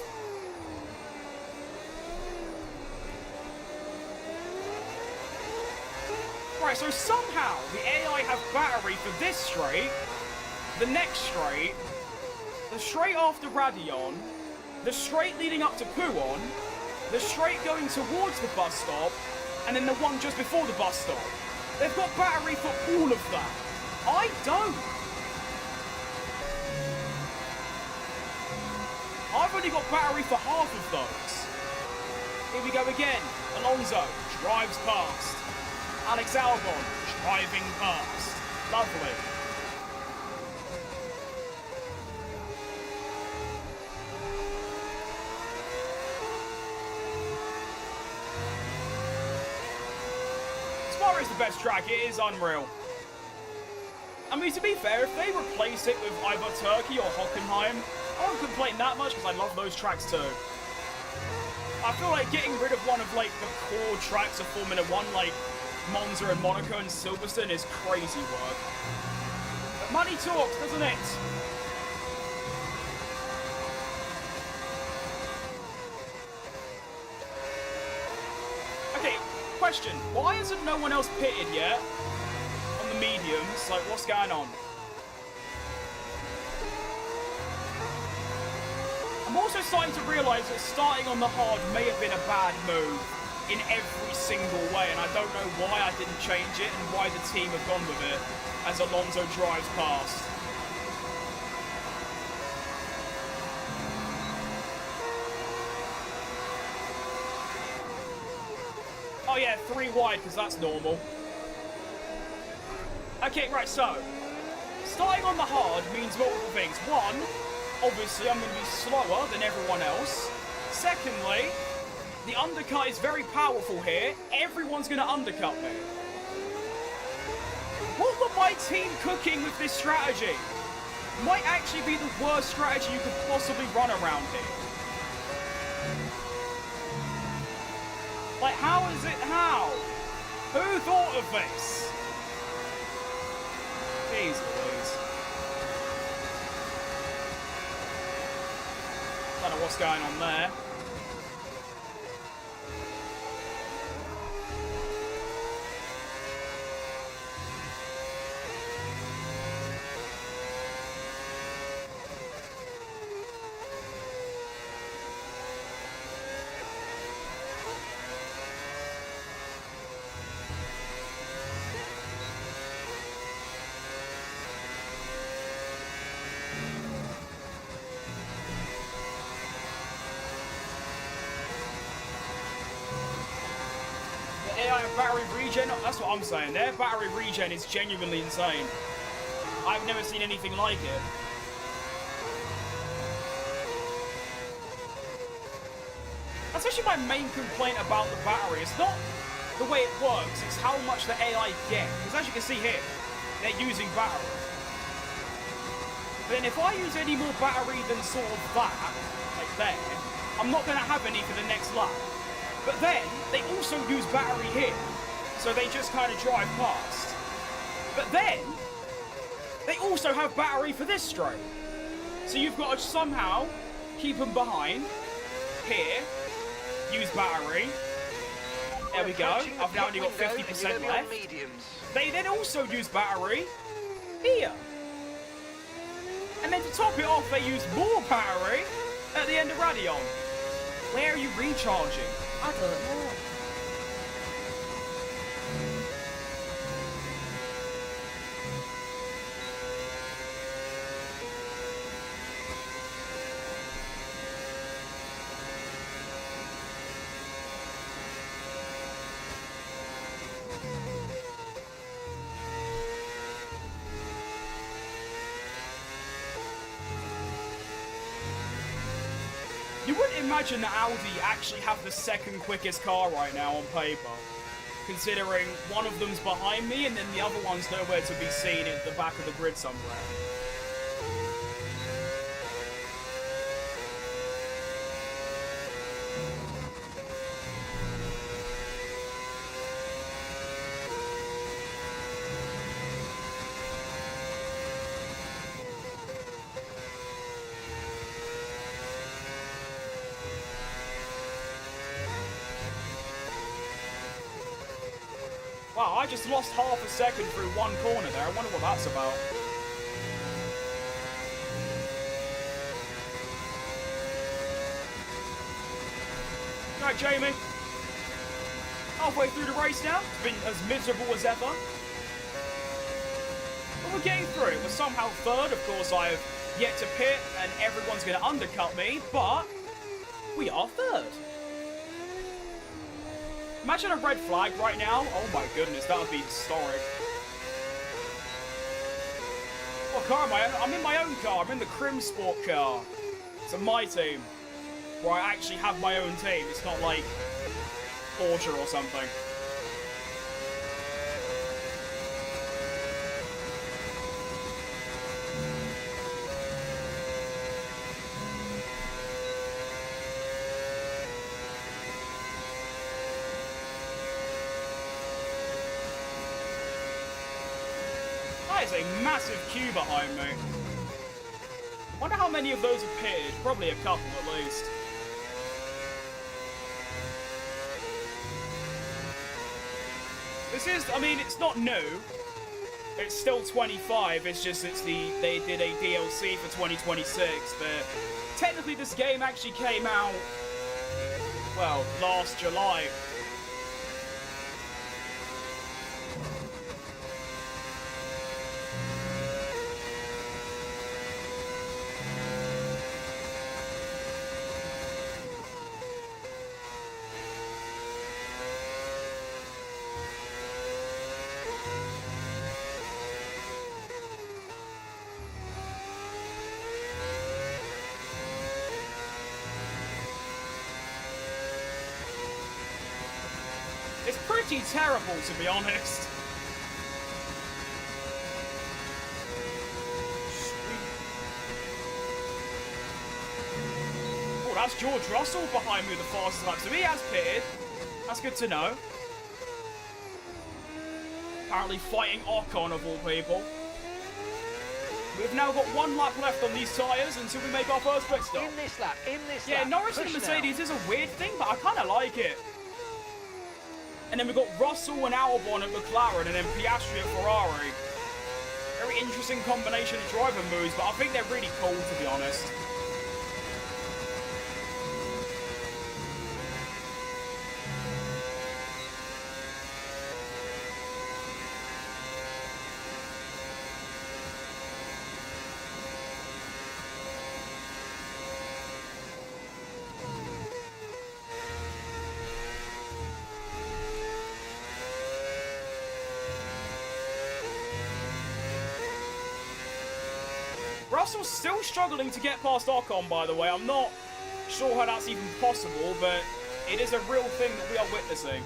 Right, so somehow the AI have battery for this straight, the next straight, the straight after Radion, the straight leading up to Puon, the straight going towards the bus stop, and then the one just before the bus stop. They've got battery for all of that. I don't. I've only got battery for half of those. Here we go again. Alonso drives past. Alex Albon driving past. Lovely. Spa is the best track. It is unreal. I mean, to be fair, if they replace it with either Turkey or Hockenheim, I won't complain that much because I love those tracks too. I feel like getting rid of one of like the core tracks of Formula 1, like Monza and Monaco and Silverstone, is crazy work. But money talks, doesn't it? Okay, question. Why isn't no one else pitted yet? On the mediums, like what's going on? I'm also starting to realise that starting on the hard may have been a bad move in every single way, and I don't know why I didn't change it and why the team have gone with it as Alonso drives past. Oh yeah, 3 wide, because that's normal. Okay, right, so starting on the hard means multiple things. One, obviously I'm going to be slower than everyone else. Secondly, the undercut is very powerful here. Everyone's going to undercut me. What were my team cooking with this strategy? might actually be the worst strategy you could possibly run around here. Like, how is it? How? Who thought of this? Jeez Louise. Don't know what's going on there. AI battery regen, that's what I'm saying. Their battery regen is genuinely insane. I've never seen anything like it. That's actually my main complaint about the battery. It's not the way it works, it's how much the AI get. Because as you can see here, they're using battery. But then if I use any more battery than sort of that, like there, I'm not going to have any for the next lap. But then, they also use battery here, so they just kind of drive past. But then, they also have battery for this straight. So you've got to somehow keep them behind, here, use battery. There we go, I've now only got 50% left. They then also use battery here. And then to top it off, they use more battery at the end of Radion. Where are you recharging? I don't know. You wouldn't imagine that Audi actually have the second quickest car right now on paper, considering one of them's behind me and then the other one's nowhere to be seen at the back of the grid somewhere. Wow, I just lost half a second through one corner there. I wonder what that's about. Right, Jamie. Halfway through the race now. It's been as miserable as ever. But we're getting through. We're somehow third. Of course, I have yet to pit, and everyone's going to undercut me, but we are third. Imagine a red flag right now. Oh my goodness, that would be historic. What car am I in? I'm in my own car. I'm in the Crim Sport car. It's a my team, where I actually have my own team. It's not like Porsche or something. That is a massive queue behind me. Wonder how many of those have pitted. Probably a couple at least. This is, I mean, it's not new. It's still 25, it's just they did a DLC for 2026, but technically this game actually came out, well, last July. It's pretty terrible, to be honest. that's George Russell behind me with the fastest lap. So he has pitted. That's good to know. Apparently fighting Ocon of all people. We've now got 1 lap left on these tyres until we make our first pit stop. In this lap, Yeah, Norris and Mercedes is a weird thing, but I kind of like it. And then we've got Russell and Albon at McLaren, and then Piastri at Ferrari. Very interesting combination of driver moves, but I think they're really cool, to be honest. Russell's still struggling to get past Ocon, by the way. I'm not sure how that's even possible, but it is a real thing that we are witnessing.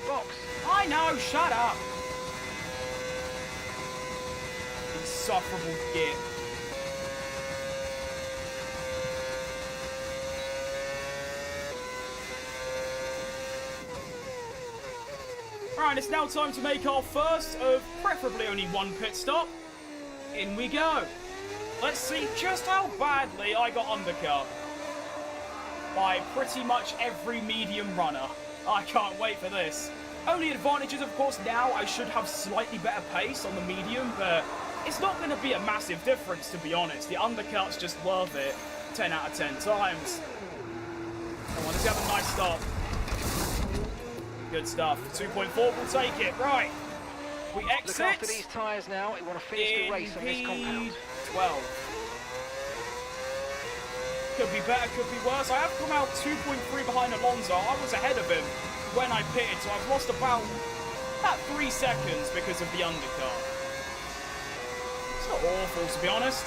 Box. I know, shut up. Insufferable git. Alright, it's now time to make our first of preferably only 1 pit stop. In we go. Let's see just how badly I got undercut by pretty much every medium runner. I can't wait for this. Only advantage is, of course, now I should have slightly better pace on the medium, but it's not going to be a massive difference, to be honest. The undercut's just worth it 10 out of 10 times. Come on, let's have a nice stop. Good stuff. 2.4 will take it. Right. We exit. Look after these tyres now. We want to finish the race on this compound. 12. Could be better, could be worse. I have come out 2.3 behind Alonso. I was ahead of him when I pitted, so I've lost about 3 seconds because of the undercut. It's not awful, to be honest.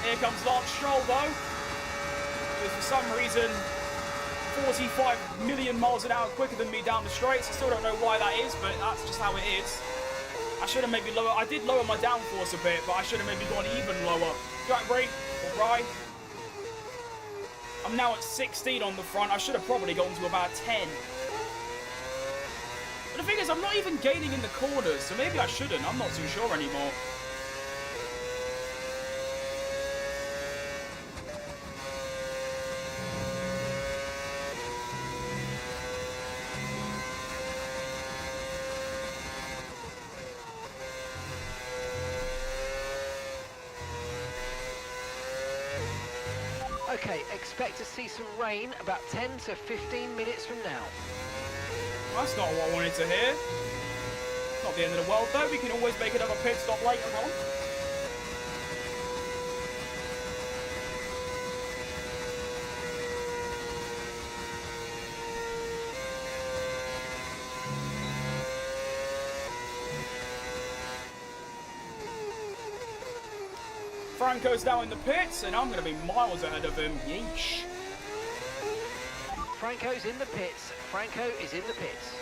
Here comes Lance Stroll, though. Who for some reason 45 million miles an hour quicker than me down the straights. I still don't know why that is, but that's just how it is. I should have maybe lower. I did lower my downforce a bit, but I should have maybe gone even lower. Jack Brake or Rye. I'm now at 16 on the front. I should have probably gone to about 10. But the thing is, I'm not even gaining in the corners, so maybe I shouldn't. I'm not too sure anymore. Okay, expect to see some rain about 10 to 15 minutes from now. That's not what I wanted to hear. Not the end of the world, though. We can always make another pit stop later on. Franco's now in the pits, and I'm going to be miles ahead of him. Yeesh. Franco's in the pits. Franco is in the pits.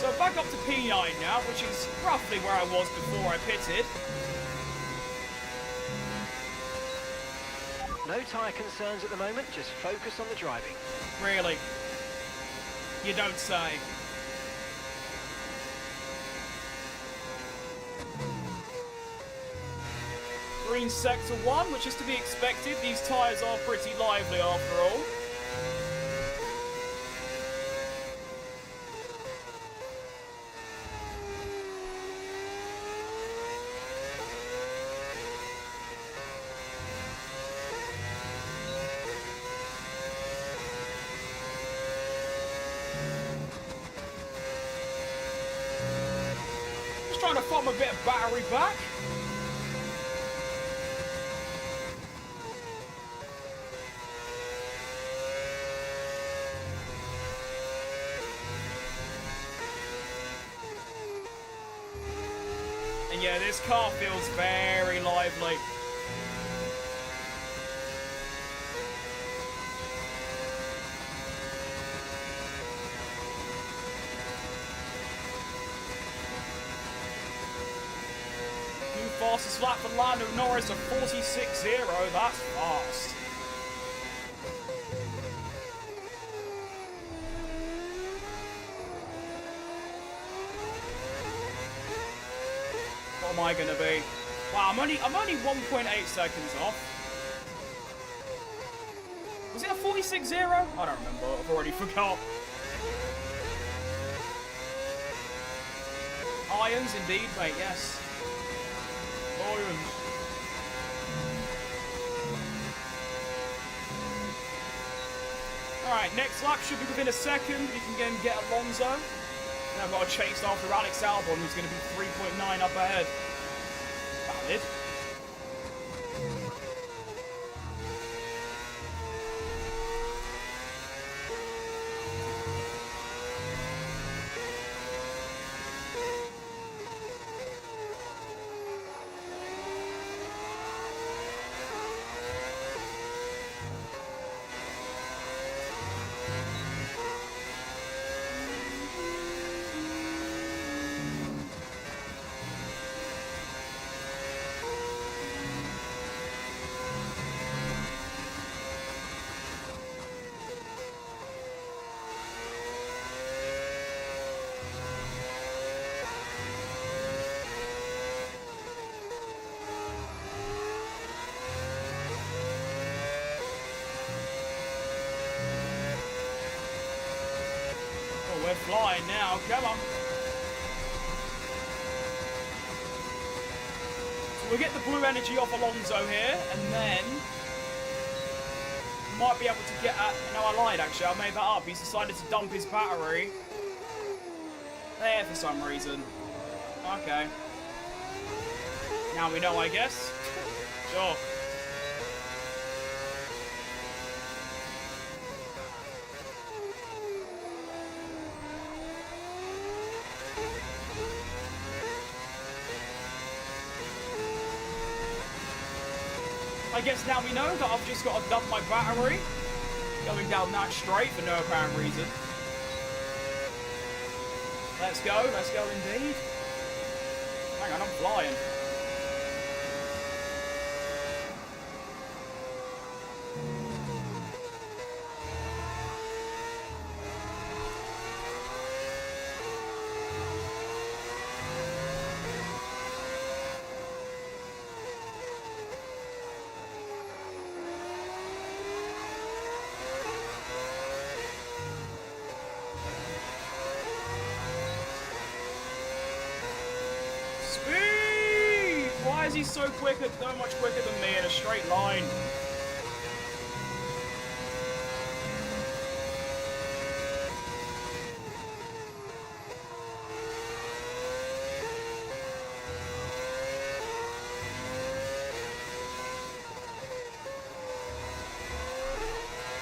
So back up to P9 now, which is roughly where I was before I pitted. No tyre concerns at the moment, just focus on the driving. Really? You don't say. Green sector 1, which is to be expected. These tyres are pretty lively after all. trying to farm a bit of battery back. And yeah, this car feels very lively. Fastest lap for Lando Norris of 46.0. That's fast. What am I gonna be? Wow, I'm only 1.8 seconds off. Was it a 46.0? I don't remember. I've already forgot. Irons, indeed, mate. Yes. Alright, next lap should be within a second. You can again get Alonso. And I've got to chase after Alex Albon, who's going to be 3.9 up ahead. Valid. We're flying now, come on. So we'll get the blue energy off Alonso here, and then we might be able to get at... No, I lied actually, I made that up. He's decided to dump his battery there for some reason. Okay. Now we know, I guess. Sure. I guess now we know that I've just got to dump my battery. Going down that straight for no apparent reason. Let's go indeed. Hang on, I'm flying. Why is he so quicker, so much quicker than me in a straight line?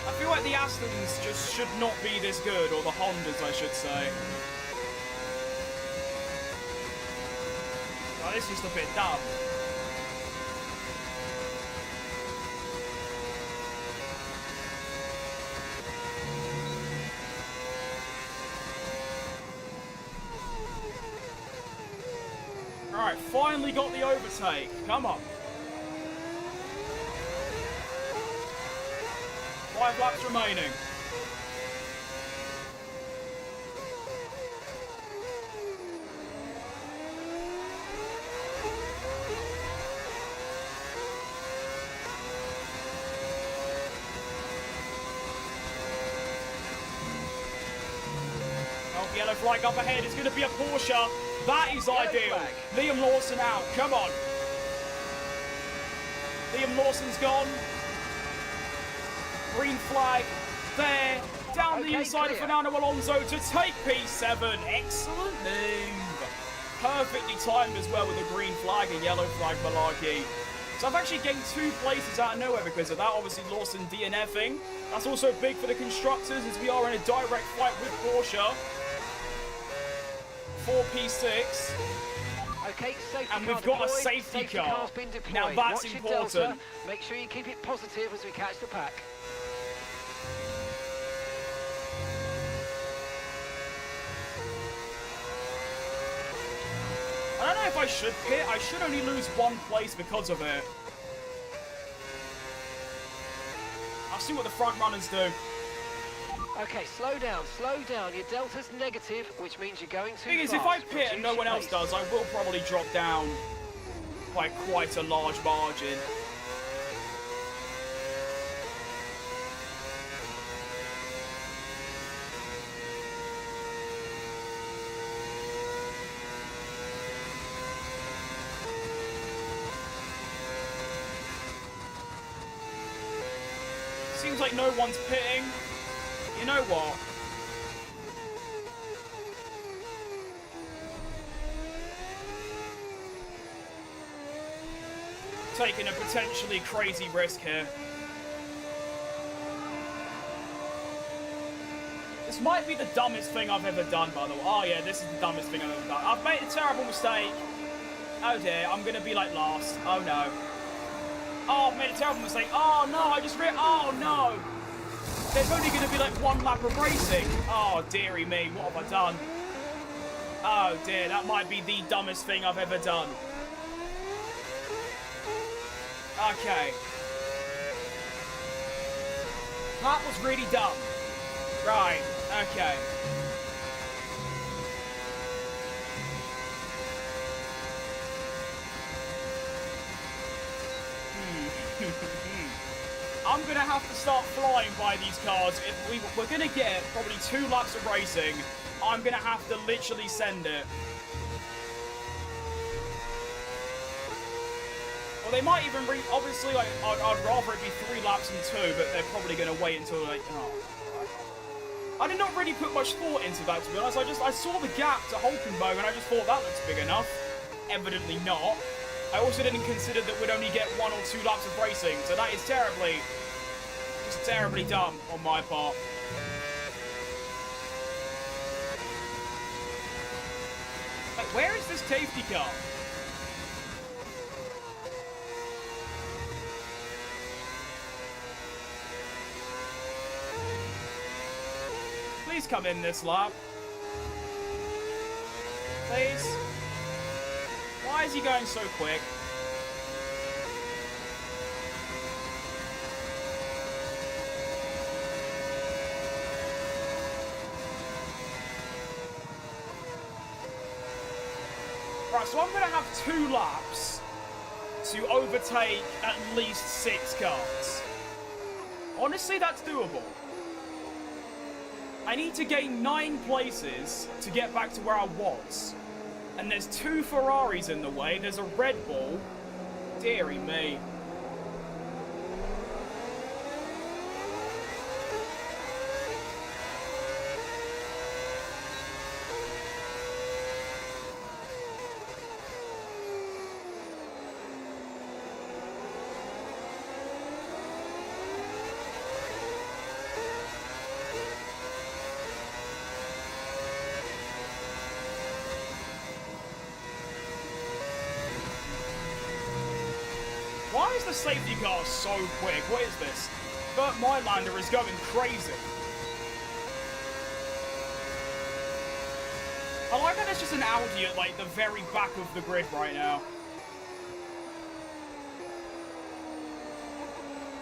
I feel like the Astons just should not be this good, or the Hondas, I should say. Oh, this is just a bit dumb. Alright, finally got the overtake. Come on. 5 laps remaining. Oh, yellow flag up ahead. It's going to be a Porsche. That is ideal. Liam Lawson out. Come on. Liam Lawson's gone. Green flag there. Down the inside of Fernando Alonso to take P7. Excellent move. perfectly timed as well with the green flag and yellow flag malarkey. So I've actually gained 2 places out of nowhere because of that. Obviously, Lawson DNFing. That's also big for the constructors as we are in a direct fight with Porsche. 4P6. Okay, safety And car we've got a deployed. safety car. Car's been deployed. Now that's Watch your important. delta. Make sure you keep it positive as we catch the pack. I don't know if I should pit. I should only lose 1 place because of it. I'll see what the front runners do. Okay, slow down, slow down. Your delta's negative, which means you're going too Thing is, fast. if I pit and no Reduce one your else pace. does, I will probably drop down by quite a large margin. Seems like no one's pitting. You know what? Taking a potentially crazy risk here. This might be the dumbest thing I've ever done, by the way. Oh yeah, this is the dumbest thing I've ever done. I've made a terrible mistake. Oh dear, I'm gonna be like last. Oh no. Oh, I've made a terrible mistake. Oh no, I just oh no. There's only gonna be like 1 lap of racing. Oh dearie me, what have I done? Oh dear, that might be the dumbest thing I've ever done. Okay. That was really dumb. Right, okay. I'm going to have to start flying by these cars. If we're going to get probably 2 laps of racing, I'm going to have to literally send it. Well, they might even obviously, like, I'd rather it be 3 laps than 2, but they're probably going to wait until, like, oh. I did not really put much thought into that, to be honest. I saw the gap to Hulkenberg, and I just thought that looks big enough. Evidently not. I also didn't consider that we'd only get 1 or 2 laps of racing, so that is just terribly dumb on my part. Like, where is this safety car? Please come in this lap. Please. Why is he going so quick? Right, so I'm going to have 2 laps to overtake at least 6 cars. Honestly, that's doable. I need to gain 9 places to get back to where I was. And there's 2 Ferraris in the way. There's a Red Bull. Deary me. Why is the safety car so quick? What is this? Bert Mylander is going crazy. I like that there's just an Audi at, like, the very back of the grid right now.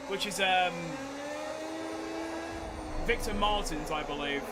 Which is, Victor Martins, I believe.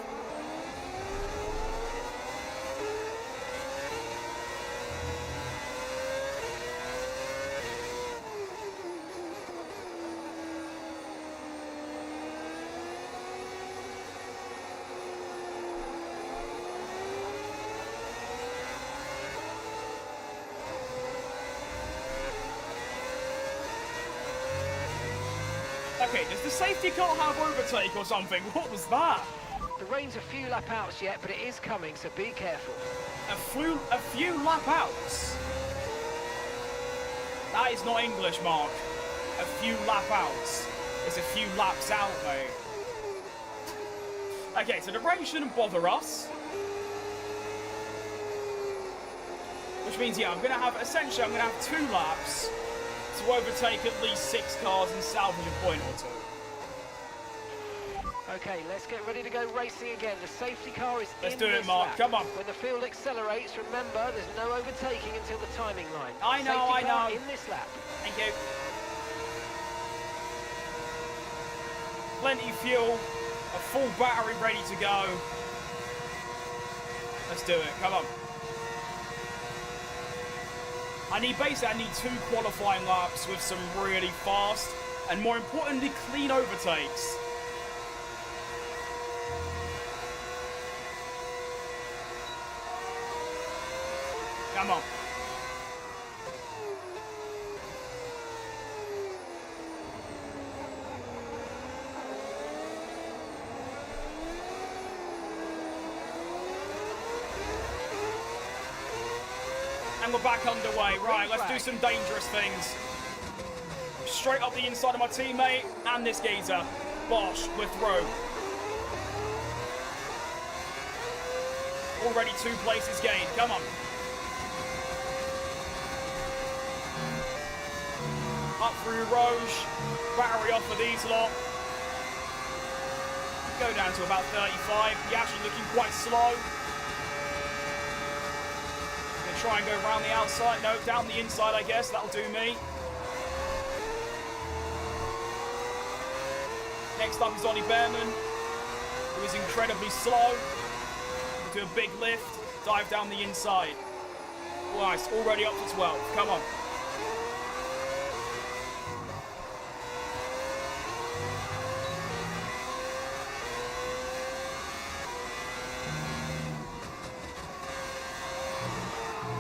Okay, does the safety car have overtake or something? What was that? The rain's a few lap outs yet, but it is coming, so be careful. a few lap outs. That is not English, Mark. A few lap outs. It's a few laps out, mate. Okay, so the rain shouldn't bother us. Which means, yeah, essentially I'm gonna have 2 laps to overtake at least 6 cars and salvage a point or 2. Okay, let's get ready to go racing again. The safety car is Let's in do it, this Mark. lap. Come on. When the field accelerates, remember, there's no overtaking until the timing line. I know, Safety car I know. in this lap. Thank you. Plenty of fuel. A full battery ready to go. Let's do it. Come on. I need 2 qualifying laps with some really fast and, more importantly, clean overtakes. Come on. And we're back underway. Right, let's do some dangerous things. Straight up the inside of my teammate and this geezer. Bosch, we're through. Already 2 places gained. Come on. Up through Rouge. Battery off for these lot. Go down to about 35. You're actually looking quite slow. Try and go around the outside. No, down the inside, I guess. That'll do me. Next up is Ollie Behrman, who is incredibly slow. We'll do a big lift, dive down the inside. Nice, already up to 12. Come on.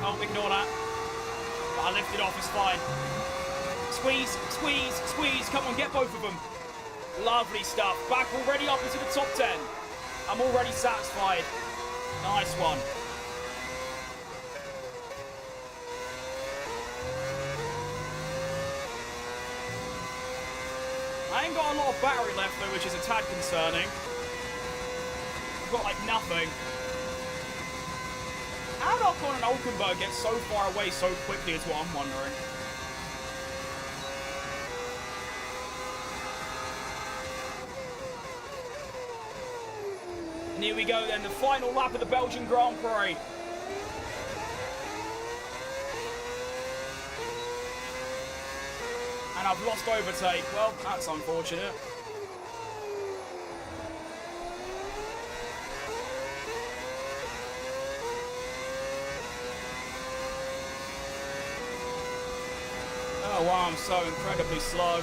Oh, ignore that. But I lifted off, it's fine. Squeeze, squeeze, squeeze. Come on, get both of them. Lovely stuff. Back already up into the top 10. I'm already satisfied. Nice one. I ain't got a lot of battery left though, which is a tad concerning. I've got like nothing. How did Ocon and Hulkenberg get so far away so quickly is what I'm wondering. And here we go then, the final lap of the Belgian Grand Prix. And I've lost overtake. Well, that's unfortunate. Oh wow, I'm so incredibly slow.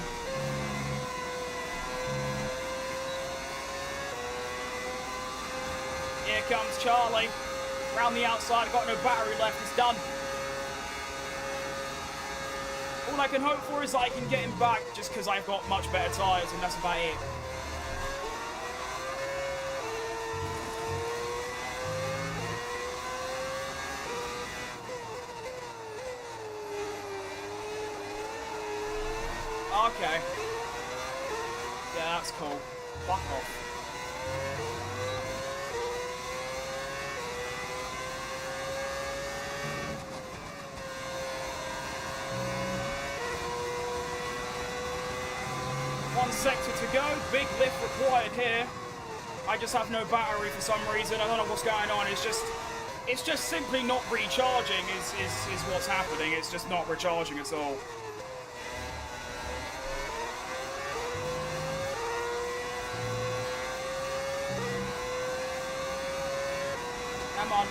Here comes Charlie. Round the outside, I've got no battery left, it's done. All I can hope for is that I can get him back just because I've got much better tyres, and that's about it. Okay. Yeah, that's cool. Fuck off. One sector to go. Big lift required here. I just have no battery for some reason. I don't know what's going on. It's just simply not recharging is what's happening. It's just not recharging at all. Come on.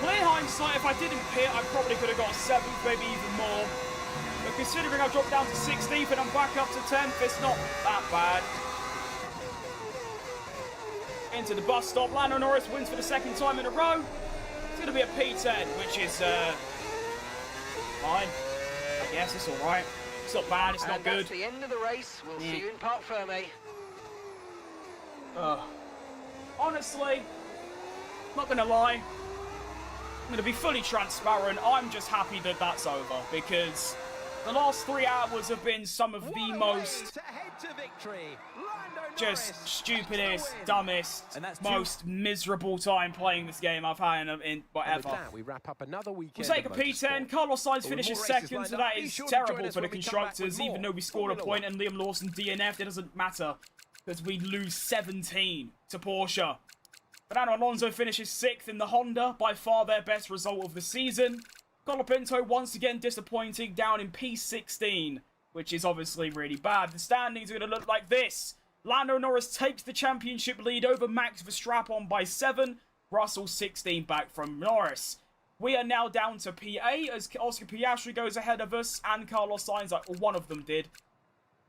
Clear hindsight, if I didn't pit, I probably could have got a 7th, maybe even more. But considering I've dropped down to 16th and I'm back up to 10th, it's not that bad. Into the bus stop. Lando Norris wins for the 2nd time in a row. It's going to be a P10, which is fine. I guess it's all right. It's not bad. It's not good. That's the end of the race. We'll see you in Parc Fermé. Honestly, Not gonna lie. I'm gonna be fully transparent. I'm just happy that that's over because the last 3 hours have been some of the most just stupidest, dumbest, most miserable time playing this game I've had in whatever. That, we wrap up another weekend. We'll take a P10. Carlos Sainz finishes second, so that is terrible for the constructors. Even though we scored a point and Liam Lawson DNF'd, it doesn't matter because we lose 17 to Porsche. Fernando Alonso finishes 6th in the Honda, by far their best result of the season. Colapinto once again disappointing, down in P16, which is obviously really bad. The standings are going to look like this. Lando Norris takes the championship lead over Max Verstappen by 7. Russell 16 back from Norris. We are now down to P8 as Oscar Piastri goes ahead of us and Carlos Sainz, well, one of them did.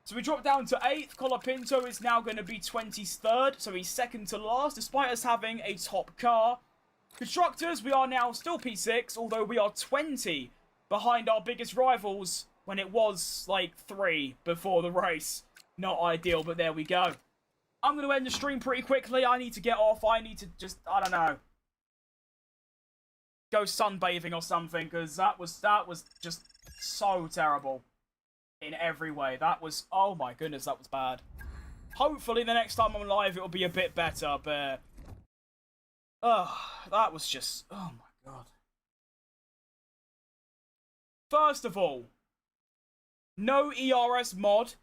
So we drop down to 8th. Colapinto is now going to be 23rd, so he's second to last, despite us having a top car. Constructors, we are now still P6, although we are 20 behind our biggest rivals when it was, like, 3 before the race. Not ideal, but there we go. I'm going to end the stream pretty quickly. I need to get off. I need to just, I don't know, go sunbathing or something, because that was just so terrible. In every way. That was, oh my goodness, that was bad. Hopefully the next time I'm live it'll be a bit better, but that was just, oh my god. First of all, no ERS mod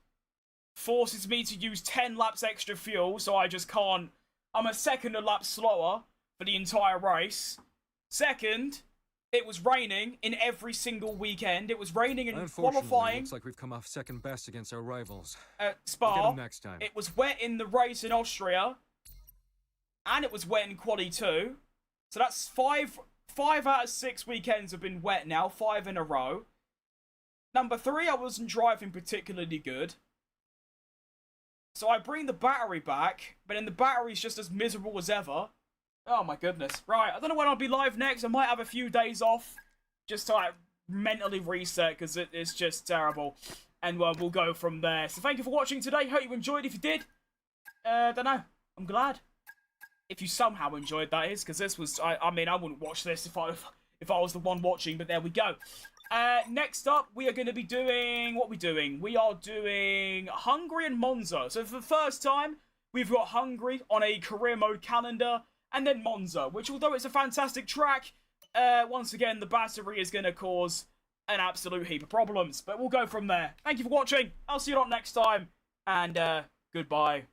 forces me to use 10 laps extra fuel, so I just can't, I'm a second a lap slower for the entire race. Second, it was raining in every single weekend. It was raining in qualifying. Looks like we've come off second best against our rivals. At Spa. We'll get 'em next time. It was wet in the race in Austria. And it was wet in Quali 2. So that's 5 out of 6 weekends have been wet now. 5 in a row. Number 3, I wasn't driving particularly good. So I bring the battery back, but then the battery's just as miserable as ever. Oh my goodness. Right, I don't know when I'll be live next. I might have a few days off just to like mentally reset because it's just terrible. And we'll go from there. So thank you for watching today. Hope you enjoyed. If you did, don't know. I'm glad. If you somehow enjoyed, that is, because this was, I mean, I wouldn't watch this if I was the one watching, but there we go. Next up, we are going to be doing, what are we doing? We are doing Hungary and Monza. So for the first time, we've got Hungary on a career mode calendar. And then Monza, which although it's a fantastic track, once again, the battery is going to cause an absolute heap of problems. But we'll go from there. Thank you for watching. I'll see you lot next time. And goodbye.